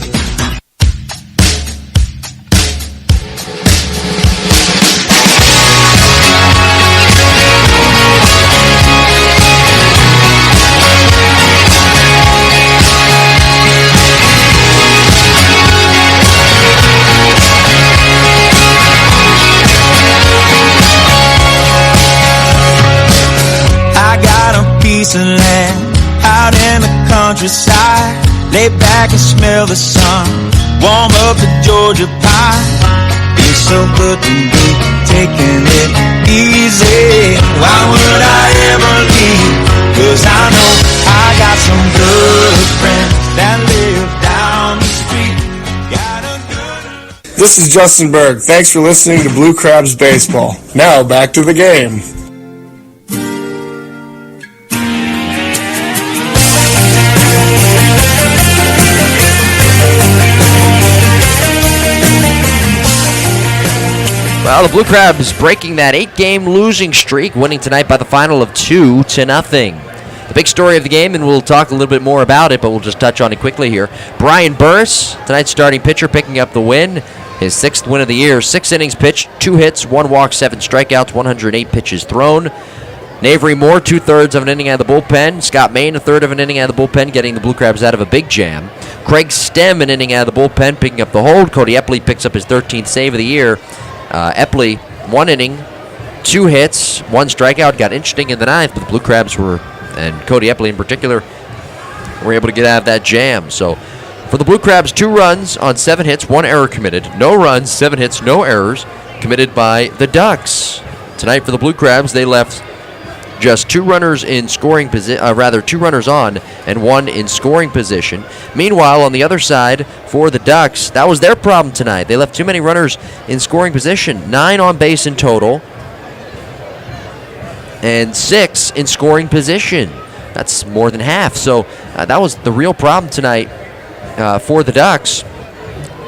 Of land out in the countryside, lay back and smell the sun, warm up the Georgia pie. It's so good to be taking it easy. Why would I ever leave? 'Cause I know I got some good friends that live down the street. Got a good... This is Justin Berg. Thanks for listening to Blue Crabs Baseball. Now back to the game. Well, the Blue Crabs breaking that 8-game losing streak, winning tonight by the final of 2-0. The big story of the game, and we'll talk a little bit more about it, but we'll just touch on it quickly here. Brian Burris, tonight's starting pitcher, picking up the win. His 6th win of the year. 6 innings pitched, 2 hits, 1 walk, 7 strikeouts, 108 pitches thrown. Navery Moore, 2/3 of an inning out of the bullpen. Scott Main, 1/3 of an inning out of the bullpen, getting the Blue Crabs out of a big jam. Craig Stem, an inning out of the bullpen, picking up the hold. Cody Epley picks up his 13th save of the year. Epley, 1 inning, 2 hits, 1 strikeout. Got interesting in the 9th, but the Blue Crabs were, and Cody Epley in particular, were able to get out of that jam. So for the Blue Crabs, 2 runs on 7 hits, 1 error committed. No runs, 7 hits, no errors committed by the Ducks. Tonight for the Blue Crabs, they left just 2 runners in scoring position, 2 runners on and 1 in scoring position. Meanwhile, on the other side for the Ducks, that was their problem tonight. They left too many runners in scoring position. 9 on base in total and 6 in scoring position. That's more than half. So that was the real problem tonight for the Ducks.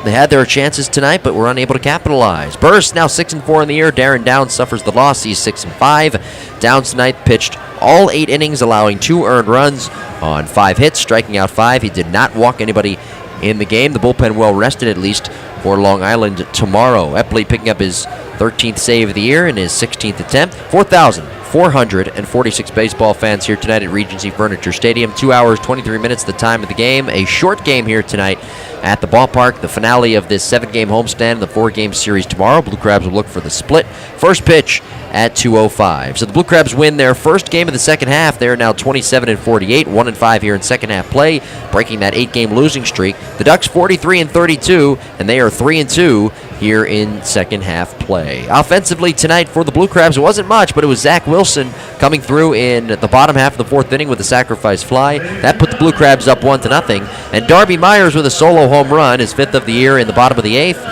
They had their chances tonight, but were unable to capitalize. Burris now 6-4 in the year. Darren Downs suffers the loss. He's 6-5. Downs tonight pitched all 8 innings, allowing 2 earned runs on 5 hits, striking out 5. He did not walk anybody in the game. The bullpen well rested, at least for Long Island tomorrow. Epley picking up his 13th save of the year in his 16th attempt. 4,446 baseball fans here tonight at Regency Furniture Stadium. 2 hours, 23 minutes, the time of the game. A short game here tonight at the ballpark. The finale of this 7-game homestand, the 4-game series tomorrow. Blue Crabs will look for the split. First pitch at 2:05. So the Blue Crabs win their first game of the second half. They're now 27-48, 1-5 here in second half play, breaking that 8-game losing streak. The Ducks 43-32, and they are 3-2 here in second half play. Offensively tonight for the Blue Crabs, it wasn't much, but it was Zach Wilson coming through in the bottom half of the 4th inning with a sacrifice fly. That put the Blue Crabs up 1-0. And Darby Myers with a solo home run, his 5th of the year in the bottom of the 8th.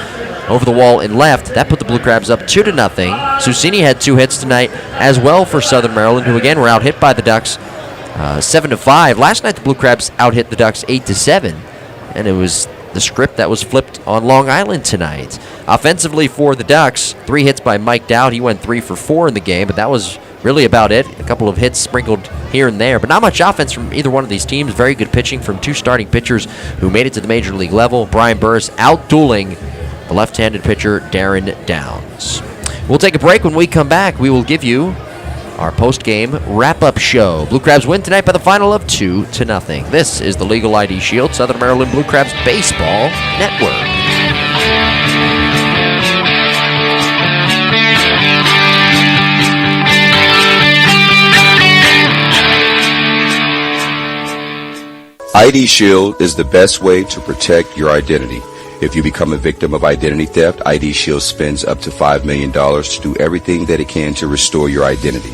Over the wall in left. That put the Blue Crabs up 2-0. Susini had 2 hits tonight as well for Southern Maryland, who again were out-hit by the Ducks 7-5. Last night the Blue Crabs out-hit the Ducks 8-7, and it was the script that was flipped on Long Island tonight. Offensively for the Ducks, 3 hits by Mike Dowd. He went 3 for 4 in the game, but that was really about it. A couple of hits sprinkled here and there, but not much offense from either one of these teams. Very good pitching from 2 starting pitchers who made it to the major league level. Brian Burris out-dueling the left-handed pitcher, Darren Downs. We'll take a break. When we come back, we will give you our post-game wrap-up show. Blue Crabs win tonight by the final of 2-0. This is the Legal ID Shield, Southern Maryland Blue Crabs Baseball Network. ID Shield is the best way to protect your identity. If you become a victim of identity theft, ID Shield spends up to $5 million to do everything that it can to restore your identity.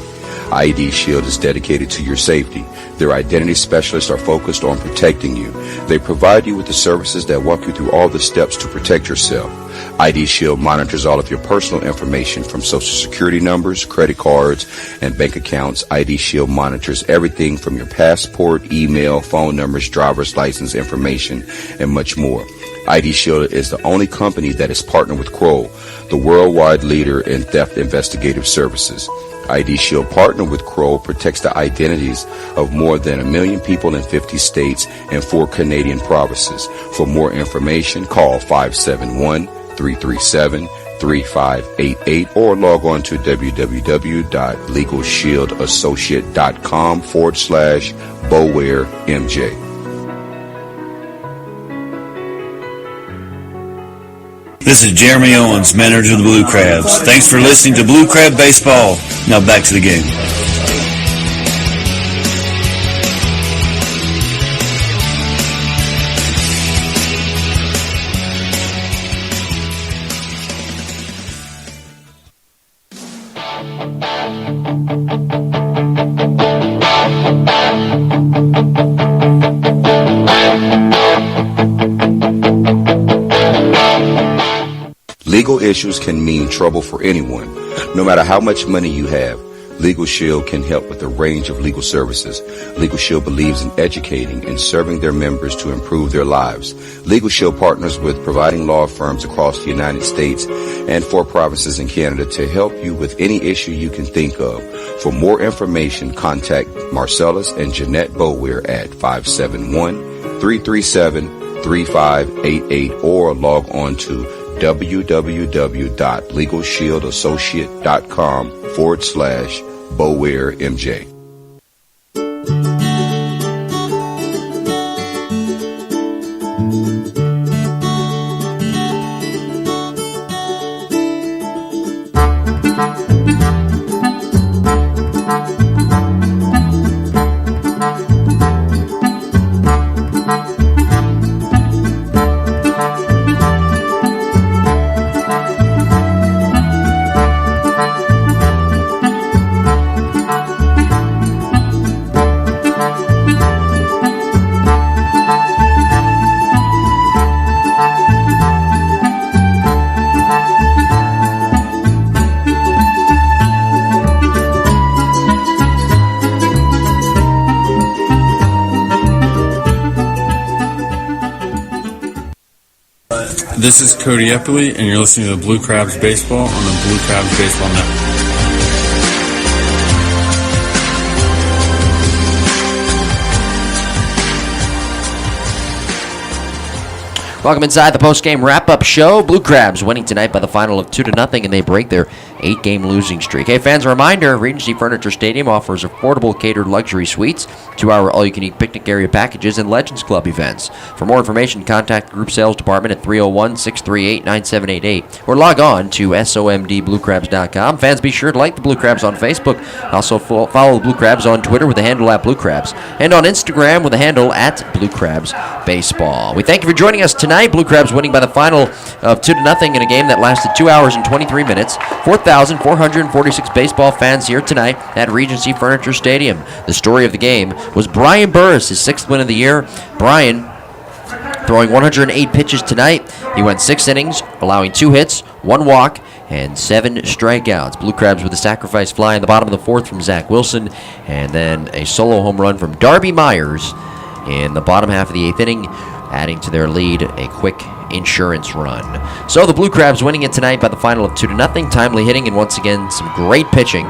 ID Shield is dedicated to your safety. Their identity specialists are focused on protecting you. They provide you with the services that walk you through all the steps to protect yourself. ID Shield monitors all of your personal information from social security numbers, credit cards, and bank accounts. ID Shield monitors everything from your passport, email, phone numbers, driver's license information, and much more. ID Shield is the only company that is partnered with Kroll, the worldwide leader in theft investigative services. ID Shield partner with Kroll protects the identities of more than 1 million people in 50 states and 4 Canadian provinces. For more information, call 571-337-3588 or log on to www.legalshieldassociate.com/BowareMJ. This is Jeremy Owens, manager of the Blue Crabs. Thanks for listening to Blue Crab Baseball. Now back to the game. Legal issues can mean trouble for anyone, no matter how much money you have. Legal Shield can help with a range of legal services. Legal Shield believes in educating and serving their members to improve their lives. Legal Shield partners with providing law firms across the United States and 4 provinces in Canada to help you with any issue you can think of. For more information, contact Marcellus and Jeanette Bower at 571-337-3588 or log on to www.legalshieldassociate.com/BowareMJ. This is Cody Eppley, and you're listening to Blue Crabs Baseball on the Blue Crabs Baseball Network. Welcome inside the post-game wrap-up show. Blue Crabs winning tonight by the final of 2-0, and they break their 8-game losing streak. Hey, fans, a reminder, Regency Furniture Stadium offers affordable catered luxury suites, 2-hour all-you-can-eat picnic area packages, and Legends Club events. For more information, contact the group sales department at 301-638-9788 or log on to somdbluecrabs.com. Fans, be sure to like the Blue Crabs on Facebook. Also, follow the Blue Crabs on Twitter with the handle at Blue Crabs and on Instagram with the handle at Blue Crabs Baseball. We thank you for joining us tonight. Blue Crabs winning by the final of 2-0 in a game that lasted 2 hours and 23 minutes. 4,446 baseball fans here tonight at Regency Furniture Stadium. The story of the game was Brian Burris, his 6th win of the year. Brian throwing 108 pitches tonight. He went 6 innings, allowing 2 hits, 1 walk, and 7 strikeouts. Blue Crabs with a sacrifice fly in the bottom of the 4th from Zach Wilson, and then a solo home run from Darby Myers in the bottom half of the 8th inning, adding to their lead a quick insurance run. So the Blue Crabs winning it tonight by the final of 2-0. Timely hitting and once again some great pitching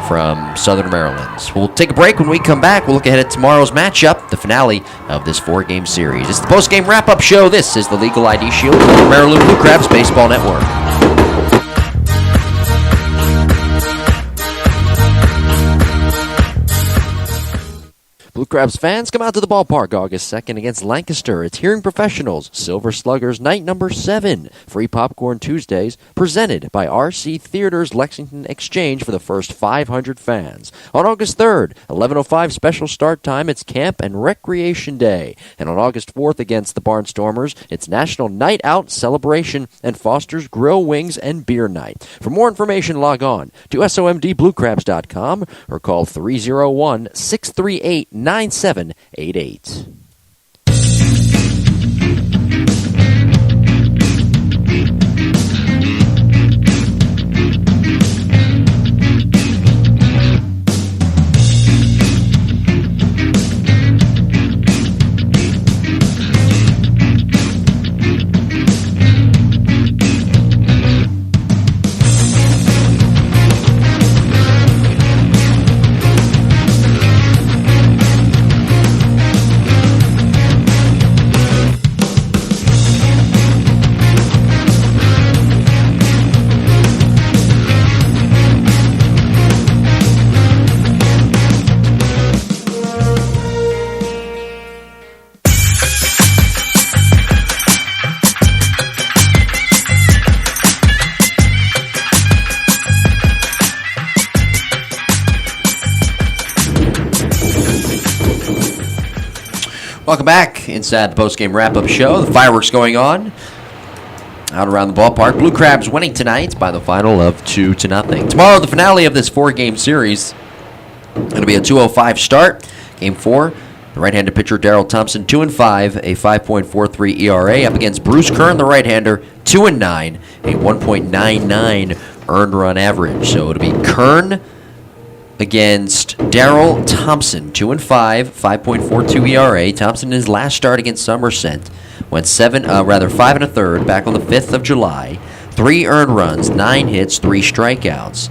from Southern Maryland. We'll take a break. When we come back, we'll look ahead at tomorrow's matchup, the finale of this 4-game series. It's the post-game wrap-up show. This is the Legal ID Shield of the Maryland Blue Crabs Baseball Network. Blue Crabs fans, come out to the ballpark August 2nd against Lancaster. It's Hearing Professionals, Silver Sluggers, night number 7. Free popcorn Tuesdays, presented by RC Theaters Lexington Exchange for the first 500 fans. On August 3rd, 11:05 special start time, it's Camp and Recreation Day. And on August 4th against the Barnstormers, it's National Night Out Celebration and Foster's Grill, Wings, and Beer Night. For more information, log on to somdbluecrabs.com or call 301-638-9788. Welcome back inside the post-game wrap-up show. The fireworks going on out around the ballpark. Blue Crabs winning tonight by the final of 2-0. Tomorrow, the finale of this 4-game series. It'll be a 2:05 start. Game 4. The right-handed pitcher, Daryl Thompson, 2-5, a 5.43 ERA, up against Bruce Kern, the right-hander, 2-9, a 1.99 earned run average. So it'll be Kern against Daryl Thompson, 2-5, 5.42 ERA. Thompson in his last start against Somerset went 5 1/3 back on the 5th of July. 3 earned runs, 9 hits, 3 strikeouts.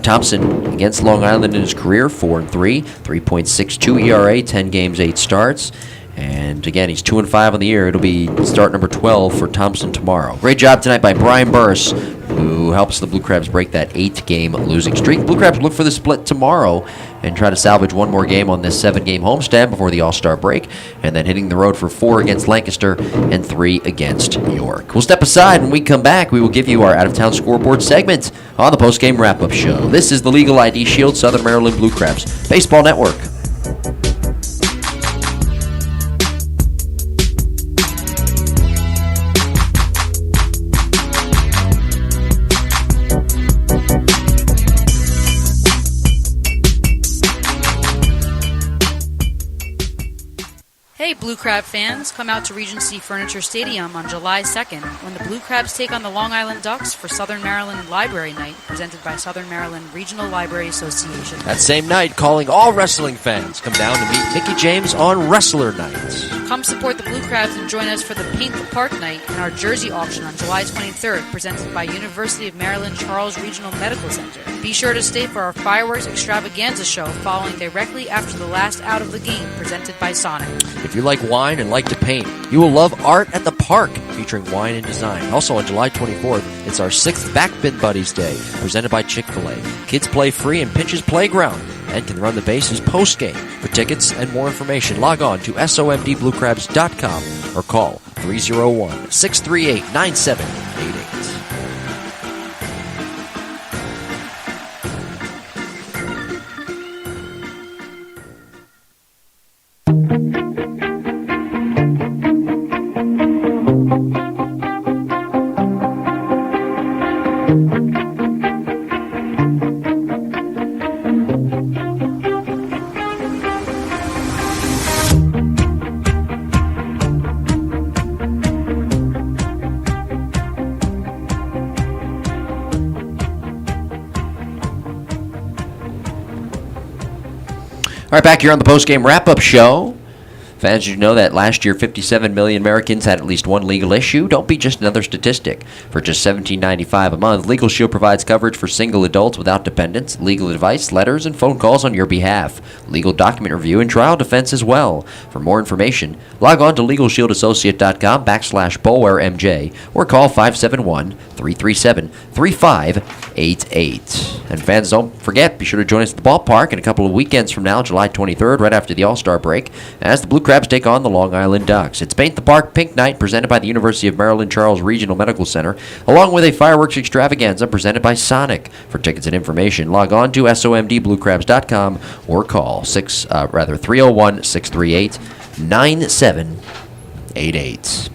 Thompson against Long Island in his career, 4-3, 3.62 ERA, 10 games, 8 starts. And again, he's 2-5 on the year. It'll be start number 12 for Thompson tomorrow. Great job tonight by Brian Burris, who helps the Blue Crabs break that 8-game losing streak. Blue Crabs look for the split tomorrow and try to salvage one more game on this 7-game homestand before the All-Star break, and then hitting the road for 4 against Lancaster and 3 against York. We'll step aside. When we come back, we will give you our out-of-town scoreboard segment on the post-game wrap-up show. This is the Legal ID Shield Southern Maryland Blue Crabs Baseball Network. Hey Blue Crab fans, come out to Regency Furniture Stadium on July 2nd when the Blue Crabs take on the Long Island Ducks for Southern Maryland Library Night, presented by Southern Maryland Regional Library Association. That same night, calling all wrestling fans, come down to meet Mickey James on Wrestler Night. Come support the Blue Crabs and join us for the Paint the Park Night and our jersey auction on July 23rd, presented by University of Maryland Charles Regional Medical Center. Be sure to stay for our fireworks extravaganza show following directly after the last out of the game, presented by Sonic. If you like wine and like to paint, you will love Art at the Park, featuring wine and design. Also on July 24th, it's our 6th Backbin Buddies Day, presented by Chick-fil-A. Kids play free in Pinch's Playground and can run the bases post-game. For tickets and more information, log on to somdbluecrabs.com or call 301-638-9788. All right, back here on the post-game wrap-up show. Fans, did you know that last year 57 million Americans had at least one legal issue? Don't be just another statistic. For just $17.95 a month, Legal Shield provides coverage for single adults without dependents, legal advice, letters, and phone calls on your behalf, legal document review, and trial defense as well. For more information, log on to LegalShieldAssociate.com/BulwareMJ or call 571-337-3588. And fans, don't forget, be sure to join us at the ballpark in a couple of weekends from now, July 23rd, right after the All-Star break, as the Blue Crabs take on the Long Island Ducks. It's Paint the Park Pink Night, presented by the University of Maryland Charles Regional Medical Center, along with a fireworks extravaganza presented by Sonic. For tickets and information, log on to somdbluecrabs.com or call 301-638-9788.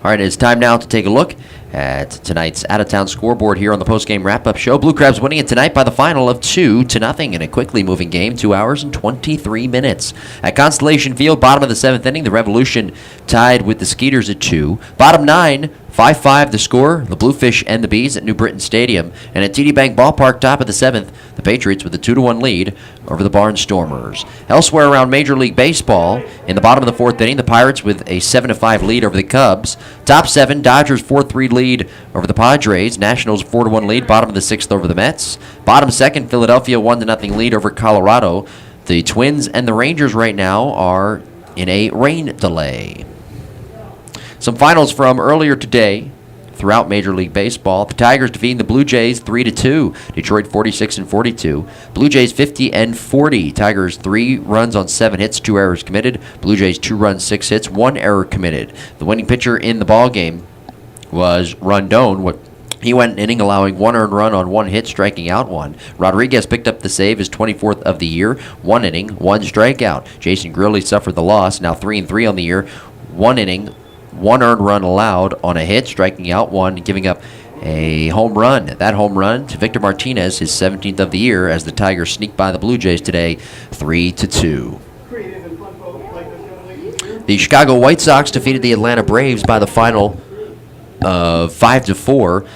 All right, it's time now to take a look at tonight's out-of-town scoreboard here on the post-game wrap-up show. Blue Crabs winning it tonight by the final of 2-0 in a quickly moving game, 2 hours and 23 minutes. At Constellation Field, bottom of the 7th inning, the Revolution tied with the Skeeters at 2. Bottom 9, 5-5 the score, the Bluefish and the Bees at New Britain Stadium. And at TD Bank Ballpark, top of the 7th, the Patriots with a 2-1 lead over the Barnstormers. Elsewhere around Major League Baseball, in the bottom of the 4th inning, the Pirates with a 7-5 lead over the Cubs. Top 7, Dodgers 4-3 lead over the Padres. Nationals 4-1 lead, bottom of the 6th over the Mets. Bottom 2nd, Philadelphia 1-0 lead over Colorado. The Twins and the Rangers right now are in a rain delay. Some finals from earlier today throughout Major League Baseball. The Tigers defeating the Blue Jays 3-2. Detroit 46-42. Blue Jays 50-40. Tigers 3 runs on 7 hits, 2 errors committed. Blue Jays 2 runs, 6 hits, 1 error committed. The winning pitcher in the ball game was Rondon, He went an inning, allowing 1 earned run on 1 hit, striking out 1. Rodriguez picked up the save, his 24th of the year. 1 inning, 1 strikeout. Jason Grilli suffered the loss, now 3-3 on the year. 1 inning, 1 earned run allowed on a hit, striking out 1, and giving up a home run. That home run to Victor Martinez, his 17th of the year, as the Tigers sneak by the Blue Jays today, 3-2. The Chicago White Sox defeated the Atlanta Braves by the final of 5-4.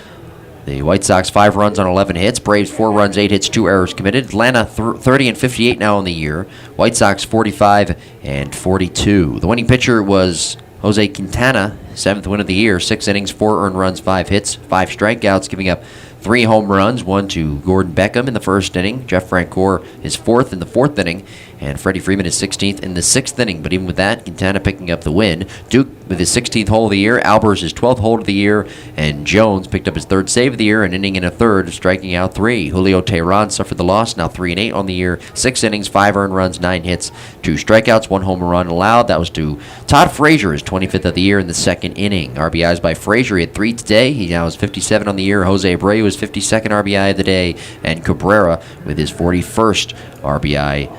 The White Sox 5 runs on 11 hits. Braves 4 runs, 8 hits, 2 errors committed. Atlanta 30-58 now on the year. White Sox 45-42. The winning pitcher was Jose Quintana, 7th win of the year. 6 innings, 4 earned runs, 5 hits, 5 strikeouts, giving up 3 home runs, 1 to Gordon Beckham in the first inning. Jeff Francoeur is 4th in the 4th inning, and Freddie Freeman is 16th in the 6th inning. But even with that, Quintana picking up the win. Duke with his 16th hole of the year, Albers his 12th hole of the year, and Jones picked up his 3rd save of the year, an inning and a third, striking out 3. Julio Teheran suffered the loss, now 3-8 on the year. 6 innings, 5 earned runs, 9 hits, 2 strikeouts, 1 home run allowed. That was to Todd Frazier, his 25th of the year in the 2nd inning. RBIs by Frazier, he had 3 today. He now is 57 on the year. Jose Abreu was 52nd RBI of the day, and Cabrera with his 41st RBI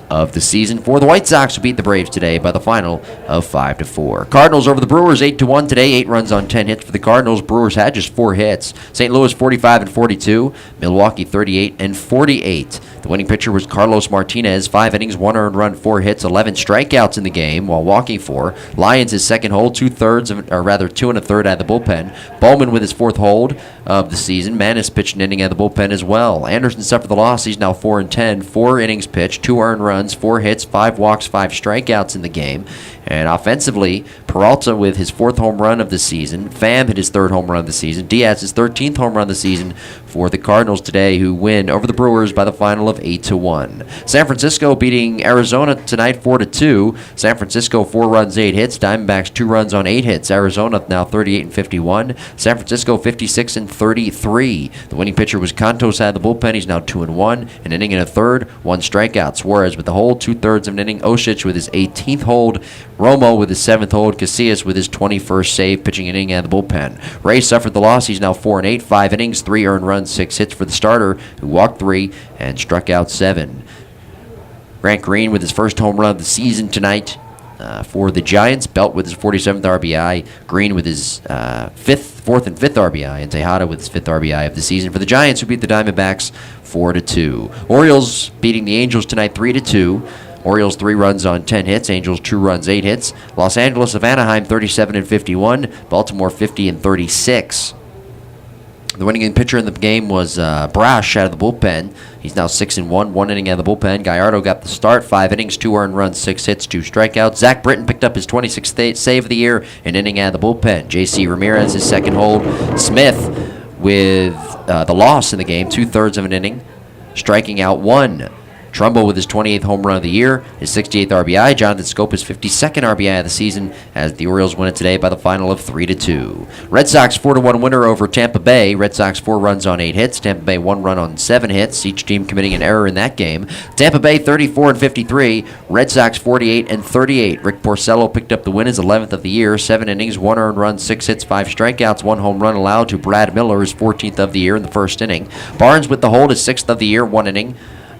of the season for the White Sox, who beat the Braves today by the final of 5-4. Cardinals over the Brewers 8-1 today. 8 runs on 10 hits for the Cardinals. Brewers had just 4 hits. St. Louis 45-42. Milwaukee 38-48. The winning pitcher was Carlos Martinez. 5 innings, 1 earned run, 4 hits, 11 strikeouts in the game while walking 4. Lyons his 2nd hold, 2 1/3 out of the bullpen. Bowman with his 4th hold of the season. Manis pitched an inning out of the bullpen as well. Anderson suffered the loss. He's now 4-10. 4 innings pitched, 2 earned runs, 4 hits, 5 walks, 5 strikeouts in the game. And offensively, Peralta with his 4th home run of the season. Pham hit his 3rd home run of the season. Diaz his 13th home run of the season for the Cardinals today, who win over the Brewers by the final of 8-1. San Francisco beating Arizona tonight 4-2. San Francisco 4 runs, 8 hits. Diamondbacks 2 runs on 8 hits. Arizona now 38-51. San Francisco 56-33. The winning pitcher was Cantos out of the bullpen. He's now 2-1. An inning and a third, 1 strikeout. Suarez with the hold, 2/3 of an inning. Osich with his 18th hold. Romo with his 7th hold. Casillas with his 21st save, pitching an inning out of the bullpen. Ray suffered the loss. He's now 4-8. 5 innings, 3 earned runs, 6 hits for the starter, who walked 3 and struck out 7. Grant Green with his 1st home run of the season tonight for the Giants. Belt with his 47th RBI. Green with his 4th and 5th RBI. And Tejada with his 5th RBI of the season for the Giants, who beat the Diamondbacks 4-2. Orioles beating the Angels tonight 3-2. Orioles 3 runs on 10 hits. Angels 2 runs, 8 hits. Los Angeles of Anaheim 37-51. Baltimore 50-36. The winning pitcher in the game was Brash out of the bullpen. He's now 6-1, 1 inning out of the bullpen. Gallardo got the start, 5 innings, 2 earned runs, 6 hits, 2 strikeouts. Zach Britton picked up his 26th save of the year, an inning out of the bullpen. J.C. Ramirez, his 2nd hold. Smith with the loss in the game, 2/3 of an inning, striking out 1. Trumbo with his 28th home run of the year, his 68th RBI. Jonathan Scope his 52nd RBI of the season, as the Orioles win it today by the final of 3-2. Red Sox 4-1 winner over Tampa Bay. Red Sox 4 runs on 8 hits. Tampa Bay 1 run on 7 hits, each team committing an error in that game. Tampa Bay 34-53. Red Sox 48-38. Rick Porcello picked up the win, his 11th of the year. 7 innings, 1 earned run, 6 hits, 5 strikeouts, 1 home run allowed to Brad Miller, his 14th of the year in the 1st inning. Barnes with the hold, his 6th of the year, 1 inning.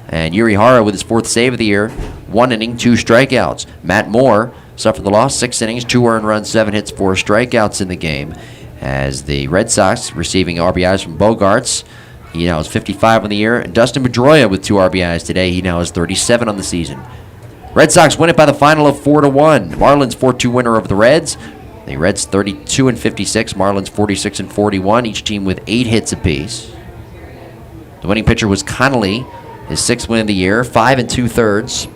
And Yuri Hara with his 4th save of the year, 1 inning, 2 strikeouts. Matt Moore suffered the loss, 6 innings, 2 earned runs, 7 hits, 4 strikeouts in the game. As the Red Sox receiving RBIs from Bogarts, he now is 55 on the year. And Dustin Pedroia with 2 RBIs today, he now is 37 on the season. Red Sox win it by the final of 4-1. Marlins 4-2 winner over the Reds. The Reds 32-56, Marlins 46-41, each team with 8 hits apiece. The winning pitcher was Connolly, his 6th win of the year, 5 2/3.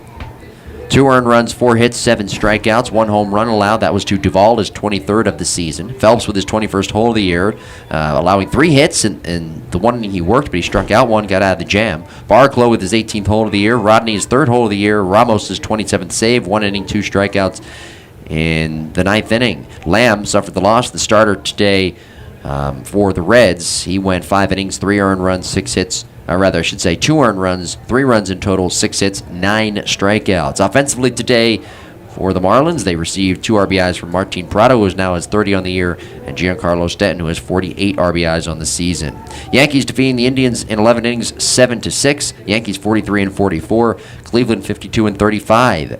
2 earned runs, 4 hits, 7 strikeouts, 1 home run allowed. That was to Duvall, his 23rd of the season. Phelps with his 21st hole of the year, allowing 3 hits in the 1 inning he worked, but he struck out 1, got out of the jam. Barclough with his 18th hole of the year. Rodney his 3rd hole of the year. Ramos his 27th save, 1 inning, 2 strikeouts in the 9th inning. Lamb suffered the loss, the starter today for the Reds. He went 5 innings, 3 earned runs, 6 hits. Or rather, I should say 2 earned runs, 3 runs in total, 6 hits, 9 strikeouts. Offensively today For the Marlins, they received 2 RBIs from Martin Prado, who now has 30 on the year, and Giancarlo Stanton, who has 48 RBIs on the season. Yankees defeating the Indians in 11 innings, 7-6. Yankees 43-44. Cleveland 52-35.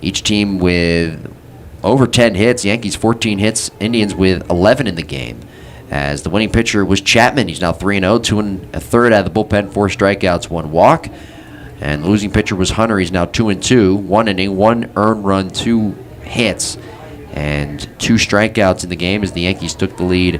Each team with over 10 hits. Yankees 14 hits. Indians with 11 in the game. As the winning pitcher was Chapman. He's now 3-0, 2 1/3 out of the bullpen, 4 strikeouts, 1 walk. And the losing pitcher was Hunter. He's now 2-2, 1 inning, 1 earned run, 2 hits, and 2 strikeouts in the game as the Yankees took the lead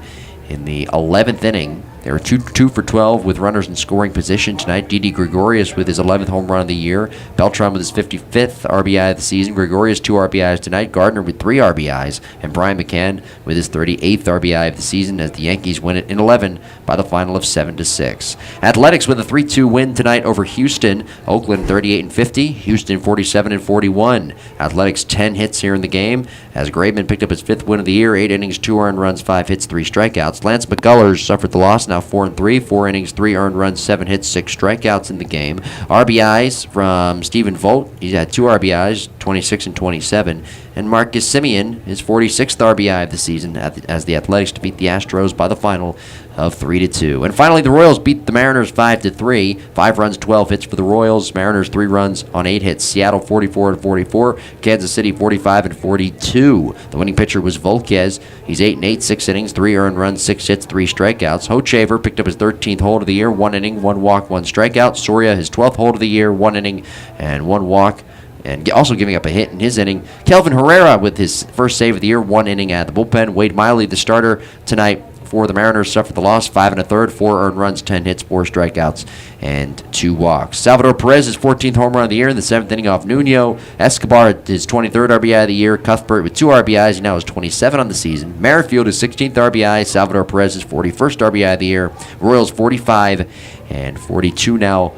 in the 11th inning. They were 2 for 12 with runners in scoring position tonight. Didi Gregorius with his 11th home run of the year. Beltran with his 55th RBI of the season. Gregorius 2 RBIs tonight. Gardner with 3 RBIs. And Brian McCann with his 38th RBI of the season as the Yankees win it in 11 by the final of 7-6. Athletics with a 3-2 win tonight over Houston. Oakland 38-50. Houston 47-41. Athletics 10 hits here in the game as Graveman picked up his 5th win of the year. 8 innings, 2 earned runs, 5 hits, 3 strikeouts. Lance McCullers suffered the loss. Now 4-3, 4 innings, 3 earned runs, 7 hits, 6 strikeouts in the game. RBIs from Stephen Vogt. He's had 2 RBIs, 26 and 27. And Marcus Semien, his 46th RBI of the season as the Athletics defeat the Astros by the final of 3-2. And finally, the Royals beat the Mariners 5-3. 5 runs, 12 hits for the Royals. Mariners 3 runs on 8 hits. Seattle 44-44. Kansas City 45-42. The winning pitcher was Volquez. He's 8-8, 6 innings, 3 earned runs, 6 hits, 3 strikeouts. Hochevar picked up his 13th hold of the year, 1 inning, 1 walk, 1 strikeout. Soria his 12th hold of the year, 1 inning and 1 walk, and also giving up a hit in his inning. Kelvin Herrera with his first save of the year, 1 inning at the bullpen. Wade Miley, the starter tonight for the Mariners, suffered the loss, 5 1/3, 4 earned runs, 10 hits, 4 strikeouts, and 2 walks. Salvador Perez, his 14th home run of the year in the 7th inning off Nuno. Escobar, his 23rd RBI of the year. Cuthbert with 2 RBIs. He now has 27 on the season. Merrifield, his 16th RBI. Salvador Perez, his 41st RBI of the year. Royals 45 and 42 now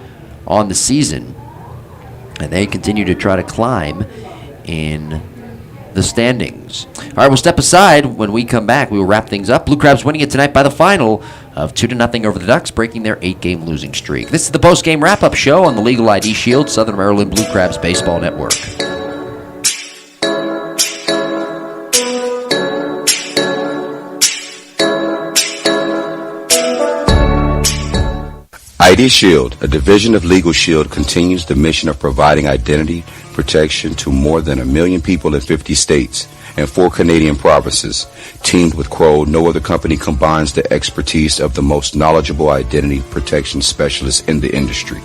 on the season. And they continue to try to climb in the standings. All right, we'll step aside. When we come back, we will wrap things up. Blue Crabs winning it tonight by the final of 2-0 over the Ducks, breaking their 8-game losing streak. This is the post-game wrap-up show on the Legal ID Shield, Southern Maryland Blue Crabs Baseball Network. ID Shield, a division of Legal Shield, continues the mission of providing identity protection to more than 1 million people in 50 states and 4 Canadian provinces. Teamed with Crow, no other company combines the expertise of the most knowledgeable identity protection specialists in the industry.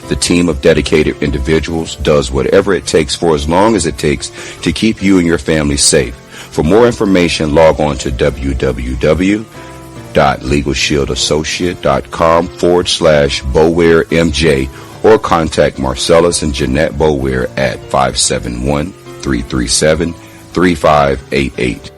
The team of dedicated individuals does whatever it takes for as long as it takes to keep you and your family safe. For more information, log on to www.legalshieldassociate.com/BowareMJ or contact Marcellus and Jeanette Boware at 571-337-3588.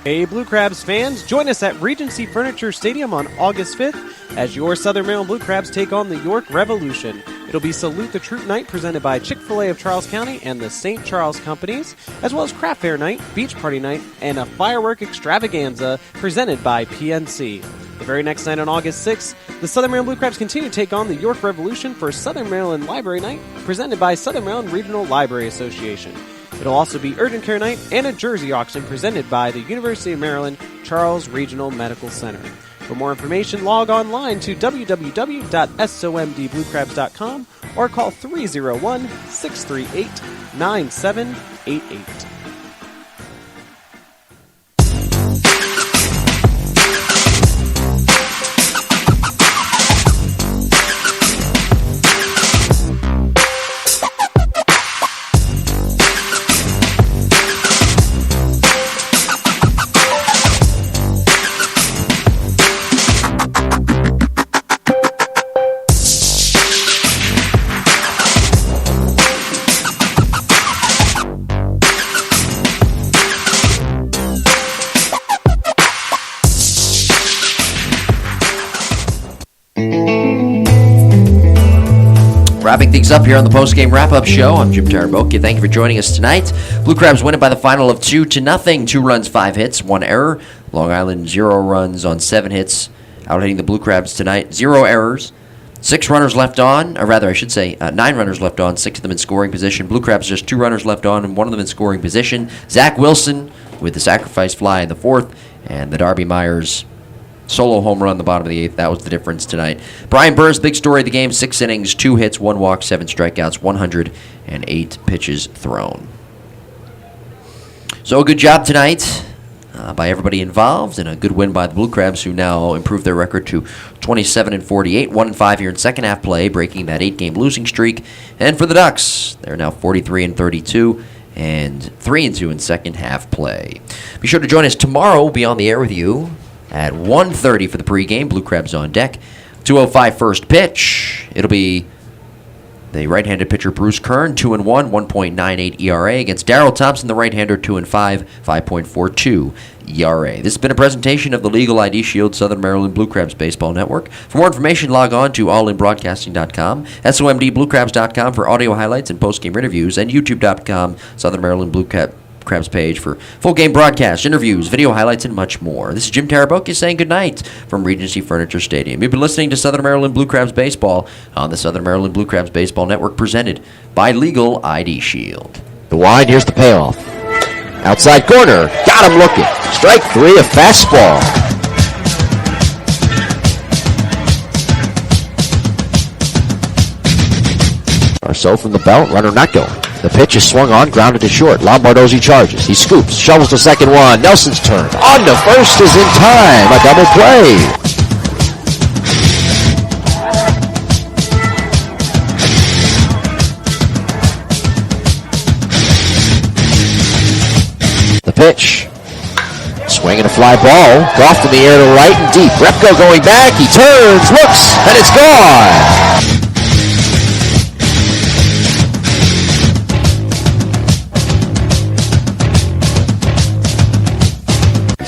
Hey Blue Crabs fans, join us at Regency Furniture Stadium on August 5th as your Southern Maryland Blue Crabs take on the York Revolution. It'll be Salute the Troop Night presented by Chick-fil-A of Charles County and the St. Charles Companies, as well as Craft Fair Night, Beach Party Night, and a firework extravaganza presented by PNC. The very next night on August 6th, the Southern Maryland Blue Crabs continue to take on the York Revolution for Southern Maryland Library Night presented by Southern Maryland Regional Library Association. It'll also be Urgent Care Night and a jersey auction presented by the University of Maryland Charles Regional Medical Center. For more information, log online to www.somdbluecrabs.com or call 301-638-9788. Wrapping things up here on the post-game wrap-up show, I'm Jim Taraboki. Thank you for joining us tonight. Blue Crabs win it by the final of 2-0. 2 runs, 5 hits, 1 error. Long Island 0 runs on 7 hits. Out-hitting the Blue Crabs tonight. 0 errors. 6 runners left on, or rather I should say 9 runners left on, 6 of them in scoring position. Blue Crabs just 2 runners left on and 1 of them in scoring position. Zach Wilson with the sacrifice fly in the 4th, and the Darby Myers solo home run in the bottom of the 8th. That was the difference tonight. Brian Burrs, big story of the game, 6 innings, 2 hits, 1 walk, 7 strikeouts, 108 pitches thrown. So a good job tonight by everybody involved, and a good win by the Blue Crabs, who now improve their record to 27-48, 1-5 here in second half play, breaking that 8-game losing streak. And for the Ducks, they're now 43-32 and 3-2 in second half play. Be sure to join us tomorrow. We'll be on the air with you at 1:30 for the pregame. Blue Crabs on deck. 2:05 first pitch. It'll be the right-handed pitcher Bruce Kern, 2-1, 1.98 ERA against Darryl Thompson, the right-hander, 2-5, 5.42 ERA. This has been a presentation of the Legal ID Shield Southern Maryland Blue Crabs Baseball Network. For more information, log on to allinbroadcasting.com, somdbluecrabs.com for audio highlights and post-game interviews, and youtube.com, Southern Maryland Blue Crabs page for full game broadcasts, interviews, video highlights, and much more. This is Jim Taraboki saying goodnight from Regency Furniture Stadium. You've been listening to Southern Maryland Blue Crabs Baseball on the Southern Maryland Blue Crabs Baseball Network, presented by Legal ID Shield. The wide, here's the payoff. Outside corner, got him looking. Strike 3, a fastball. Arceau from the belt, runner not going. The pitch is swung on, grounded to short. Lombardozzi charges. He scoops, shovels to second one. Nelson's turn. On to first is in time. A double play. The pitch. Swinging a fly ball. Goff in the air to right and deep. Repko going back. He turns, looks, and it's gone.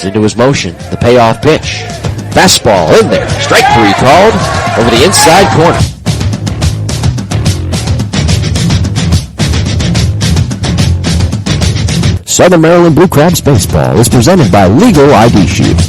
Into his motion, the payoff pitch. Fastball in there. Strike 3 called over the inside corner. Southern Maryland Blue Crabs Baseball is presented by Legal ID Shield.